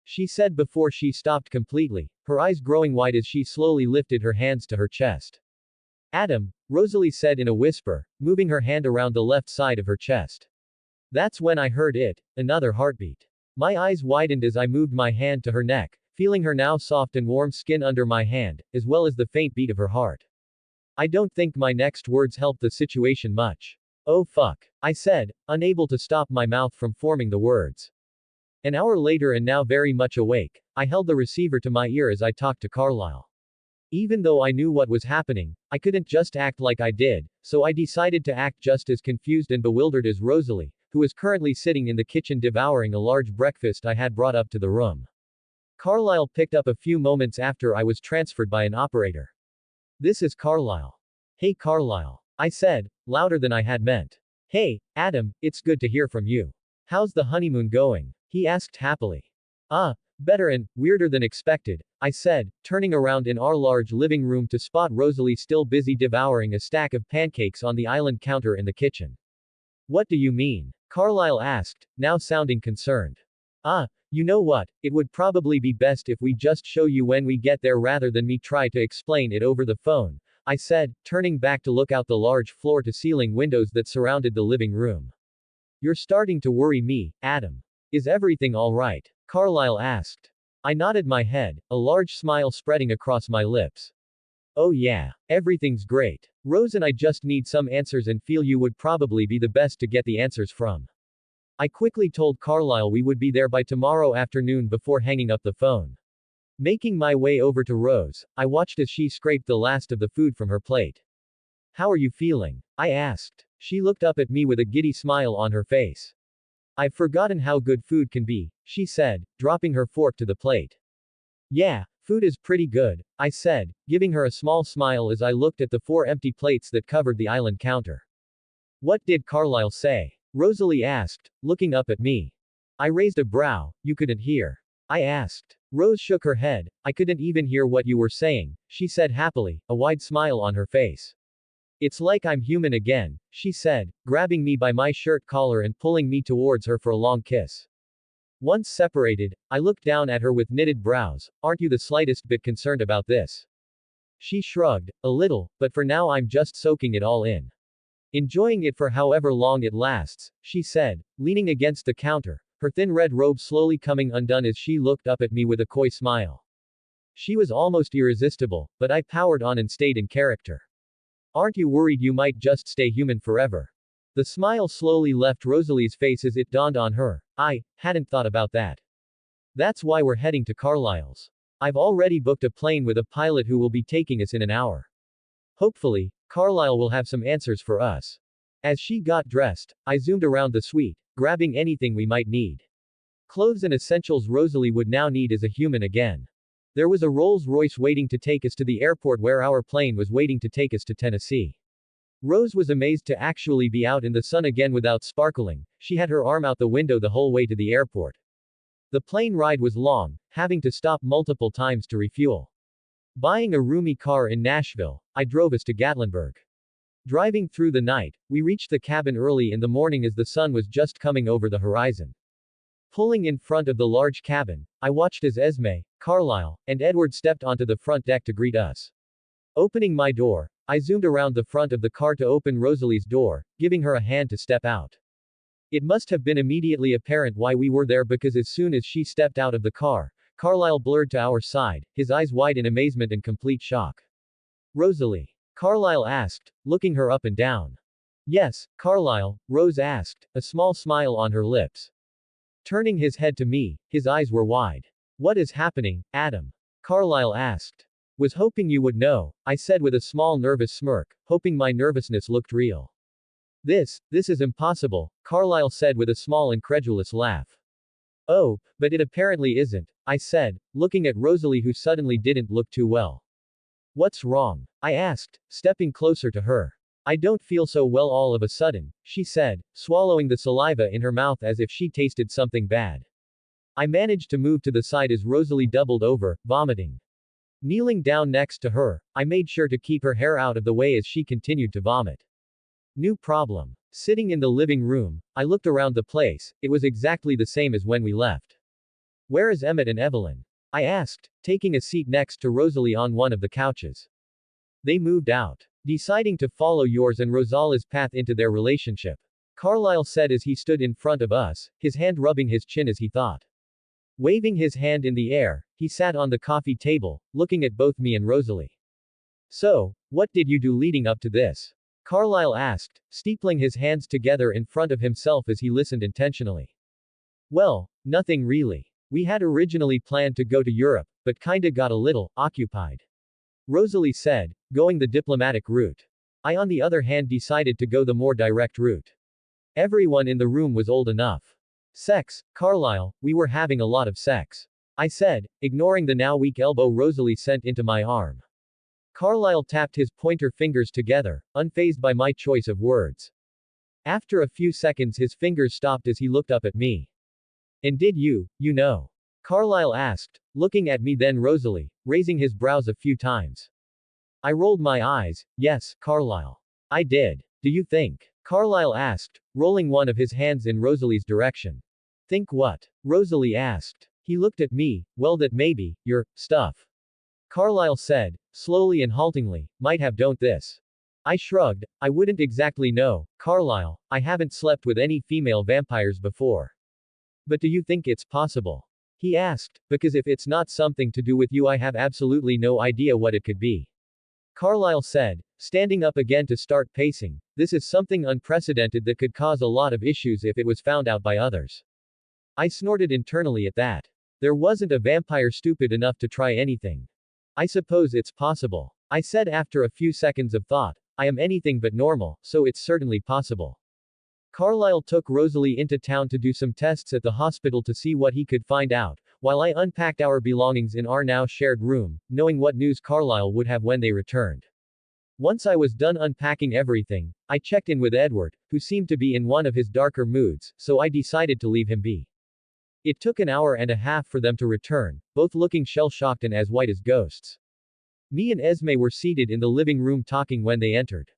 Speaker 1: She said before she stopped completely, her eyes growing wide as she slowly lifted her hands to her chest. Adam, Rosalie said in a whisper, moving her hand around the left side of her chest. That's when I heard it, another heartbeat. My eyes widened as I moved my hand to her neck, feeling her now soft and warm skin under my hand, as well as the faint beat of her heart. I don't think my next words helped the situation much. Oh fuck, I said, unable to stop my mouth from forming the words. An hour later and now very much awake, I held the receiver to my ear as I talked to Carlisle. Even though I knew what was happening, I couldn't just act like I did, so I decided to act just as confused and bewildered as Rosalie, who was currently sitting in the kitchen devouring a large breakfast I had brought up to the room. Carlisle picked up a few moments after I was transferred by an operator. This is Carlisle. Hey Carlisle. I said, louder than I had meant. Hey, Adam, it's good to hear from you. How's the honeymoon going? He asked happily. Better and weirder than expected, I said, turning around in our large living room to spot Rosalie still busy devouring a stack of pancakes on the island counter in the kitchen. What do you mean? Carlisle asked, now sounding concerned. You know what, it would probably be best if we just show you when we get there rather than me try to explain it over the phone, I said, turning back to look out the large floor-to-ceiling windows that surrounded the living room. You're starting to worry me, Adam. Is everything all right? Carlisle asked. I nodded my head, a large smile spreading across my lips. Oh yeah, everything's great. Rose and I just need some answers and feel you would probably be the best to get the answers from. I quickly told Carlisle we would be there by tomorrow afternoon before hanging up the phone. Making my way over to Rose, I watched as she scraped the last of the food from her plate. How are you feeling? I asked. She looked up at me with a giddy smile on her face. I've forgotten how good food can be, she said, dropping her fork to the plate. Yeah, food is pretty good, I said, giving her a small smile as I looked at the 4 empty plates that covered the island counter. What did Carlisle say? Rosalie asked, looking up at me. I raised a brow. You couldn't hear? I asked. Rose shook her head. I couldn't even hear what you were saying, she said happily, a wide smile on her face. It's like I'm human again, she said, grabbing me by my shirt collar and pulling me towards her for a long kiss. Once separated, I looked down at her with knitted brows. Aren't you the slightest bit concerned about this? She shrugged, a little, but for now I'm just soaking it all in. Enjoying it for however long it lasts, she said, leaning against the counter, her thin red robe slowly coming undone as she looked up at me with a coy smile. She was almost irresistible, but I powered on and stayed in character. Aren't you worried you might just stay human forever? The smile slowly left Rosalie's face as it dawned on her. I hadn't thought about that. That's why we're heading to Carlisle's. I've already booked a plane with a pilot who will be taking us in an hour. Hopefully, Carlisle will have some answers for us. As she got dressed, I zoomed around the suite, grabbing anything we might need. Clothes and essentials Rosalie would now need as a human again. There was a Rolls-Royce waiting to take us to the airport where our plane was waiting to take us to Tennessee. Rose was amazed to actually be out in the sun again without sparkling. She had her arm out the window the whole way to the airport. The plane ride was long, having to stop multiple times to refuel. Buying a roomy car in Nashville, I drove us to Gatlinburg. Driving through the night, we reached the cabin early in the morning as the sun was just coming over the horizon. Pulling in front of the large cabin, I watched as Esme, Carlisle, and Edward stepped onto the front deck to greet us. Opening my door, I zoomed around the front of the car to open Rosalie's door, giving her a hand to step out. It must have been immediately apparent why we were there because as soon as she stepped out of the car, Carlisle blurred to our side, his eyes wide in amazement and complete shock. Rosalie? Carlisle asked, looking her up and down. Yes, Carlisle, Rose asked, a small smile on her lips. Turning his head to me, his eyes were wide. What is happening, Adam? Carlisle asked. Was hoping you would know, I said with a small nervous smirk, hoping my nervousness looked real. This is impossible, Carlisle said with a small incredulous laugh. Oh, but it apparently isn't, I said, looking at Rosalie who suddenly didn't look too well. What's wrong? I asked, stepping closer to her. I don't feel so well all of a sudden, she said, swallowing the saliva in her mouth as if she tasted something bad. I managed to move to the side as Rosalie doubled over, vomiting. Kneeling down next to her, I made sure to keep her hair out of the way as she continued to vomit. New problem. Sitting in the living room, I looked around the place. It was exactly the same as when we left. Where is Emmett and Evelyn? I asked, taking a seat next to Rosalie on one of the couches. They moved out. Deciding to follow yours and Rosalia's path into their relationship. Carlisle said as he stood in front of us, his hand rubbing his chin as he thought. Waving his hand in the air, he sat on the coffee table, looking at both me and Rosalie. So, what did you do leading up to this? Carlisle asked, steepling his hands together in front of himself as he listened intentionally. Well, nothing really. We had originally planned to go to Europe, but kinda got a little occupied. Rosalie said, going the diplomatic route. I on the other hand decided to go the more direct route. Everyone in the room was old enough. Sex, Carlisle, we were having a lot of sex. I said, ignoring the now weak elbow Rosalie sent into my arm. Carlisle tapped his pointer fingers together, unfazed by my choice of words. After a few seconds his fingers stopped as he looked up at me. And did you know? Carlisle asked, looking at me then Rosalie, raising his brows a few times. I rolled my eyes. Yes, Carlisle. I did. Do you think? Carlisle asked, rolling one of his hands in Rosalie's direction. Think what? Rosalie asked. He looked at me, well that maybe, your stuff. Carlisle said, slowly and haltingly, might have don't this. I shrugged, I wouldn't exactly know, Carlisle, I haven't slept with any female vampires before. But do you think it's possible? He asked, because if it's not something to do with you I have absolutely no idea what it could be. Carlisle said, standing up again to start pacing, this is something unprecedented that could cause a lot of issues if it was found out by others. I snorted internally at that. There wasn't a vampire stupid enough to try anything. I suppose it's possible. I said after a few seconds of thought, I am anything but normal, so it's certainly possible. Carlisle took Rosalie into town to do some tests at the hospital to see what he could find out, while I unpacked our belongings in our now shared room, knowing what news Carlisle would have when they returned. Once I was done unpacking everything, I checked in with Edward, who seemed to be in one of his darker moods, so I decided to leave him be. It took an hour and a half for them to return, both looking shell-shocked and as white as ghosts. Me and Esme were seated in the living room talking when they entered.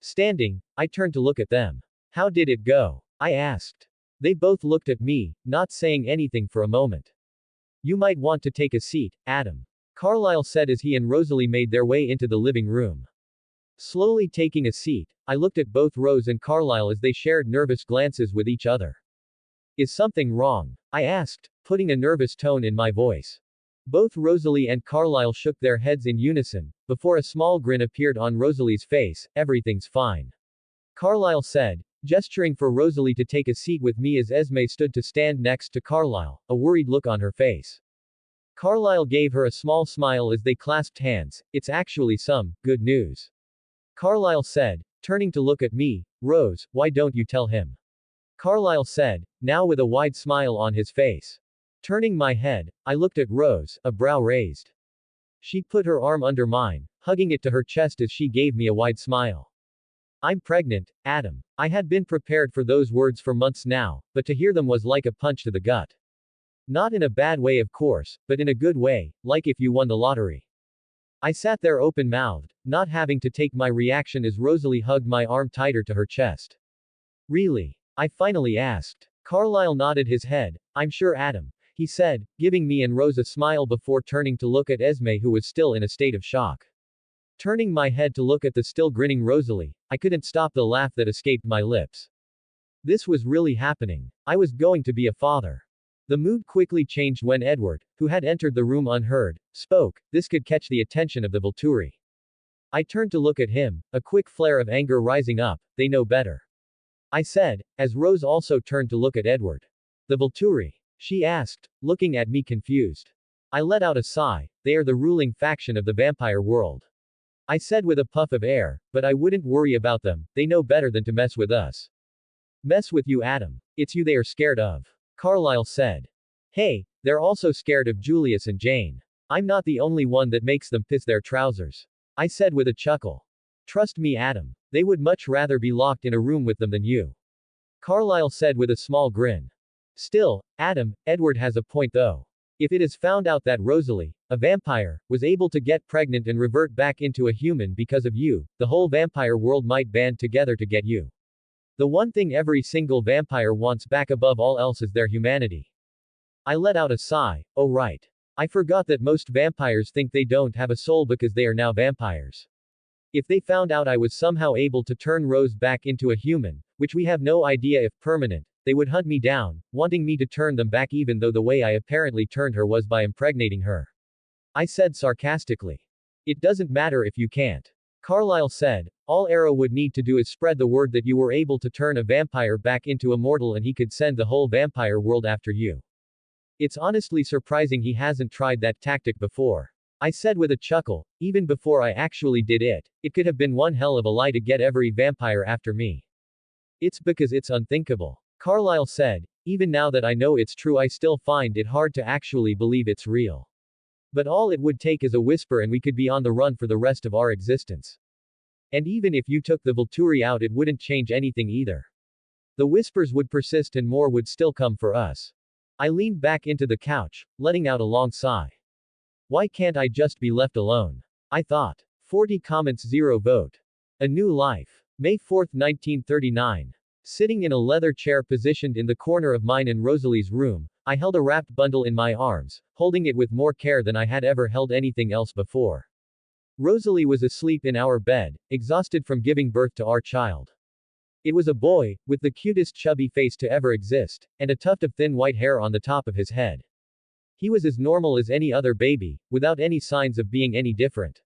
Speaker 1: Standing, I turned to look at them. How did it go? I asked. They both looked at me, not saying anything for a moment. You might want to take a seat, Adam. Carlisle said as he and Rosalie made their way into the living room. Slowly taking a seat, I looked at both Rose and Carlisle as they shared nervous glances with each other. Is something wrong? I asked, putting a nervous tone in my voice. Both Rosalie and Carlisle shook their heads in unison, before a small grin appeared on Rosalie's face. Everything's fine. Carlisle said, gesturing for Rosalie to take a seat with me as Esme stood to stand next to Carlisle, a worried look on her face. Carlisle gave her a small smile as they clasped hands. It's actually some good news. Carlisle said, turning to look at me, Rose, why don't you tell him? Carlyle said, now with a wide smile on his face. Turning my head, I looked at Rose, a brow raised. She put her arm under mine, hugging it to her chest as she gave me a wide smile. I'm pregnant, Adam. I had been prepared for those words for months now, but to hear them was like a punch to the gut. Not in a bad way, of course, but in a good way, like if you won the lottery. I sat there open-mouthed, not having to take my reaction as Rosalie hugged my arm tighter to her chest. Really? I finally asked. Carlyle nodded his head. I'm sure, Adam, he said, giving me and Rose a smile before turning to look at Esme, who was still in a state of shock. Turning my head to look at the still grinning Rosalie, I couldn't stop the laugh that escaped my lips. This was really happening. I was going to be a father. The mood quickly changed when Edward, who had entered the room unheard, spoke. This could catch the attention of the Volturi. I turned to look at him, a quick flare of anger rising up. They know better, I said, as Rose also turned to look at Edward. The Volturi? She asked, looking at me confused. I let out a sigh. They are the ruling faction of the vampire world, I said with a puff of air, but I wouldn't worry about them. They know better than to mess with us. Mess with you, Adam. It's you they are scared of, Carlyle said. Hey, they're also scared of Julius and Jane. I'm not the only one that makes them piss their trousers, I said with a chuckle. Trust me, Adam. They would much rather be locked in a room with them than you, Carlyle said with a small grin. Still, Adam, Edward has a point though. If it is found out that Rosalie, a vampire, was able to get pregnant and revert back into a human because of you, the whole vampire world might band together to get you. The one thing every single vampire wants back above all else is their humanity. I let out a sigh. Oh right. I forgot that most vampires think they don't have a soul because they are now vampires. If they found out I was somehow able to turn Rose back into a human, which we have no idea if permanent, they would hunt me down, wanting me to turn them back even though the way I apparently turned her was by impregnating her, I said sarcastically. It doesn't matter if you can't, Carlyle said. All Arrow would need to do is spread the word that you were able to turn a vampire back into immortal and he could send the whole vampire world after you. It's honestly surprising he hasn't tried that tactic before, I said with a chuckle. Even before I actually did it, it could have been one hell of a lie to get every vampire after me. It's because it's unthinkable, Carlyle said. Even now that I know it's true, I still find it hard to actually believe it's real. But all it would take is a whisper and we could be on the run for the rest of our existence. And even if you took the Volturi out, it wouldn't change anything either. The whispers would persist and more would still come for us. I leaned back into the couch, letting out a long sigh. Why can't I just be left alone, I thought. 40 comments, 0 vote. A New Life. May 4, 1939. Sitting in a leather chair positioned in the corner of mine and Rosalie's room, I held a wrapped bundle in my arms, holding it with more care than I had ever held anything else before. Rosalie was asleep in our bed, exhausted from giving birth to our child. It was a boy, with the cutest chubby face to ever exist, and a tuft of thin white hair on the top of his head. He was as normal as any other baby, without any signs of being any different.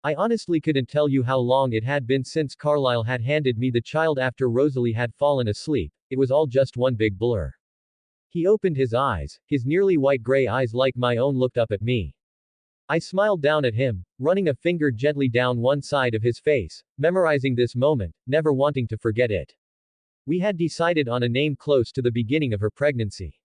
Speaker 1: I honestly couldn't tell you how long it had been since Carlyle had handed me the child after Rosalie had fallen asleep. It was all just one big blur. He opened his eyes, his nearly white-gray eyes like my own looked up at me. I smiled down at him, running a finger gently down one side of his face, memorizing this moment, never wanting to forget it. We had decided on a name close to the beginning of her pregnancy.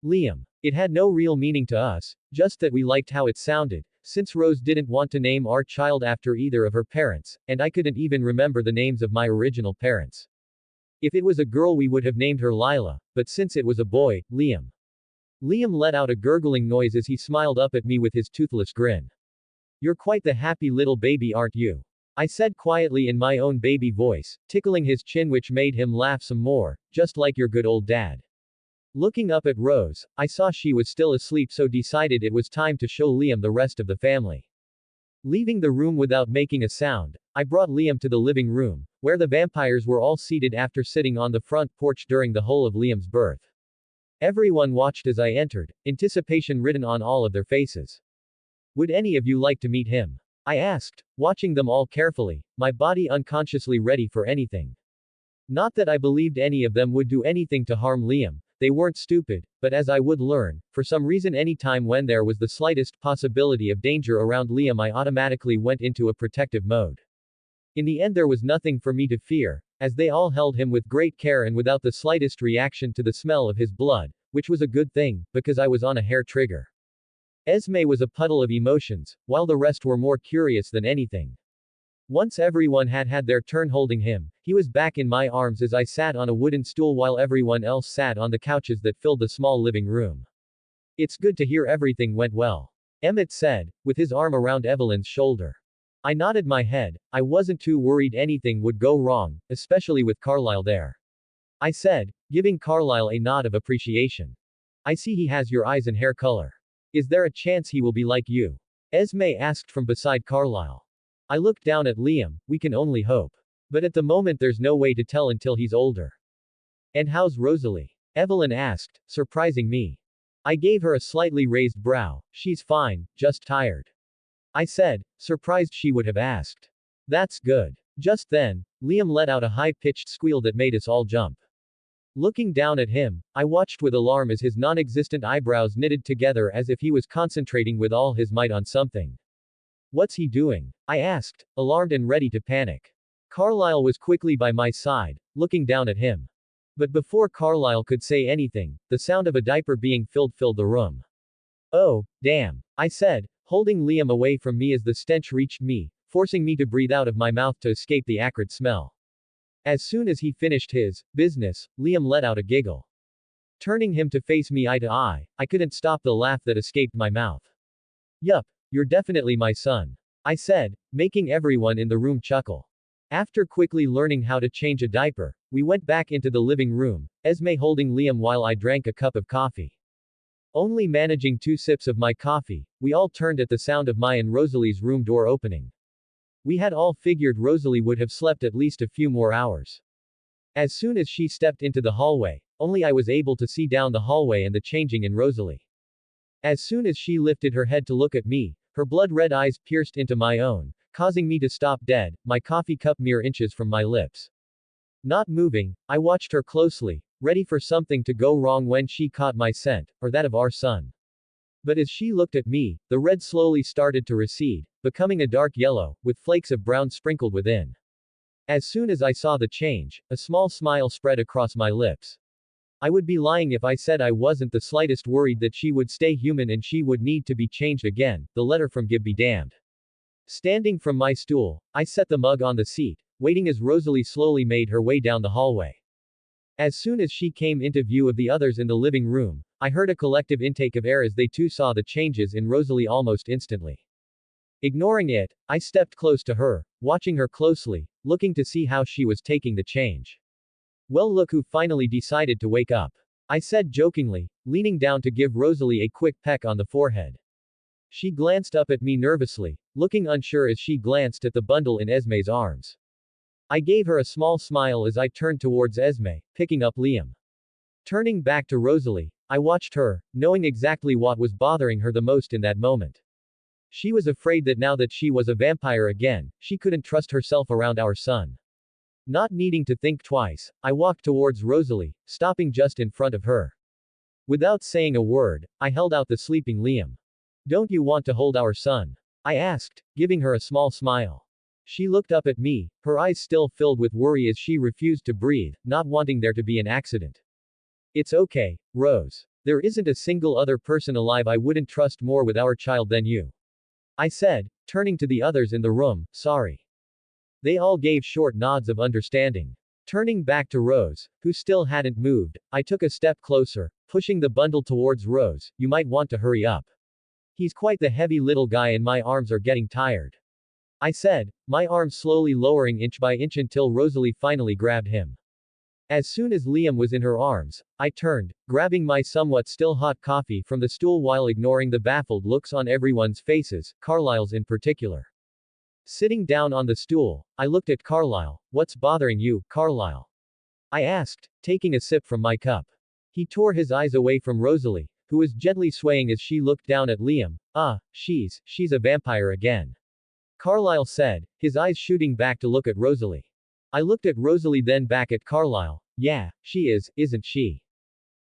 Speaker 1: Liam. It had no real meaning to us, just that we liked how it sounded, since Rose didn't want to name our child after either of her parents, and I couldn't even remember the names of my original parents. If it was a girl we would have named her Lila, but since it was a boy, Liam. Liam let out a gurgling noise as he smiled up at me with his toothless grin. You're quite the happy little baby, aren't you? I said quietly in my own baby voice, tickling his chin, which made him laugh some more, just like your good old dad. Looking up at Rose, I saw she was still asleep, so decided it was time to show Liam the rest of the family. Leaving the room without making a sound, I brought Liam to the living room, where the vampires were all seated after sitting on the front porch during the whole of Liam's birth. Everyone watched as I entered, anticipation written on all of their faces. Would any of you like to meet him? I asked, watching them all carefully, my body unconsciously ready for anything. Not that I believed any of them would do anything to harm Liam. They weren't stupid, but as I would learn, for some reason any time when there was the slightest possibility of danger around Liam, I automatically went into a protective mode. In the end there was nothing for me to fear, as they all held him with great care and without the slightest reaction to the smell of his blood, which was a good thing, because I was on a hair trigger. Esme was a puddle of emotions, while the rest were more curious than anything. Once everyone had had their turn holding him, he was back in my arms as I sat on a wooden stool while everyone else sat on the couches that filled the small living room. It's good to hear everything went well, Emmett said, with his arm around Evelyn's shoulder. I nodded my head. I wasn't too worried anything would go wrong, especially with Carlisle there. I said, giving Carlisle a nod of appreciation. I see he has your eyes and hair color. Is there a chance he will be like you? Esme asked from beside Carlisle. I looked down at Liam. We can only hope. But at the moment there's no way to tell until he's older. And how's Rosalie? Evelyn asked, surprising me. I gave her a slightly raised brow. She's fine, just tired. I said, surprised she would have asked. That's good. Just then, Liam let out a high-pitched squeal that made us all jump. Looking down at him, I watched with alarm as his non-existent eyebrows knitted together as if he was concentrating with all his might on something. What's he doing? I asked, alarmed and ready to panic. Carlisle was quickly by my side, looking down at him. But before Carlisle could say anything, the sound of a diaper being filled the room. Oh, damn, I said, holding Liam away from me as the stench reached me, forcing me to breathe out of my mouth to escape the acrid smell. As soon as he finished his business, Liam let out a giggle. Turning him to face me eye to eye, I couldn't stop the laugh that escaped my mouth. Yup, you're definitely my son, I said, making everyone in the room chuckle. After quickly learning how to change a diaper, we went back into the living room, Esme holding Liam while I drank a cup of coffee. Only managing 2 sips of my coffee, we all turned at the sound of my and Rosalie's room door opening. We had all figured Rosalie would have slept at least a few more hours. As soon as she stepped into the hallway, only I was able to see down the hallway and the changing in Rosalie. As soon as she lifted her head to look at me, her blood-red eyes pierced into my own, causing me to stop dead, my coffee cup mere inches from my lips. Not moving, I watched her closely, ready for something to go wrong when she caught my scent, or that of our son. But as she looked at me, the red slowly started to recede, becoming a dark yellow, with flakes of brown sprinkled within. As soon as I saw the change, a small smile spread across my lips. I would be lying if I said I wasn't the slightest worried that she would stay human and she would need to be changed again. The letter from Gib be damned. Standing from my stool, I set the mug on the seat, waiting as Rosalie slowly made her way down the hallway. As soon as she came into view of the others in the living room, I heard a collective intake of air as they too saw the changes in Rosalie almost instantly. Ignoring it, I stepped close to her, watching her closely, looking to see how she was taking the change. Well, look who finally decided to wake up, I said jokingly, leaning down to give Rosalie a quick peck on the forehead. She glanced up at me nervously, looking unsure as she glanced at the bundle in Esme's arms. I gave her a small smile as I turned towards Esme, picking up Liam. Turning back to Rosalie, I watched her, knowing exactly what was bothering her the most in that moment. She was afraid that now that she was a vampire again, she couldn't trust herself around our son. Not needing to think twice, I walked towards Rosalie, stopping just in front of her. Without saying a word, I held out the sleeping Liam. Don't you want to hold our son? I asked, giving her a small smile. She looked up at me, her eyes still filled with worry as she refused to breathe, not wanting there to be an accident. It's okay, Rose. There isn't a single other person alive I wouldn't trust more with our child than you, I said, turning to the others in the room. Sorry. They all gave short nods of understanding. Turning back to Rose, who still hadn't moved, I took a step closer, pushing the bundle towards Rose. You might want to hurry up. He's quite the heavy little guy and my arms are getting tired, I said, my arms slowly lowering inch by inch until Rosalie finally grabbed him. As soon as Liam was in her arms, I turned, grabbing my somewhat still hot coffee from the stool while ignoring the baffled looks on everyone's faces, Carlisle's in particular. Sitting down on the stool, I looked at Carlisle. What's bothering you, Carlisle? I asked, taking a sip from my cup. He tore his eyes away from Rosalie, who was gently swaying as she looked down at Liam. She's a vampire again, Carlisle said, his eyes shooting back to look at Rosalie. I looked at Rosalie then back at Carlisle. Yeah, she is, isn't she?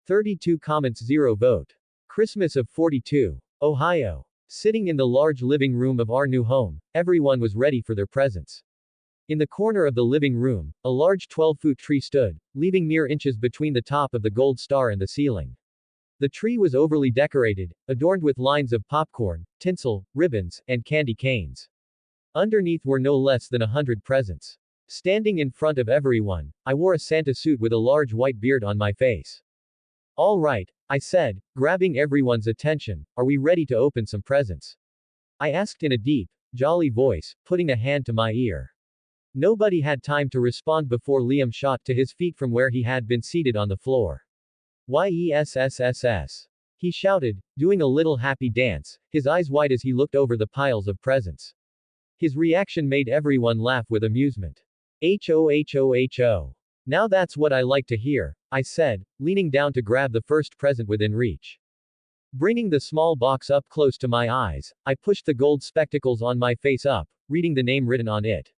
Speaker 1: 32 comments 0 vote. Christmas of 42. Ohio. Sitting in the large living room of our new home, everyone was ready for their presents. In the corner of the living room, a large 12-foot tree stood, leaving mere inches between the top of the gold star and the ceiling. The tree was overly decorated, adorned with lines of popcorn, tinsel, ribbons, and candy canes. Underneath were no less than 100 presents. Standing in front of everyone, I wore a Santa suit with a large white beard on my face. All right, I said, grabbing everyone's attention, are we ready to open some presents? I asked in a deep, jolly voice, putting a hand to my ear. Nobody had time to respond before Liam shot to his feet from where he had been seated on the floor. Yesss. He shouted, doing a little happy dance, his eyes wide as he looked over the piles of presents. His reaction made everyone laugh with amusement. Ho. Now that's what I like to hear, I said, leaning down to grab the first present within reach. Bringing the small box up close to my eyes, I pushed the gold spectacles on my face up, reading the name written on it.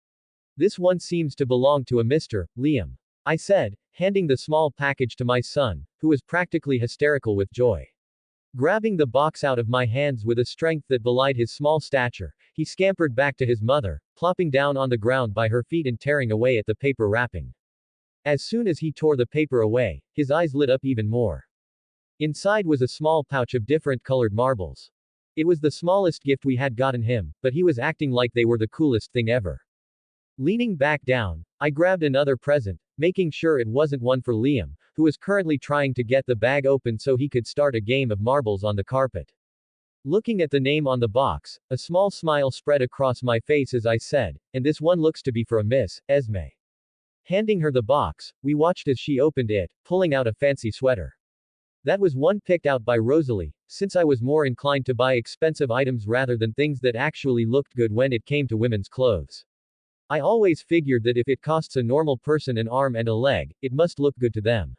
Speaker 1: This one seems to belong to a Mr. Liam, I said, handing the small package to my son, who was practically hysterical with joy. Grabbing the box out of my hands with a strength that belied his small stature, he scampered back to his mother, plopping down on the ground by her feet and tearing away at the paper wrapping. As soon as he tore the paper away, his eyes lit up even more. Inside was a small pouch of different colored marbles. It was the smallest gift we had gotten him, but he was acting like they were the coolest thing ever. Leaning back down, I grabbed another present, making sure it wasn't one for Liam, who was currently trying to get the bag open so he could start a game of marbles on the carpet. Looking at the name on the box, a small smile spread across my face as I said, and this one looks to be for a Miss Esme. Handing her the box, we watched as she opened it, pulling out a fancy sweater. That was one picked out by Rosalie, since I was more inclined to buy expensive items rather than things that actually looked good when it came to women's clothes. I always figured that if it costs a normal person an arm and a leg, it must look good to them.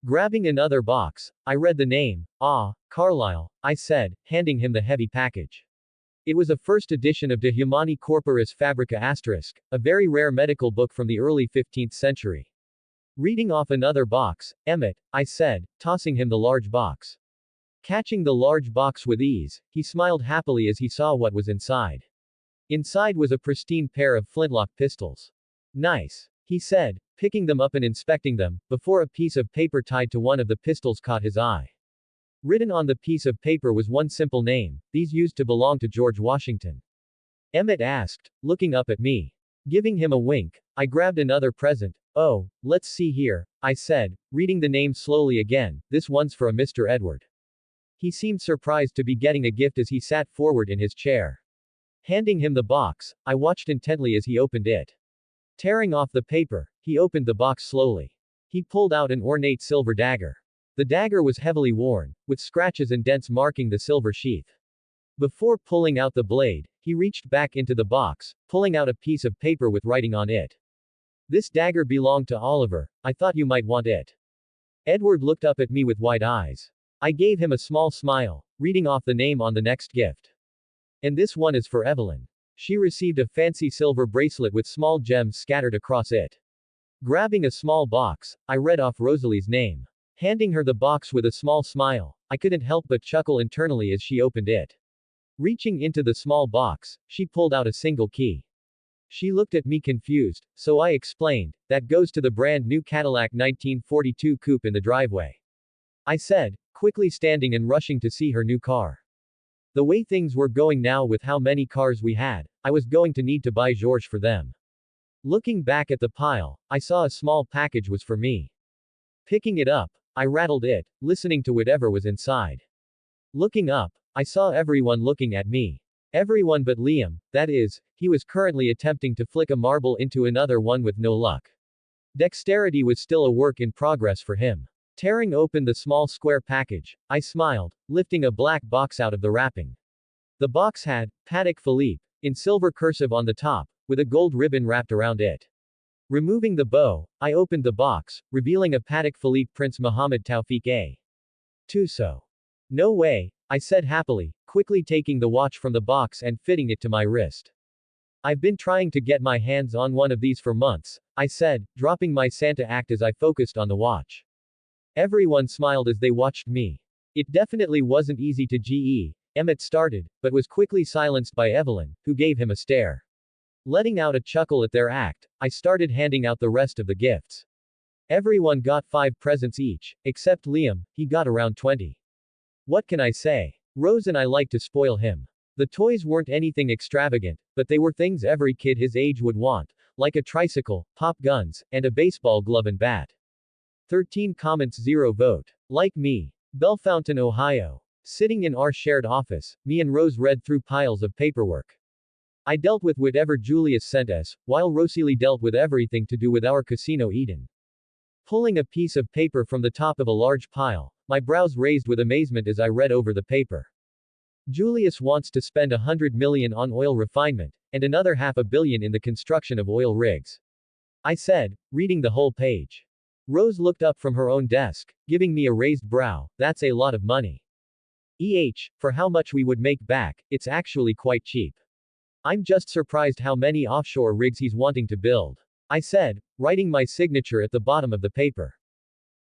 Speaker 1: Grabbing another box, I read the name. Carlyle, I said, handing him the heavy package. It was a first edition of De Humani Corporis Fabrica *, a very rare medical book from the early 15th century. Reading off another box, Emmett, I said, tossing him the large box. Catching the large box with ease, he smiled happily as he saw what was inside. Inside was a pristine pair of flintlock pistols. Nice, he said, picking them up and inspecting them, before a piece of paper tied to one of the pistols caught his eye. Written on the piece of paper was one simple name, these used to belong to George Washington. Emmett asked, looking up at me. Giving him a wink, I grabbed another present. Oh, let's see here, I said, reading the name slowly again, this one's for a Mr. Edward. He seemed surprised to be getting a gift as he sat forward in his chair. Handing him the box, I watched intently as he opened it. Tearing off the paper, he opened the box slowly. He pulled out an ornate silver dagger. The dagger was heavily worn, with scratches and dents marking the silver sheath. Before pulling out the blade, he reached back into the box, pulling out a piece of paper with writing on it. This dagger belonged to Oliver, I thought you might want it. Edward looked up at me with wide eyes. I gave him a small smile, reading off the name on the next gift. And this one is for Evelyn. She received a fancy silver bracelet with small gems scattered across it. Grabbing a small box, I read off Rosalie's name. Handing her the box with a small smile, I couldn't help but chuckle internally as she opened it. Reaching into the small box, she pulled out a single key. She looked at me confused, so I explained, that goes to the brand new Cadillac 1942 coupe in the driveway. I said, quickly standing and rushing to see her new car. The way things were going now with how many cars we had, I was going to need to buy George for them. Looking back at the pile, I saw a small package was for me. Picking it up, I rattled it, listening to whatever was inside. Looking up, I saw everyone looking at me. Everyone but Liam, that is, he was currently attempting to flick a marble into another one with no luck. Dexterity was still a work in progress for him. Tearing open the small square package, I smiled, lifting a black box out of the wrapping. The box had, Patek Philippe, in silver cursive on the top, with a gold ribbon wrapped around it. Removing the bow, I opened the box, revealing a Patek Philippe Prince Mohammed Tawfiq A. Tuso. No way, I said happily, quickly taking the watch from the box and fitting it to my wrist. I've been trying to get my hands on one of these for months, I said, dropping my Santa act as I focused on the watch. Everyone smiled as they watched me. It definitely wasn't easy to Emmett started, but was quickly silenced by Evelyn, who gave him a stare. Letting out a chuckle at their act, I started handing out the rest of the gifts. Everyone got 5 presents each, except Liam, he got around 20. What can I say? Rose and I liked to spoil him. The toys weren't anything extravagant, but they were things every kid his age would want, like a tricycle, pop guns, and a baseball glove and bat. 13 comments 0 vote. Like me. Bellefontaine, Ohio. Sitting in our shared office, me and Rose read through piles of paperwork. I dealt with whatever Julius sent us, while Rosalie dealt with everything to do with our Casino Eden. Pulling a piece of paper from the top of a large pile, my brows raised with amazement as I read over the paper. Julius wants to spend 100 million on oil refinement, and another $500 million in the construction of oil rigs. I said, reading the whole page. Rose looked up from her own desk, giving me a raised brow. That's a lot of money. For how much we would make back, it's actually quite cheap. I'm just surprised how many offshore rigs he's wanting to build. I said, writing my signature at the bottom of the paper.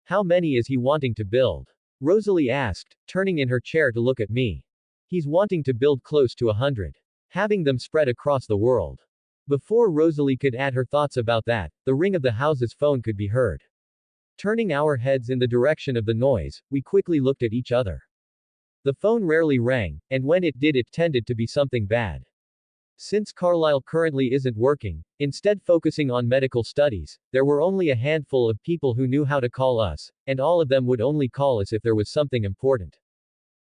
Speaker 1: How many is he wanting to build? Rosalie asked, turning in her chair to look at me. He's wanting to build close to 100. Having them spread across the world. Before Rosalie could add her thoughts about that, the ring of the house's phone could be heard. Turning our heads in the direction of the noise, we quickly looked at each other. The phone rarely rang, and when it did, it tended to be something bad. Since Carlisle currently isn't working, instead focusing on medical studies, there were only a handful of people who knew how to call us, and all of them would only call us if there was something important.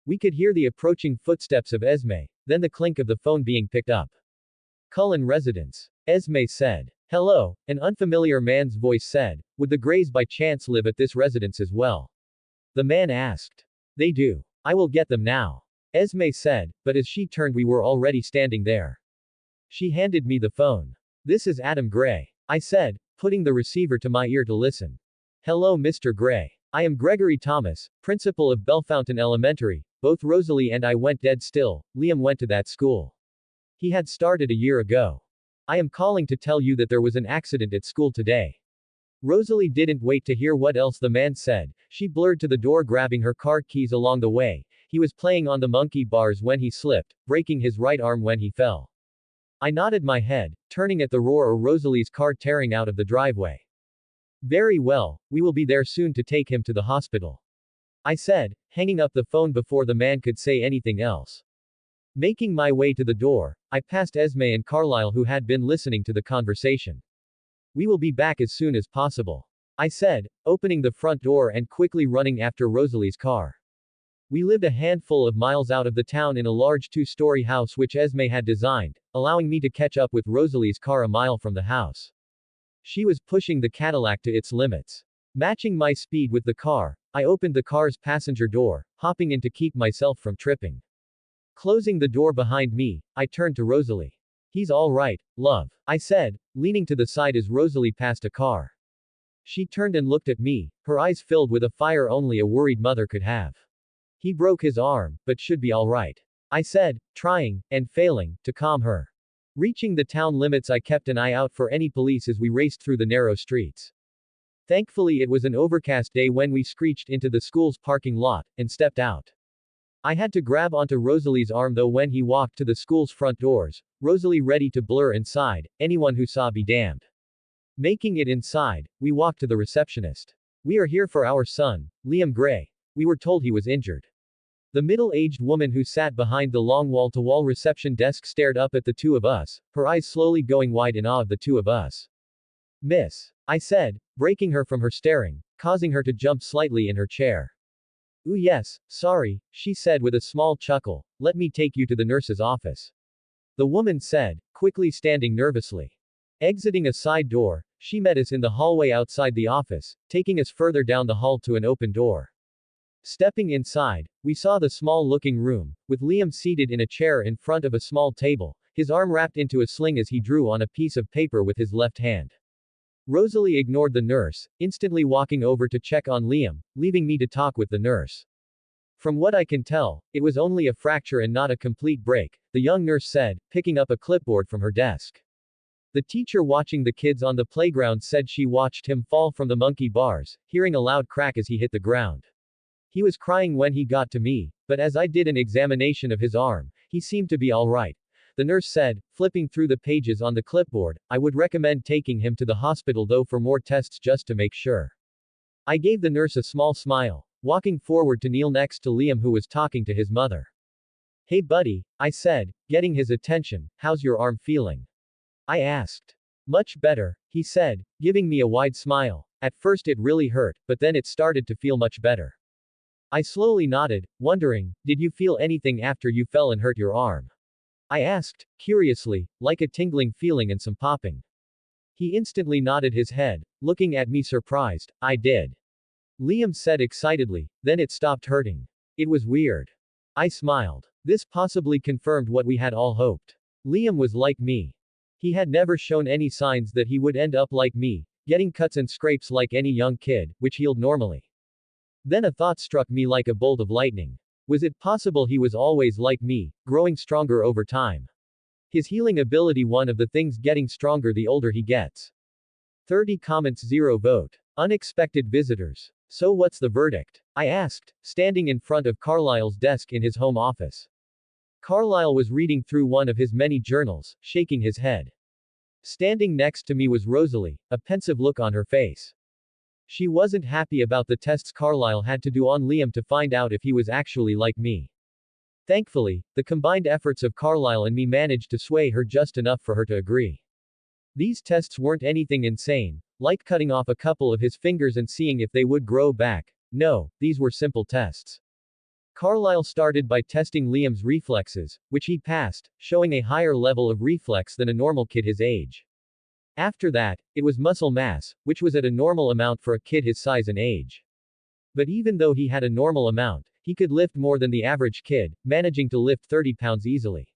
Speaker 1: We could hear the approaching footsteps of Esme, then the clink of the phone being picked up. Cullen residence. Esme said. Hello, an unfamiliar man's voice said. Would the Greys by chance live at this residence as well? The man asked. They do. I will get them now. Esme said, but as she turned we were already standing there. She handed me the phone. This is Adam Gray. I said, putting the receiver to my ear to listen. Hello Mr. Gray. I am Gregory Thomas, principal of Bellefontaine Elementary. Both Rosalie and I went dead still. Liam went to that school. He had started a year ago. I am calling to tell you that there was an accident at school today. Rosalie didn't wait to hear what else the man said. She blurred to the door, grabbing her car keys along the way. He was playing on the monkey bars when he slipped, breaking his right arm when he fell. I nodded my head, turning at the roar of Rosalie's car tearing out of the driveway. Very well, we will be there soon to take him to the hospital. I said, hanging up the phone before the man could say anything else. Making my way to the door, I passed Esme and Carlisle, who had been listening to the conversation. We will be back as soon as possible. I said, opening the front door and quickly running after Rosalie's car. We lived a handful of miles out of the town in a large 2-story house which Esme had designed, allowing me to catch up with Rosalie's car a mile from the house. She was pushing the Cadillac to its limits. Matching my speed with the car, I opened the car's passenger door, hopping in to keep myself from tripping. Closing the door behind me, I turned to Rosalie. He's all right, love, I said, leaning to the side as Rosalie passed a car. She turned and looked at me, her eyes filled with a fire only a worried mother could have. He broke his arm, but should be all right. I said, trying, and failing, to calm her. Reaching the town limits, I kept an eye out for any police as we raced through the narrow streets. Thankfully, it was an overcast day when we screeched into the school's parking lot, and stepped out. I had to grab onto Rosalie's arm though when he walked to the school's front doors, Rosalie ready to blur inside, anyone who saw be damned. Making it inside, we walked to the receptionist. We are here for our son, Liam Gray. We were told he was injured. The middle-aged woman who sat behind the long wall-to-wall reception desk stared up at the two of us, her eyes slowly going wide in awe of the two of us. Miss, I said, breaking her from her staring, causing her to jump slightly in her chair. Ooh yes, sorry, she said with a small chuckle, let me take you to the nurse's office. The woman said, quickly standing nervously. Exiting a side door, she met us in the hallway outside the office, taking us further down the hall to an open door. Stepping inside, we saw the small-looking room, with Liam seated in a chair in front of a small table, his arm wrapped into a sling as he drew on a piece of paper with his left hand. Rosalie ignored the nurse, instantly walking over to check on Liam, leaving me to talk with the nurse. From what I can tell, it was only a fracture and not a complete break, the young nurse said, picking up a clipboard from her desk. The teacher watching the kids on the playground said she watched him fall from the monkey bars, hearing a loud crack as he hit the ground. He was crying when he got to me, but as I did an examination of his arm, he seemed to be all right. The nurse said, flipping through the pages on the clipboard. I would recommend taking him to the hospital though for more tests just to make sure. I gave the nurse a small smile, walking forward to kneel next to Liam who was talking to his mother. Hey buddy, I said, getting his attention, how's your arm feeling? I asked. Much better, he said, giving me a wide smile. At first it really hurt, but then it started to feel much better. I slowly nodded, wondering, did you feel anything after you fell and hurt your arm? I asked, curiously, like a tingling feeling and some popping. He instantly nodded his head, looking at me surprised. I did. Liam said excitedly, then it stopped hurting. It was weird. I smiled. This possibly confirmed what we had all hoped. Liam was like me. He had never shown any signs that he would end up like me, getting cuts and scrapes like any young kid, which healed normally. Then a thought struck me like a bolt of lightning. Was it possible he was always like me, growing stronger over time? His healing ability, one of the things getting stronger the older he gets. 30 comments, 0 vote. Unexpected visitors. So what's the verdict? I asked, standing in front of Carlyle's desk in his home office. Carlyle was reading through one of his many journals, shaking his head. Standing next to me was Rosalie, a pensive look on her face. She wasn't happy about the tests Carlyle had to do on Liam to find out if he was actually like me. Thankfully, the combined efforts of Carlyle and me managed to sway her just enough for her to agree. These tests weren't anything insane, like cutting off a couple of his fingers and seeing if they would grow back. No, these were simple tests. Carlyle started by testing Liam's reflexes, which he passed, showing a higher level of reflex than a normal kid his age. After that, it was muscle mass, which was at a normal amount for a kid his size and age. But even though he had a normal amount, he could lift more than the average kid, managing to lift 30 pounds easily.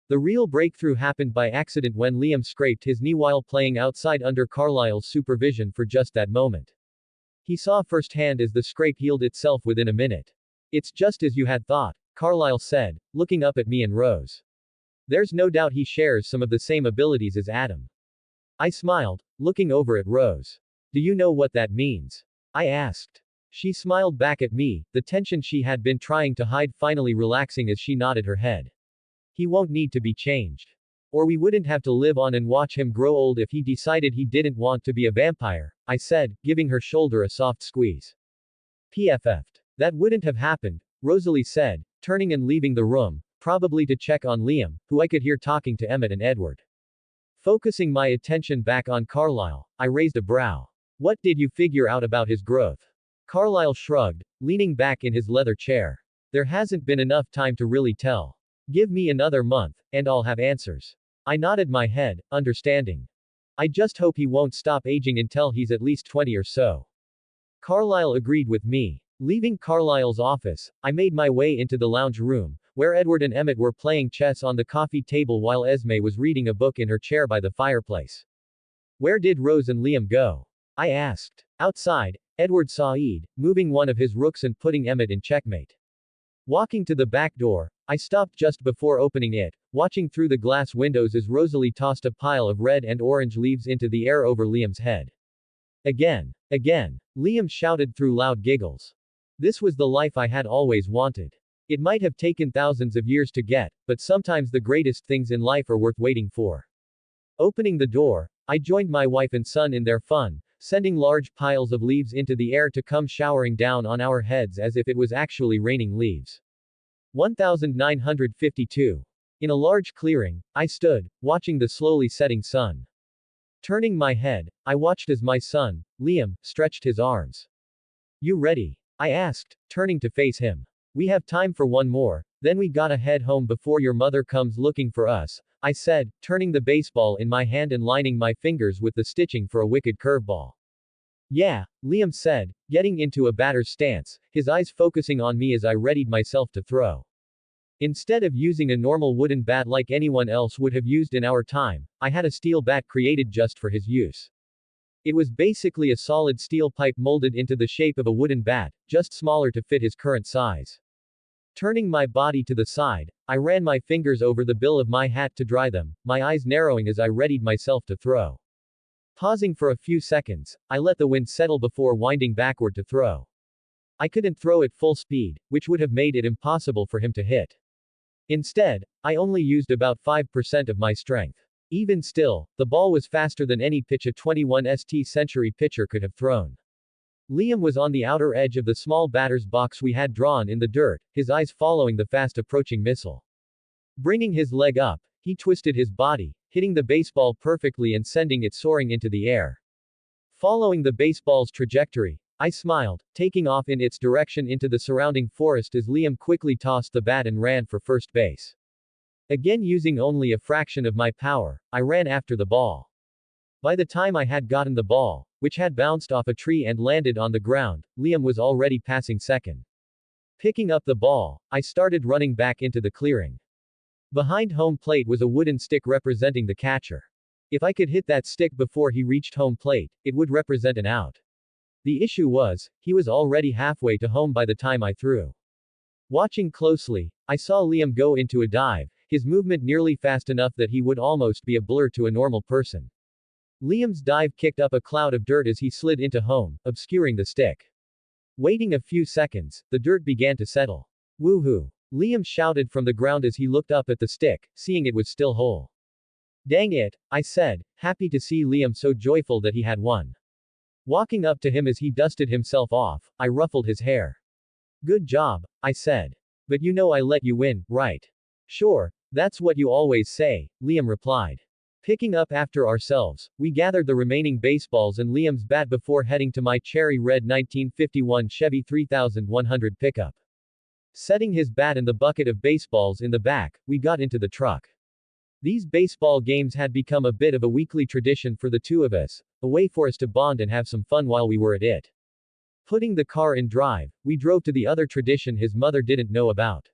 Speaker 1: The real breakthrough happened by accident when Liam scraped his knee while playing outside under Carlyle's supervision for just that moment. He saw firsthand as the scrape healed itself within a minute. It's just as you had thought, Carlyle said, looking up at me and Rose. There's no doubt he shares some of the same abilities as Adam. I smiled, looking over at Rose. Do you know what that means? I asked. She smiled back at me, the tension she had been trying to hide finally relaxing as she nodded her head. He won't need to be changed. Or we wouldn't have to live on and watch him grow old if he decided he didn't want to be a vampire, I said, giving her shoulder a soft squeeze. PFF'd. That wouldn't have happened, Rosalie said, turning and leaving the room, probably to check on Liam, who I could hear talking to Emmett and Edward. Focusing my attention back on Carlyle, I raised a brow. What did you figure out about his growth? Carlyle shrugged, leaning back in his leather chair. There hasn't been enough time to really tell. Give me another month, and I'll have answers. I nodded my head, understanding. I just hope he won't stop aging until he's at least 20 or so. Carlyle agreed with me. Leaving Carlyle's office, I made my way into the lounge room, where Edward and Emmett were playing chess on the coffee table while Esme was reading a book in her chair by the fireplace. Where did Rose and Liam go? I asked. Outside, Edward saw Ed, moving one of his rooks and putting Emmett in checkmate. Walking to the back door, I stopped just before opening it, watching through the glass windows as Rosalie tossed a pile of red and orange leaves into the air over Liam's head. Again. Liam shouted through loud giggles. This was the life I had always wanted. It might have taken thousands of years to get, but sometimes the greatest things in life are worth waiting for. Opening the door, I joined my wife and son in their fun, sending large piles of leaves into the air to come showering down on our heads as if it was actually raining leaves. 1952. In a large clearing, I stood, watching the slowly setting sun. Turning my head, I watched as my son, Liam, stretched his arms. You ready? I asked, turning to face him. We have time for one more, then we gotta head home before your mother comes looking for us, I said, turning the baseball in my hand and lining my fingers with the stitching for a wicked curveball. Yeah, Liam said, getting into a batter's stance, his eyes focusing on me as I readied myself to throw. Instead of using a normal wooden bat like anyone else would have used in our time, I had a steel bat created just for his use. It was basically a solid steel pipe molded into the shape of a wooden bat, just smaller to fit his current size. Turning my body to the side, I ran my fingers over the bill of my hat to dry them, my eyes narrowing as I readied myself to throw. Pausing for a few seconds, I let the wind settle before winding backward to throw. I couldn't throw at full speed, which would have made it impossible for him to hit. Instead, I only used about 5% of my strength. Even still, the ball was faster than any pitch a 21st century pitcher could have thrown. Liam was on the outer edge of the small batter's box we had drawn in the dirt, his eyes following the fast-approaching missile. Bringing his leg up, he twisted his body, hitting the baseball perfectly and sending it soaring into the air. Following the baseball's trajectory, I smiled, taking off in its direction into the surrounding forest as Liam quickly tossed the bat and ran for first base. Again using only a fraction of my power, I ran after the ball. By the time I had gotten the ball, which had bounced off a tree and landed on the ground, Liam was already passing second. Picking up the ball, I started running back into the clearing. Behind home plate was a wooden stick representing the catcher. If I could hit that stick before he reached home plate, it would represent an out. The issue was, he was already halfway to home by the time I threw. Watching closely, I saw Liam go into a dive, his movement nearly fast enough that he would almost be a blur to a normal person. Liam's dive kicked up a cloud of dirt as he slid into home, obscuring the stick. Waiting a few seconds, the dirt began to settle. Woohoo! Liam shouted from the ground as he looked up at the stick, seeing it was still whole. Dang it, I said, happy to see Liam so joyful that he had won. Walking up to him as he dusted himself off, I ruffled his hair. Good job, I said. But you know I let you win, right? Sure, that's what you always say, Liam replied. Picking up after ourselves, we gathered the remaining baseballs and Liam's bat before heading to my cherry red 1951 Chevy 3100 pickup. Setting his bat in the bucket of baseballs in the back, we got into the truck. These baseball games had become a bit of a weekly tradition for the two of us, a way for us to bond and have some fun while we were at it. Putting the car in drive, we drove to the other tradition his mother didn't know about.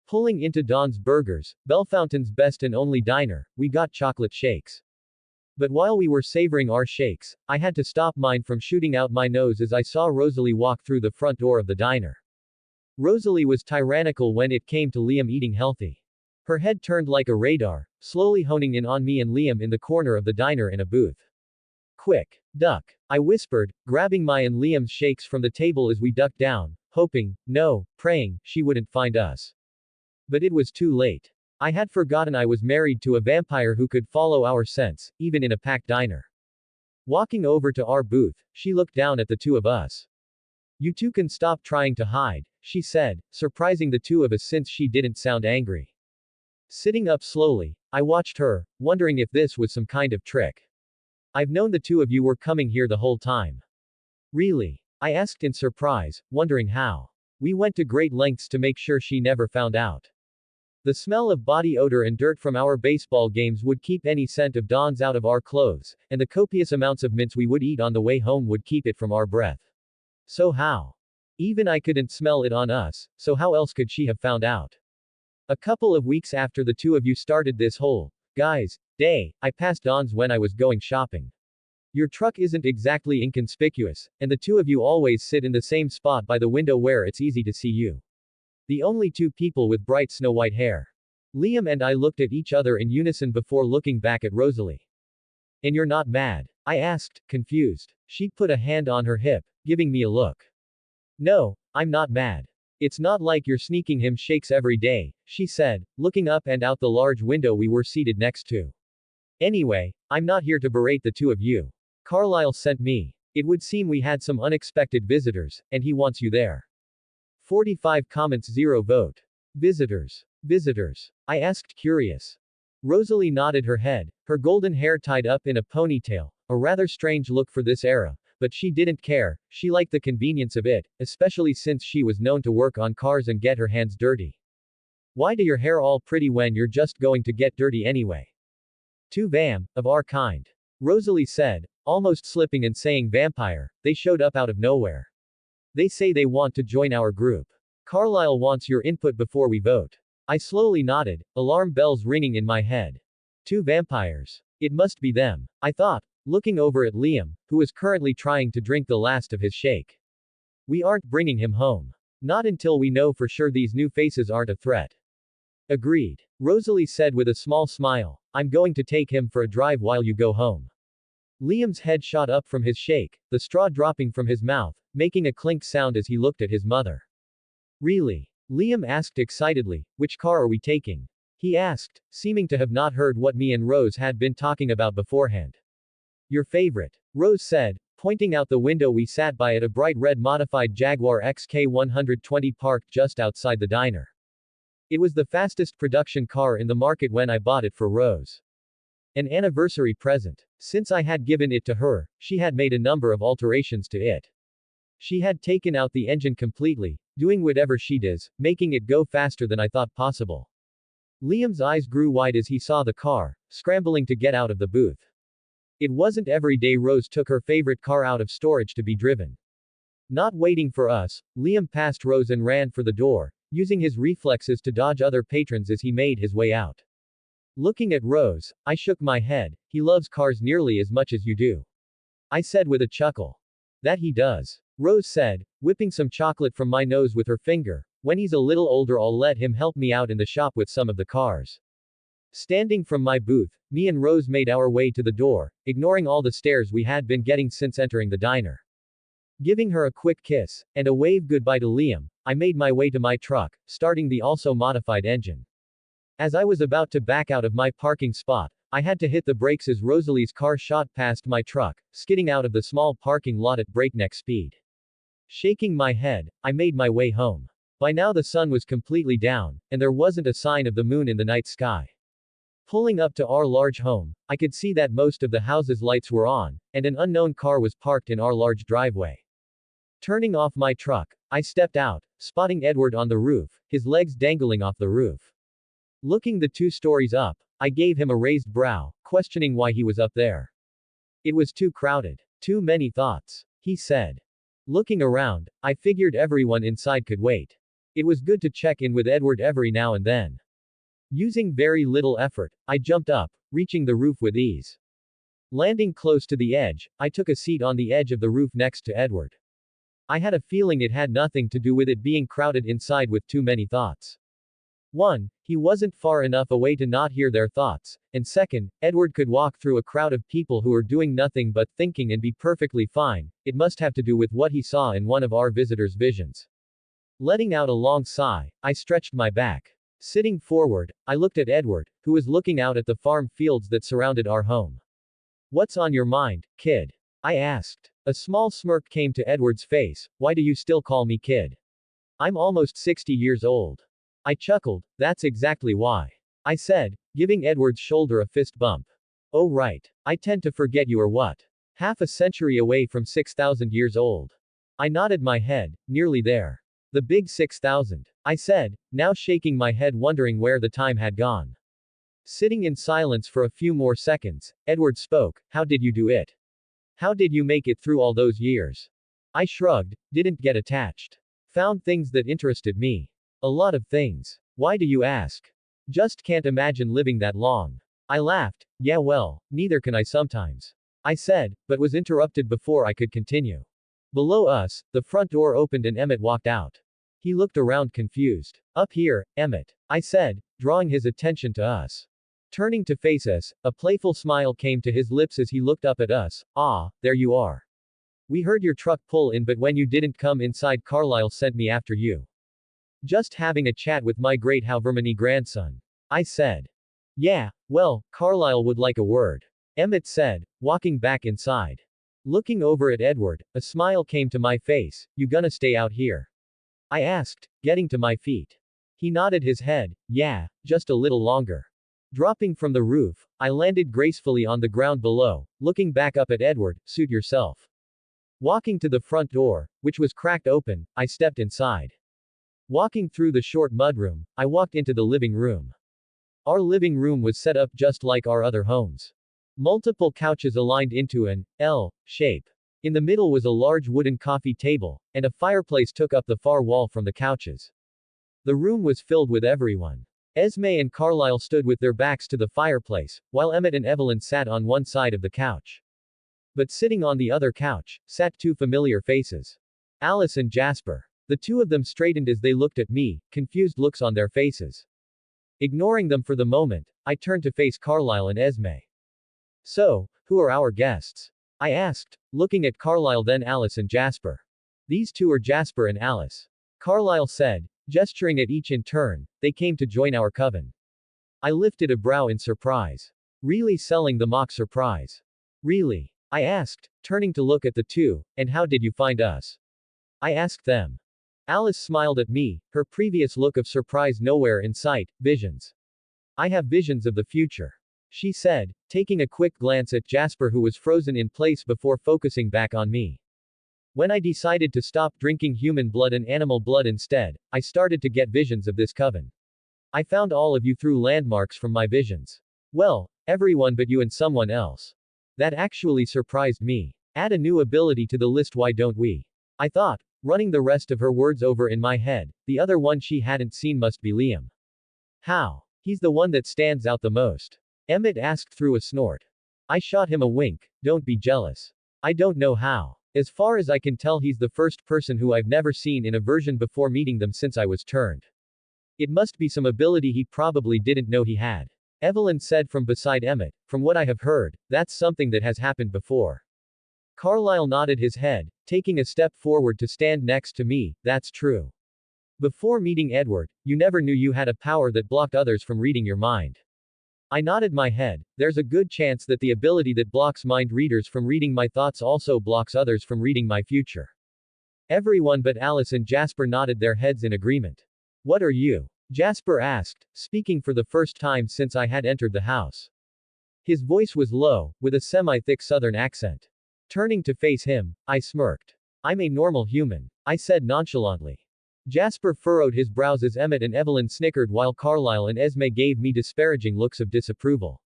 Speaker 1: Pulling into Don's Burgers, Bellefontain's best and only diner, we got chocolate shakes. But while we were savoring our shakes, I had to stop mine from shooting out my nose as I saw Rosalie walk through the front door of the diner. Rosalie was tyrannical when it came to Liam eating healthy. Her head turned like a radar, slowly honing in on me and Liam in the corner of the diner in a booth. Quick! Duck! I whispered, grabbing my and Liam's shakes from the table as we ducked down, hoping, no, praying, she wouldn't find us. But it was too late. I had forgotten I was married to a vampire who could follow our scents, even in a packed diner. Walking over to our booth, she looked down at the two of us. You two can stop trying to hide, she said, surprising the two of us since she didn't sound angry. Sitting up slowly, I watched her, wondering if this was some kind of trick. I've known the two of you were coming here the whole time. Really? I asked in surprise, wondering how. We went to great lengths to make sure she never found out. The smell of body odor and dirt from our baseball games would keep any scent of Don's out of our clothes, and the copious amounts of mints we would eat on the way home would keep it from our breath. So how? Even I couldn't smell it on us, so how else could she have found out? A couple of weeks after the two of you started this whole, guys, day, I passed Don's when I was going shopping. Your truck isn't exactly inconspicuous, and the two of you always sit in the same spot by the window where it's easy to see you. The only two people with bright snow-white hair. Liam and I looked at each other in unison before looking back at Rosalie. And you're not mad? I asked, confused. She put a hand on her hip, giving me a look. No, I'm not mad. It's not like you're sneaking him shakes every day, she said, looking up and out the large window we were seated next to. Anyway, I'm not here to berate the two of you. Carlisle sent me. It would seem we had some unexpected visitors, and he wants you there. 45 comments 0 vote. Visitors. Visitors? I asked curious. Rosalie nodded her head, her golden hair tied up in a ponytail, a rather strange look for this era, but she didn't care, she liked the convenience of it, especially since she was known to work on cars and get her hands dirty. Why do your hair all pretty when you're just going to get dirty anyway? Two of our kind. Rosalie said, almost slipping and saying vampire, they showed up out of nowhere. They say they want to join our group. Carlisle wants your input before we vote. I slowly nodded, alarm bells ringing in my head. Two vampires. It must be them, I thought, looking over at Liam, who was currently trying to drink the last of his shake. We aren't bringing him home. Not until we know for sure these new faces aren't a threat. Agreed. Rosalie said with a small smile, I'm going to take him for a drive while you go home. Liam's head shot up from his shake, the straw dropping from his mouth, making a clink sound as he looked at his mother. Really? Liam asked excitedly, which car are we taking? He asked, seeming to have not heard what me and Rose had been talking about beforehand. Your favorite. Rose said, pointing out the window we sat by at a bright red modified Jaguar XK120 parked just outside the diner. It was the fastest production car in the market when I bought it for Rose. An anniversary present. Since I had given it to her, she had made a number of alterations to it. She had taken out the engine completely, doing whatever she does, making it go faster than I thought possible. Liam's eyes grew wide as he saw the car, scrambling to get out of the booth. It wasn't every day Rose took her favorite car out of storage to be driven. Not waiting for us, Liam passed Rose and ran for the door, using his reflexes to dodge other patrons as he made his way out. Looking at Rose, I shook my head. He loves cars nearly as much as you do. I said with a chuckle. That he does. Rose said, whipping some chocolate from my nose with her finger. When he's a little older, I'll let him help me out in the shop with some of the cars. Standing from my booth, me and Rose made our way to the door, ignoring all the stares we had been getting since entering the diner. Giving her a quick kiss, and a wave goodbye to Liam, I made my way to my truck, starting the also modified engine. As I was about to back out of my parking spot, I had to hit the brakes as Rosalie's car shot past my truck, skidding out of the small parking lot at breakneck speed. Shaking my head, I made my way home. By now the sun was completely down, and there wasn't a sign of the moon in the night sky. Pulling up to our large home, I could see that most of the house's lights were on, and an unknown car was parked in our large driveway. Turning off my truck, I stepped out, spotting Edward on the roof, his legs dangling off the roof. Looking the 2 stories up, I gave him a raised brow, questioning why he was up there. It was too crowded. Too many thoughts. He said. Looking around, I figured everyone inside could wait. It was good to check in with Edward every now and then. Using very little effort, I jumped up, reaching the roof with ease. Landing close to the edge, I took a seat on the edge of the roof next to Edward. I had a feeling it had nothing to do with it being crowded inside with too many thoughts. 1. He wasn't far enough away to not hear their thoughts, and 2nd, Edward could walk through a crowd of people who were doing nothing but thinking and be perfectly fine. It must have to do with what he saw in one of our visitors' visions. Letting out a long sigh, I stretched my back. Sitting forward, I looked at Edward, who was looking out at the farm fields that surrounded our home. What's on your mind, kid? I asked. A small smirk came to Edward's face. Why do you still call me kid? I'm almost 60 years old. I chuckled. That's exactly why. I said, giving Edward's shoulder a fist bump. Oh right. I tend to forget you are what? Half a century away from 6,000 years old. I nodded my head, nearly there. The big 6,000. I said, now shaking my head wondering where the time had gone. Sitting in silence for a few more seconds, Edward spoke. How did you do it? How did you make it through all those years? I shrugged, didn't get attached. Found things that interested me. A lot of things. Why do you ask? Just can't imagine living that long. I laughed. Yeah well, neither can I sometimes. I said, but was interrupted before I could continue. Below us, the front door opened and Emmett walked out. He looked around confused. Up here, Emmett. I said, drawing his attention to us. Turning to face us, a playful smile came to his lips as he looked up at us. Ah, there you are. We heard your truck pull in, but when you didn't come inside, Carlisle sent me after you. Just having a chat with my great Hauvermany grandson. I said. Yeah, well, Carlisle would like a word. Emmett said, walking back inside. Looking over at Edward, a smile came to my face. You gonna stay out here? I asked, getting to my feet. He nodded his head. Yeah, just a little longer. Dropping from the roof, I landed gracefully on the ground below, looking back up at Edward. Suit yourself. Walking to the front door, which was cracked open, I stepped inside. Walking through the short mudroom, I walked into the living room. Our living room was set up just like our other homes. Multiple couches aligned into an L shape. In the middle was a large wooden coffee table, and a fireplace took up the far wall from the couches. The room was filled with everyone. Esme and Carlisle stood with their backs to the fireplace, while Emmett and Evelyn sat on one side of the couch. But sitting on the other couch, sat 2 familiar faces. Alice and Jasper. The 2 of them straightened as they looked at me, confused looks on their faces. Ignoring them for the moment, I turned to face Carlisle and Esme. So, who are our guests? I asked, looking at Carlisle then Alice and Jasper. These 2 are Jasper and Alice. Carlisle said, Gesturing at each in turn, they came to join our coven. I lifted a brow in surprise. Really selling the mock surprise? Really? I asked, turning to look at the two, and how did you find us? I asked them. Alice smiled at me, her previous look of surprise nowhere in sight. Visions. I have visions of the future, she said, taking a quick glance at Jasper who was frozen in place before focusing back on me. When I decided to stop drinking human blood and animal blood instead, I started to get visions of this coven. I found all of you through landmarks from my visions. Well, everyone but you and someone else. That actually surprised me. Add a new ability to the list, why don't we? I thought, running the rest of her words over in my head. The other one she hadn't seen must be Liam. How? He's the one that stands out the most. Emmett asked through a snort. I shot him a wink. Don't be jealous. I don't know how. As far as I can tell, he's the first person who I've never seen in a version before meeting them since I was turned. It must be some ability he probably didn't know he had. Evelyn said from beside Emmett. From what I have heard, that's something that has happened before. Carlyle nodded his head, taking a step forward to stand next to me. That's true. Before meeting Edward, you never knew you had a power that blocked others from reading your mind. I nodded my head. There's a good chance that the ability that blocks mind readers from reading my thoughts also blocks others from reading my future. Everyone but Alice and Jasper nodded their heads in agreement. What are you? Jasper asked, speaking for the first time since I had entered the house. His voice was low, with a semi-thick southern accent. Turning to face him, I smirked. I'm a normal human, I said nonchalantly. Jasper furrowed his brows as Emmett and Evelyn snickered while Carlyle and Esme gave me disparaging looks of disapproval.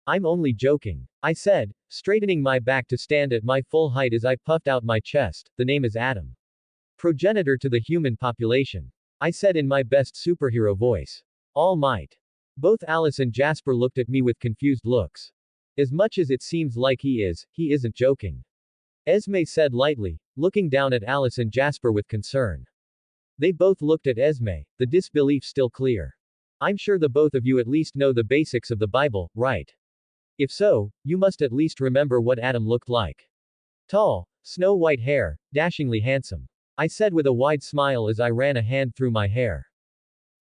Speaker 1: I'm only joking, I said, straightening my back to stand at my full height as I puffed out my chest. The name is Adam. Progenitor to the human population, I said in my best superhero voice. All Might. Both Alice and Jasper looked at me with confused looks. As much as it seems like he isn't joking, Esme said lightly, looking down at Alice and Jasper with concern. They both looked at Esme, the disbelief still clear. I'm sure the both of you at least know the basics of the Bible, right? If so, you must at least remember what Adam looked like. Tall, snow-white hair, dashingly handsome, I said with a wide smile as I ran a hand through my hair.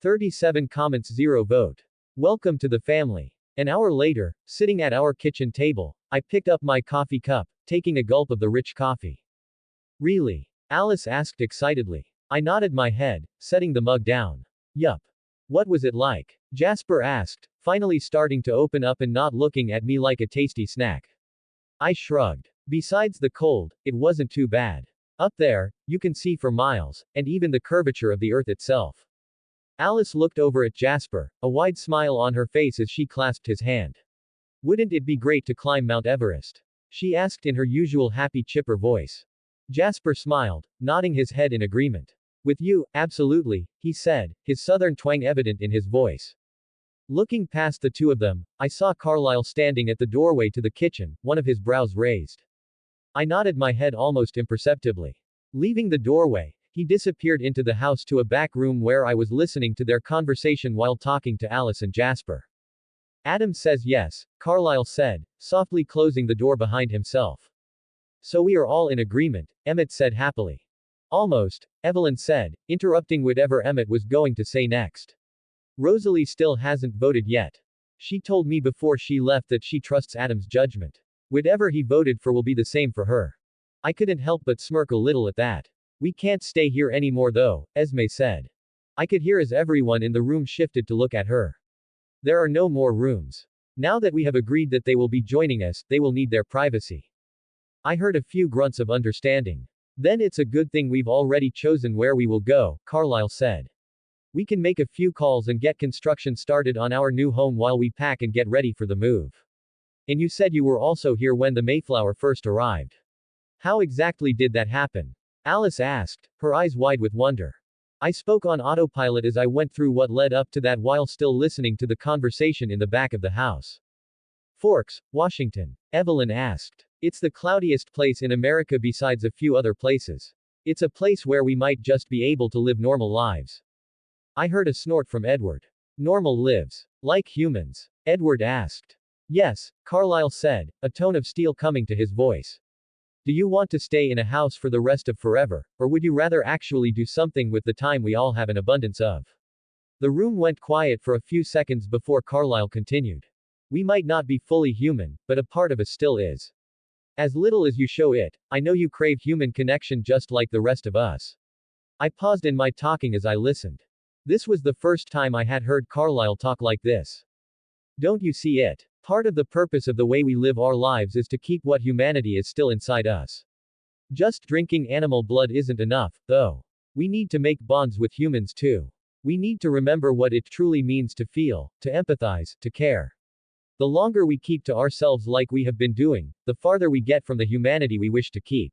Speaker 1: 37 comments, 0 vote. Welcome to the family. An hour later, sitting at our kitchen table, I picked up my coffee cup, taking a gulp of the rich coffee. Really? Alice asked excitedly. I nodded my head, setting the mug down. Yup. What was it like? Jasper asked, finally starting to open up and not looking at me like a tasty snack. I shrugged. Besides the cold, it wasn't too bad. Up there, you can see for miles, and even the curvature of the earth itself. Alice looked over at Jasper, a wide smile on her face as she clasped his hand. Wouldn't it be great to climb Mount Everest? She asked in her usual happy chipper voice. Jasper smiled, nodding his head in agreement. With you, absolutely, he said, his southern twang evident in his voice. Looking past the two of them, I saw Carlyle standing at the doorway to the kitchen, one of his brows raised. I nodded my head almost imperceptibly. Leaving the doorway, he disappeared into the house to a back room where I was listening to their conversation while talking to Alice and Jasper. Adam says yes, Carlyle said, softly closing the door behind himself. So we are all in agreement, Emmett said happily. Almost, Evelyn said, interrupting whatever Emmett was going to say next. Rosalie still hasn't voted yet. She told me before she left that she trusts Adam's judgment. Whatever he voted for will be the same for her. I couldn't help but smirk a little at that. We can't stay here anymore though, Esme said. I could hear as everyone in the room shifted to look at her. There are no more rooms. Now that we have agreed that they will be joining us, they will need their privacy. I heard a few grunts of understanding. Then it's a good thing we've already chosen where we will go, Carlyle said. We can make a few calls and get construction started on our new home while we pack and get ready for the move. And you said you were also here when the Mayflower first arrived. How exactly did that happen? Alice asked, her eyes wide with wonder. I spoke on autopilot as I went through what led up to that while still listening to the conversation in the back of the house. Forks, Washington, Evelyn asked. It's the cloudiest place in America besides a few other places. It's a place where we might just be able to live normal lives. I heard a snort from Edward. Normal lives. Like humans? Edward asked. Yes, Carlyle said, a tone of steel coming to his voice. Do you want to stay in a house for the rest of forever, or would you rather actually do something with the time we all have an abundance of? The room went quiet for a few seconds before Carlyle continued. We might not be fully human, but a part of us still is. As little as you show it, I know you crave human connection just like the rest of us. I paused in my talking as I listened. This was the first time I had heard Carlyle talk like this. Don't you see it? Part of the purpose of the way we live our lives is to keep what humanity is still inside us. Just drinking animal blood isn't enough, though. We need to make bonds with humans too. We need to remember what it truly means to feel, to empathize, to care. The longer we keep to ourselves like we have been doing, the farther we get from the humanity we wish to keep.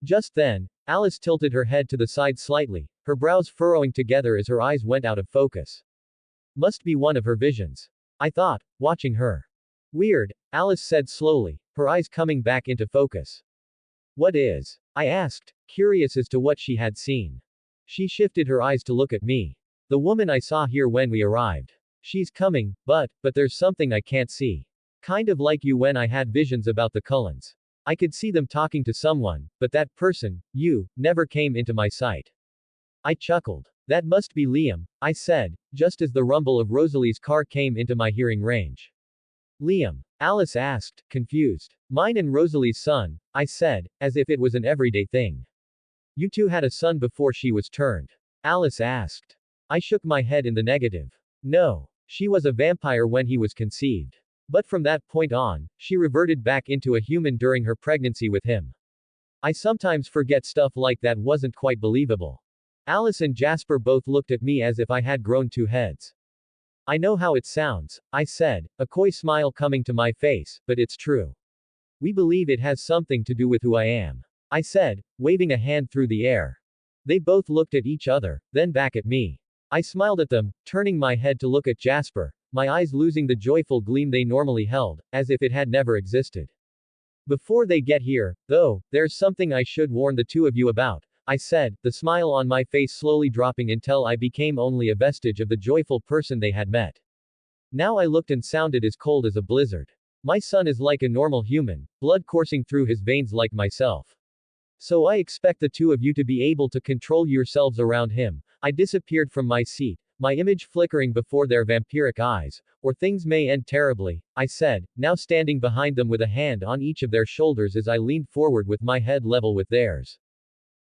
Speaker 1: Just then, Alice tilted her head to the side slightly, her brows furrowing together as her eyes went out of focus. Must be one of her visions, I thought, watching her. Weird, Alice said slowly, her eyes coming back into focus. What is? I asked, curious as to what she had seen. She shifted her eyes to look at me. The woman I saw here when we arrived. She's coming, but there's something I can't see. Kind of like you when I had visions about the Cullens. I could see them talking to someone, but that person, you, never came into my sight. I chuckled. That must be Liam, I said, just as the rumble of Rosalie's car came into my hearing range. Liam? Alice asked, confused. Mine and Rosalie's son, I said, as if it was an everyday thing. You two had a son before she was turned? Alice asked. I shook my head in the negative. No. She was a vampire when he was conceived. But from that point on, she reverted back into a human during her pregnancy with him. I sometimes forget stuff like that wasn't quite believable. Alice and Jasper both looked at me as if I had grown two heads. I know how it sounds, I said, a coy smile coming to my face, but it's true. We believe it has something to do with who I am, I said, waving a hand through the air. They both looked at each other, then back at me. I smiled at them, turning my head to look at Jasper, my eyes losing the joyful gleam they normally held, as if it had never existed. Before they get here, though, there's something I should warn the two of you about, I said, the smile on my face slowly dropping until I became only a vestige of the joyful person they had met. Now I looked and sounded as cold as a blizzard. My son is like a normal human, blood coursing through his veins like myself. So I expect the two of you to be able to control yourselves around him. I disappeared from my seat, my image flickering before their vampiric eyes, or things may end terribly, I said, now standing behind them with a hand on each of their shoulders as I leaned forward with my head level with theirs.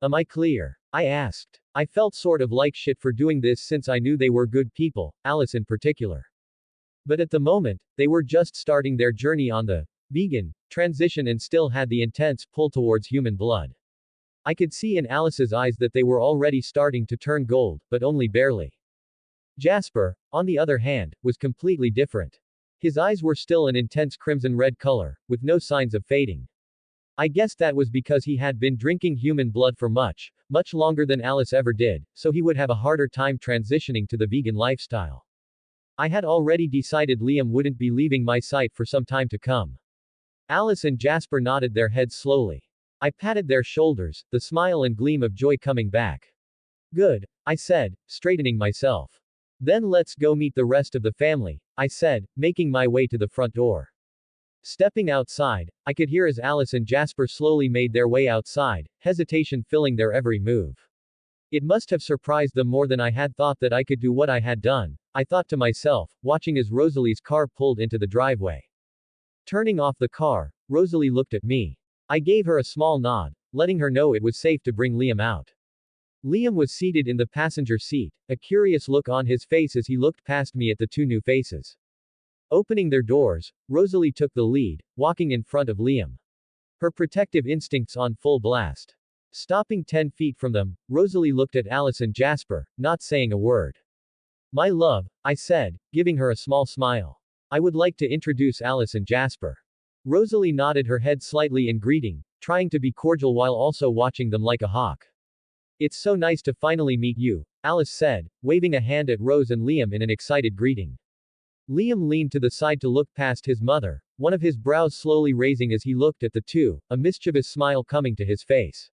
Speaker 1: Am I clear? I asked. I felt sort of like shit for doing this since I knew they were good people, Alice in particular. But at the moment, they were just starting their journey on the vegan transition and still had the intense pull towards human blood. I could see in Alice's eyes that they were already starting to turn gold, but only barely. Jasper, on the other hand, was completely different. His eyes were still an intense crimson-red color, with no signs of fading. I guess that was because he had been drinking human blood for much longer than Alice ever did, so he would have a harder time transitioning to the vegan lifestyle. I had already decided Liam wouldn't be leaving my sight for some time to come. Alice and Jasper nodded their heads slowly. I patted their shoulders, the smile and gleam of joy coming back. Good, I said, straightening myself. Then let's go meet the rest of the family, I said, making my way to the front door. Stepping outside, I could hear as Alice and Jasper slowly made their way outside, hesitation filling their every move. It must have surprised them more than I had thought that I could do what I had done, I thought to myself, watching as Rosalie's car pulled into the driveway. Turning off the car, Rosalie looked at me. I gave her a small nod, letting her know it was safe to bring Liam out. Liam was seated in the passenger seat, a curious look on his face as he looked past me at the two new faces. Opening their doors, Rosalie took the lead, walking in front of Liam. Her protective instincts on full blast. Stopping 10 feet from them, Rosalie looked at Alice and Jasper, not saying a word. My love, I said, giving her a small smile. I would like to introduce Alice and Jasper. Rosalie nodded her head slightly in greeting, trying to be cordial while also watching them like a hawk. It's so nice to finally meet you, Alice said, waving a hand at Rose and Liam in an excited greeting. Liam leaned to the side to look past his mother, one of his brows slowly raising as he looked at the two, a mischievous smile coming to his face.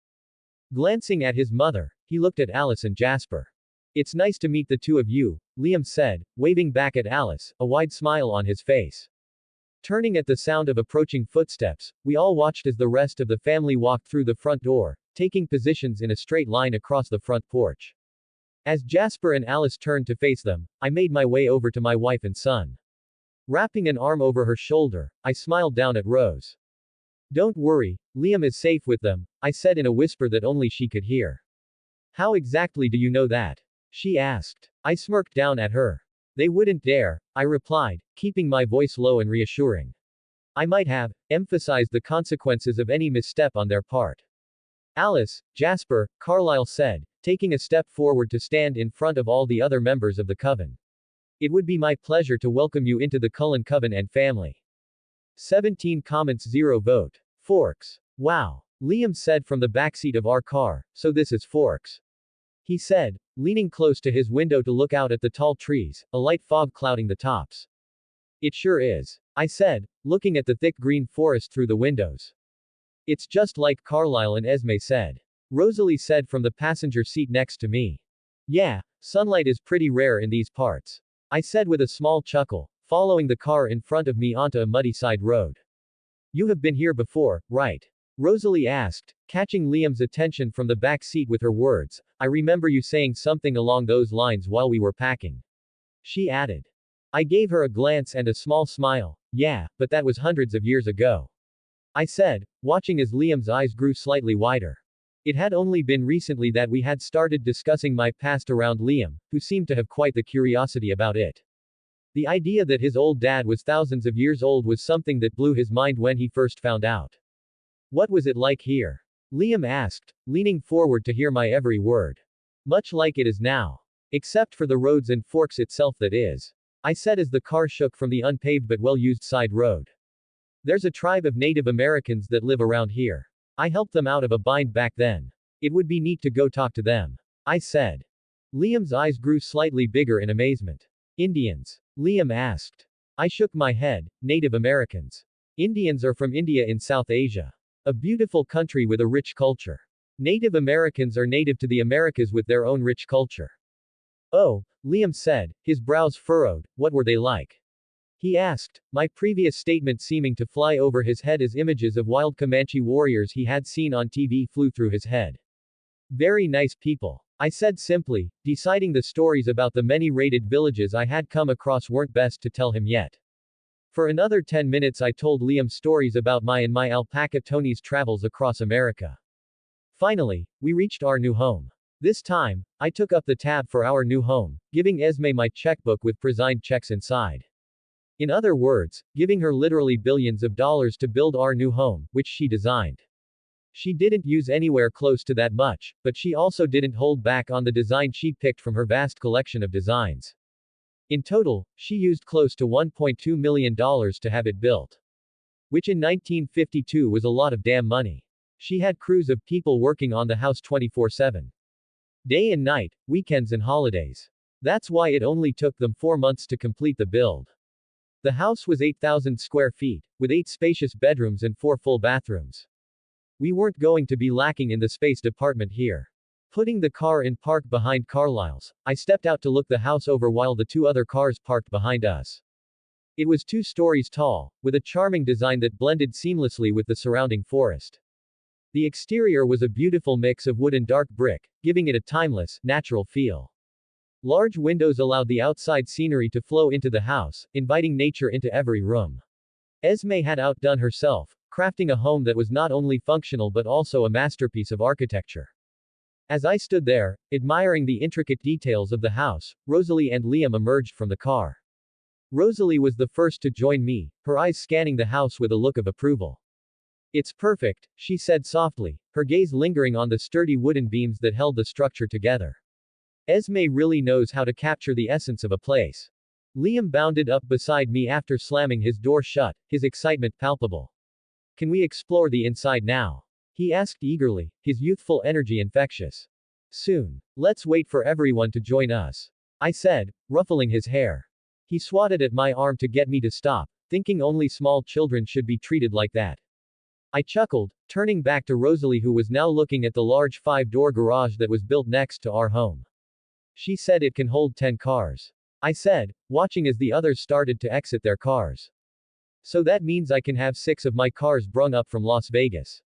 Speaker 1: Glancing at his mother, he looked at Alice and Jasper. It's nice to meet the two of you, Liam said, waving back at Alice, a wide smile on his face. Turning at the sound of approaching footsteps, we all watched as the rest of the family walked through the front door, taking positions in a straight line across the front porch. As Jasper and Alice turned to face them, I made my way over to my wife and son. Wrapping an arm over her shoulder, I smiled down at Rose. "Don't worry, Liam is safe with them," I said in a whisper that only she could hear. "How exactly do you know that?" she asked. I smirked down at her. "They wouldn't dare," I replied, keeping my voice low and reassuring. I might have emphasized the consequences of any misstep on their part. "Alice, Jasper," Carlyle said, taking a step forward to stand in front of all the other members of the coven. "It would be my pleasure to welcome you into the Cullen Coven and family." 17 comments, 0 vote. "Forks. Wow," Liam said from the backseat of our car, "so this is Forks," he said, leaning close to his window to look out at the tall trees, a light fog clouding the tops. "It sure is," I said, looking at the thick green forest through the windows. "It's just like Carlyle and Esme said," Rosalie said from the passenger seat next to me. "Yeah, sunlight is pretty rare in these parts," I said with a small chuckle, following the car in front of me onto a muddy side road. "You have been here before, right?" Rosalie asked, catching Liam's attention from the back seat with her words. "I remember you saying something along those lines while we were packing," she added. I gave her a glance and a small smile. "Yeah, but that was hundreds of years ago," I said, watching as Liam's eyes grew slightly wider. It had only been recently that we had started discussing my past around Liam, who seemed to have quite the curiosity about it. The idea that his old dad was thousands of years old was something that blew his mind when he first found out. "What was it like here?" Liam asked, leaning forward to hear my every word. "Much like it is now. Except for the roads and Forks itself, that is," I said as the car shook from the unpaved but well-used side road. "There's a tribe of Native Americans that live around here. I helped them out of a bind back then. It would be neat to go talk to them," I said. Liam's eyes grew slightly bigger in amazement. "Indians?" Liam asked. I shook my head. "Native Americans. Indians are from India in South Asia. A beautiful country with a rich culture. Native Americans are native to the Americas with their own rich culture." "Oh," Liam said, his brows furrowed, "what were they like?" he asked, my previous statement seeming to fly over his head as images of wild Comanche warriors he had seen on TV flew through his head. "Very nice people," I said simply, deciding the stories about the many raided villages I had come across weren't best to tell him yet. For another 10 minutes I told Liam stories about my and my alpaca Tony's travels across America. Finally, we reached our new home. This time, I took up the tab for our new home, giving Esme my checkbook with pre-signed checks inside. In other words, giving her literally billions of dollars to build our new home, which she designed. She didn't use anywhere close to that much, but she also didn't hold back on the design she picked from her vast collection of designs. In total, she used close to $1.2 million to have it built. Which in 1952 was a lot of damn money. She had crews of people working on the house 24/7. Day and night, weekends and holidays. That's why it only took them 4 months to complete the build. The house was 8,000 square feet, with 8 spacious bedrooms and 4 full bathrooms. We weren't going to be lacking in the space department here. Putting the car in park behind Carlyle's, I stepped out to look the house over while the 2 other cars parked behind us. It was 2 stories tall, with a charming design that blended seamlessly with the surrounding forest. The exterior was a beautiful mix of wood and dark brick, giving it a timeless, natural feel. Large windows allowed the outside scenery to flow into the house, inviting nature into every room. Esme had outdone herself, crafting a home that was not only functional but also a masterpiece of architecture. As I stood there, admiring the intricate details of the house, Rosalie and Liam emerged from the car. Rosalie was the first to join me, her eyes scanning the house with a look of approval. "It's perfect," she said softly, her gaze lingering on the sturdy wooden beams that held the structure together. "Esme really knows how to capture the essence of a place." Liam bounded up beside me after slamming his door shut, his excitement palpable. "Can we explore the inside now?" he asked eagerly, his youthful energy infectious. "Soon. Let's wait for everyone to join us," I said, ruffling his hair. He swatted at my arm to get me to stop, thinking only small children should be treated like that. I chuckled, turning back to Rosalie, who was now looking at the large 5-door garage that was built next to our home. "She said it can hold 10 cars," I said, watching as the others started to exit their cars. So that means I can have 6 of my cars brung up from Las Vegas.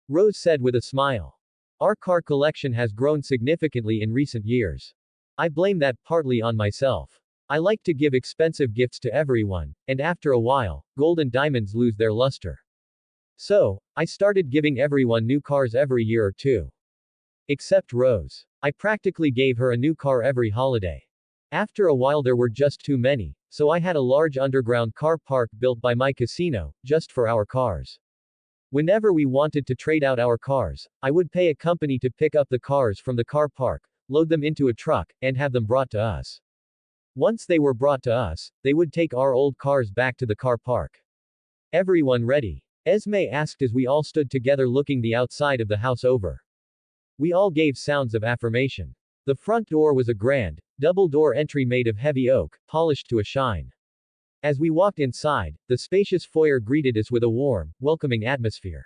Speaker 1: Rose said with a smile. Our car collection has grown significantly in recent years. I blame that partly on myself. I like to give expensive gifts to everyone, and after a while, gold and diamonds lose their luster. So, I started giving everyone new cars every year or two. Except Rose. I practically gave her a new car every holiday. After a while there were just too many, so I had a large underground car park built by my casino, just for our cars. Whenever we wanted to trade out our cars, I would pay a company to pick up the cars from the car park, load them into a truck, and have them brought to us. Once they were brought to us, they would take our old cars back to the car park. Everyone ready? Esme asked as we all stood together looking the outside of the house over. We all gave sounds of affirmation. The front door was a grand, double-door entry made of heavy oak, polished to a shine. As we walked inside, the spacious foyer greeted us with a warm, welcoming atmosphere.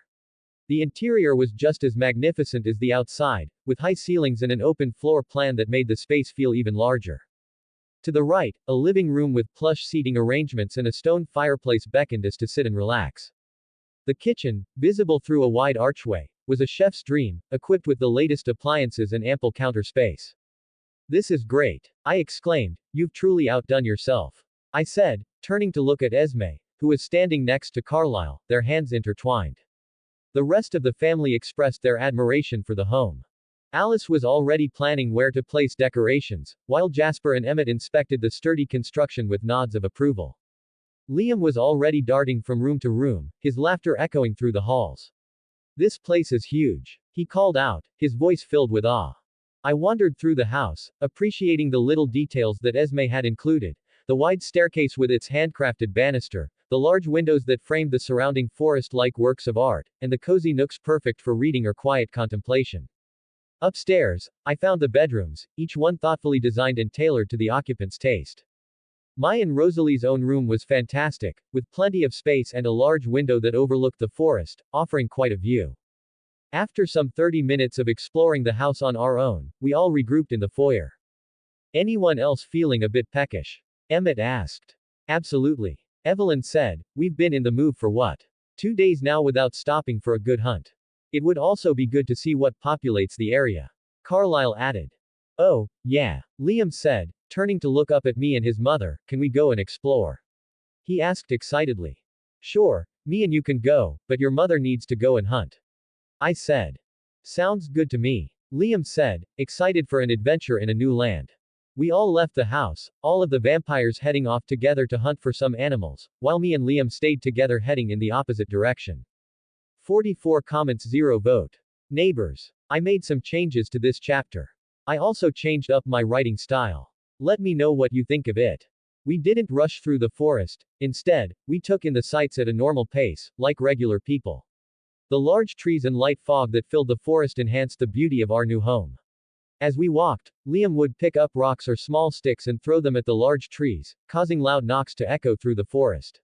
Speaker 1: The interior was just as magnificent as the outside, with high ceilings and an open floor plan that made the space feel even larger. To the right, a living room with plush seating arrangements and a stone fireplace beckoned us to sit and relax. The kitchen, visible through a wide archway, was a chef's dream, equipped with the latest appliances and ample counter space. This is great, I exclaimed, you've truly outdone yourself. I said, turning to look at Esme, who was standing next to Carlyle, their hands intertwined. The rest of the family expressed their admiration for the home. Alice was already planning where to place decorations, while Jasper and Emmett inspected the sturdy construction with nods of approval. Liam was already darting from room to room, his laughter echoing through the halls. This place is huge, he called out, his voice filled with awe. I wandered through the house, appreciating the little details that Esme had included, the wide staircase with its handcrafted banister, the large windows that framed the surrounding forest-like works of art, and the cozy nooks perfect for reading or quiet contemplation. Upstairs, I found the bedrooms, each one thoughtfully designed and tailored to the occupant's taste. My and Rosalie's own room was fantastic, with plenty of space and a large window that overlooked the forest, offering quite a view. After some 30 minutes of exploring the house on our own, we all regrouped in the foyer. Anyone else feeling a bit peckish? Emmett asked. Absolutely. Evelyn said, we've been in the move for what? 2 days now without stopping for a good hunt. It would also be good to see what populates the area. Carlyle added. Oh, yeah, Liam said, turning to look up at me and his mother, can we go and explore? He asked excitedly. Sure, me and you can go, but your mother needs to go and hunt. I said. Sounds good to me. Liam said, excited for an adventure in a new land. We all left the house, all of the vampires heading off together to hunt for some animals, while me and Liam stayed together heading in the opposite direction. 44 comments 0 vote. Neighbors. I made some changes to this chapter. I also changed up my writing style. Let me know what you think of it. We didn't rush through the forest, instead, we took in the sights at a normal pace, like regular people. The large trees and light fog that filled the forest enhanced the beauty of our new home. As we walked, Liam would pick up rocks or small sticks and throw them at the large trees, causing loud knocks to echo through the forest.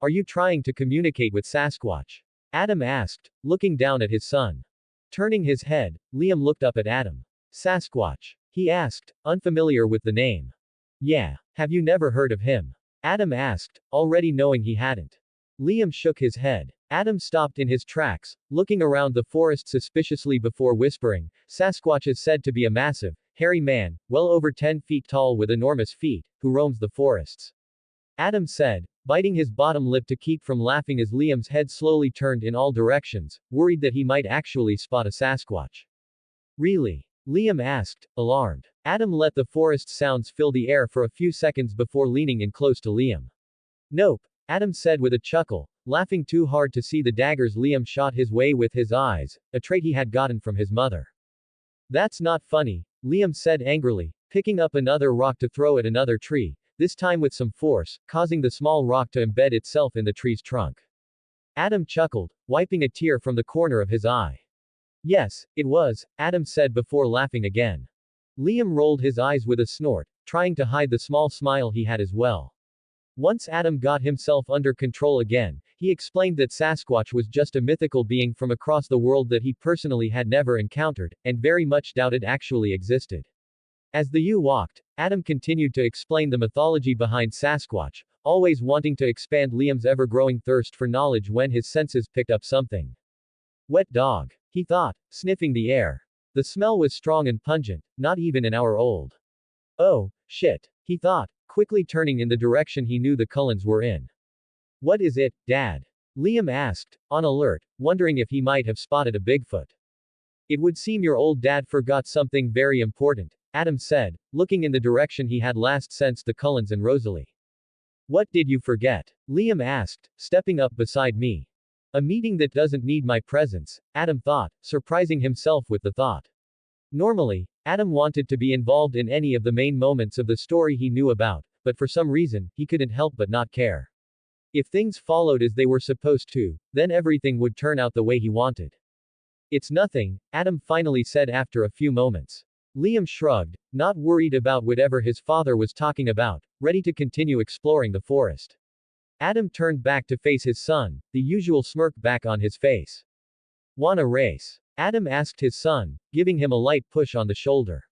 Speaker 1: Are you trying to communicate with Sasquatch? Adam asked, looking down at his son. Turning his head, Liam looked up at Adam. Sasquatch? He asked, unfamiliar with the name. Yeah, have you never heard of him? Adam asked, already knowing he hadn't. Liam shook his head. Adam stopped in his tracks, looking around the forest suspiciously before whispering, Sasquatch is said to be a massive, hairy man, well over 10 feet tall with enormous feet, who roams the forests. Adam said, biting his bottom lip to keep from laughing as Liam's head slowly turned in all directions, worried that he might actually spot a Sasquatch. Really? Liam asked, alarmed. Adam let the forest sounds fill the air for a few seconds before leaning in close to Liam. Nope, Adam said with a chuckle, laughing too hard to see the daggers Liam shot his way with his eyes, a trait he had gotten from his mother. That's not funny, Liam said angrily, picking up another rock to throw at another tree, this time with some force, causing the small rock to embed itself in the tree's trunk. Adam chuckled, wiping a tear from the corner of his eye. Yes, it was, Adam said before laughing again. Liam rolled his eyes with a snort, trying to hide the small smile he had as well. Once Adam got himself under control again, he explained that Sasquatch was just a mythical being from across the world that he personally had never encountered, and very much doubted actually existed. As the U walked, Adam continued to explain the mythology behind Sasquatch, always wanting to expand Liam's ever-growing thirst for knowledge when his senses picked up something. Wet dog, he thought, sniffing the air. The smell was strong and pungent, not even an hour old. Oh, shit, he thought, quickly turning in the direction he knew the Cullens were in. What is it, Dad? Liam asked, on alert, wondering if he might have spotted a Bigfoot. It would seem your old dad forgot something very important, Adam said, looking in the direction he had last sensed the Cullens and Rosalie. What did you forget? Liam asked, stepping up beside me. A meeting that doesn't need my presence, Adam thought, surprising himself with the thought. Normally, Adam wanted to be involved in any of the main moments of the story he knew about, but for some reason, he couldn't help but not care. If things followed as they were supposed to, then everything would turn out the way he wanted. It's nothing, Adam finally said after a few moments. Liam shrugged, not worried about whatever his father was talking about, ready to continue exploring the forest. Adam turned back to face his son, the usual smirk back on his face. "Wanna race?" Adam asked his son, giving him a light push on the shoulder.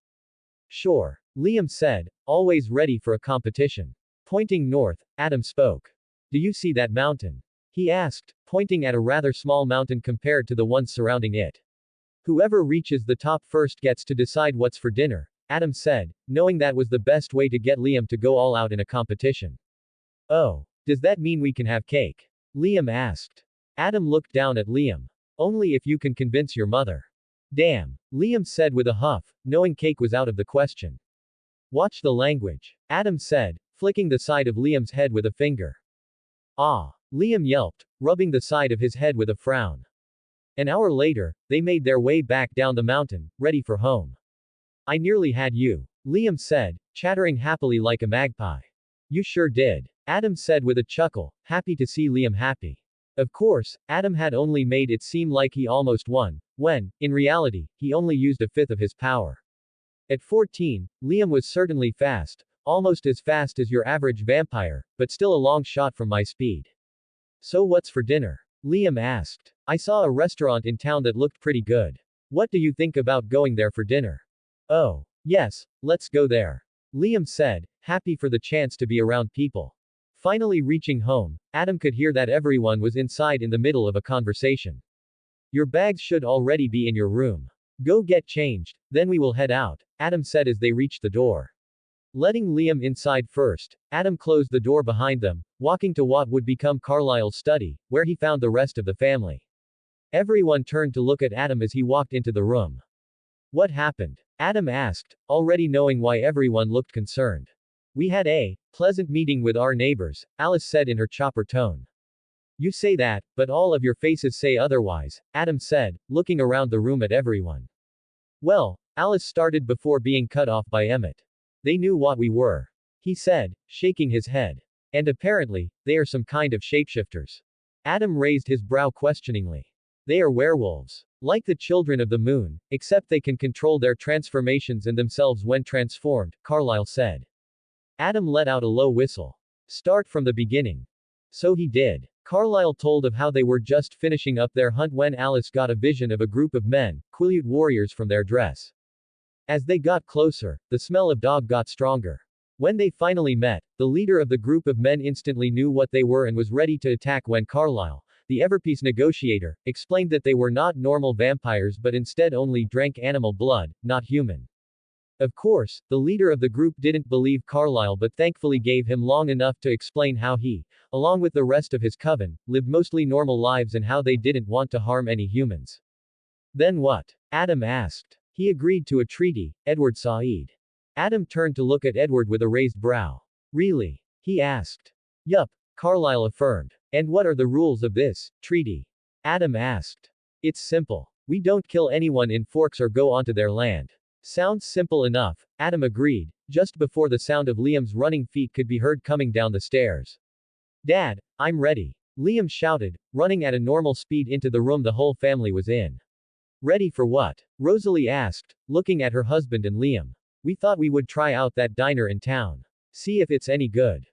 Speaker 1: "Sure," Liam said, always ready for a competition. Pointing north, Adam spoke. "Do you see that mountain?" he asked, pointing at a rather small mountain compared to the ones surrounding it. "Whoever reaches the top first gets to decide what's for dinner," Adam said, knowing that was the best way to get Liam to go all out in a competition. "Oh, does that mean we can have cake?" Liam asked. Adam looked down at Liam. "Only if you can convince your mother." "Damn," Liam said with a huff, knowing cake was out of the question. "Watch the language," Adam said, flicking the side of Liam's head with a finger. "Ah," Liam yelped, rubbing the side of his head with a frown. An hour later, they made their way back down the mountain, ready for home. "I nearly had you," Liam said, chattering happily like a magpie. "You sure did," Adam said with a chuckle, happy to see Liam happy. Of course, Adam had only made it seem like he almost won, when, in reality, he only used a fifth of his power. At 14, Liam was certainly fast, almost as fast as your average vampire, but still a long shot from my speed. "So what's for dinner?" Liam asked. "I saw a restaurant in town that looked pretty good. What do you think about going there for dinner?" "Oh, yes, let's go there," Liam said, happy for the chance to be around people. Finally reaching home, Adam could hear that everyone was inside in the middle of a conversation. "Your bags should already be in your room. Go get changed, then we will head out," Adam said as they reached the door. Letting Liam inside first, Adam closed the door behind them, walking to what would become Carlisle's study, where he found the rest of the family. Everyone turned to look at Adam as he walked into the room. "What happened?" Adam asked, already knowing why everyone looked concerned. "We had a pleasant meeting with our neighbors," Alice said in her chopper tone. "You say that, but all of your faces say otherwise," Adam said, looking around the room at everyone. "Well," Alice started before being cut off by Emmett. "They knew what we were," he said, shaking his head. "And apparently, they are some kind of shapeshifters." Adam raised his brow questioningly. "They are werewolves. Like the children of the moon, except they can control their transformations and themselves when transformed," Carlisle said. Adam let out a low whistle. "Start from the beginning." So he did. Carlisle told of how they were just finishing up their hunt when Alice got a vision of a group of men, Quileute warriors from their dress. As they got closer, the smell of dog got stronger. When they finally met, the leader of the group of men instantly knew what they were and was ready to attack when Carlisle, the ever-peace negotiator, explained that they were not normal vampires but instead only drank animal blood, not human. Of course, the leader of the group didn't believe Carlisle but thankfully gave him long enough to explain how he, along with the rest of his coven, lived mostly normal lives and how they didn't want to harm any humans. "Then what?" Adam asked. "He agreed to a treaty," Edward Said. Adam turned to look at Edward with a raised brow. "Really?" he asked. "Yup," Carlisle affirmed. "And what are the rules of this treaty?" Adam asked. "It's simple. We don't kill anyone in Forks or go onto their land." "Sounds simple enough," Adam agreed, just before the sound of Liam's running feet could be heard coming down the stairs. "Dad, I'm ready," Liam shouted, running at a normal speed into the room the whole family was in. "Ready for what?" Rosalie asked, looking at her husband and Liam. "We thought we would try out that diner in town. See if it's any good."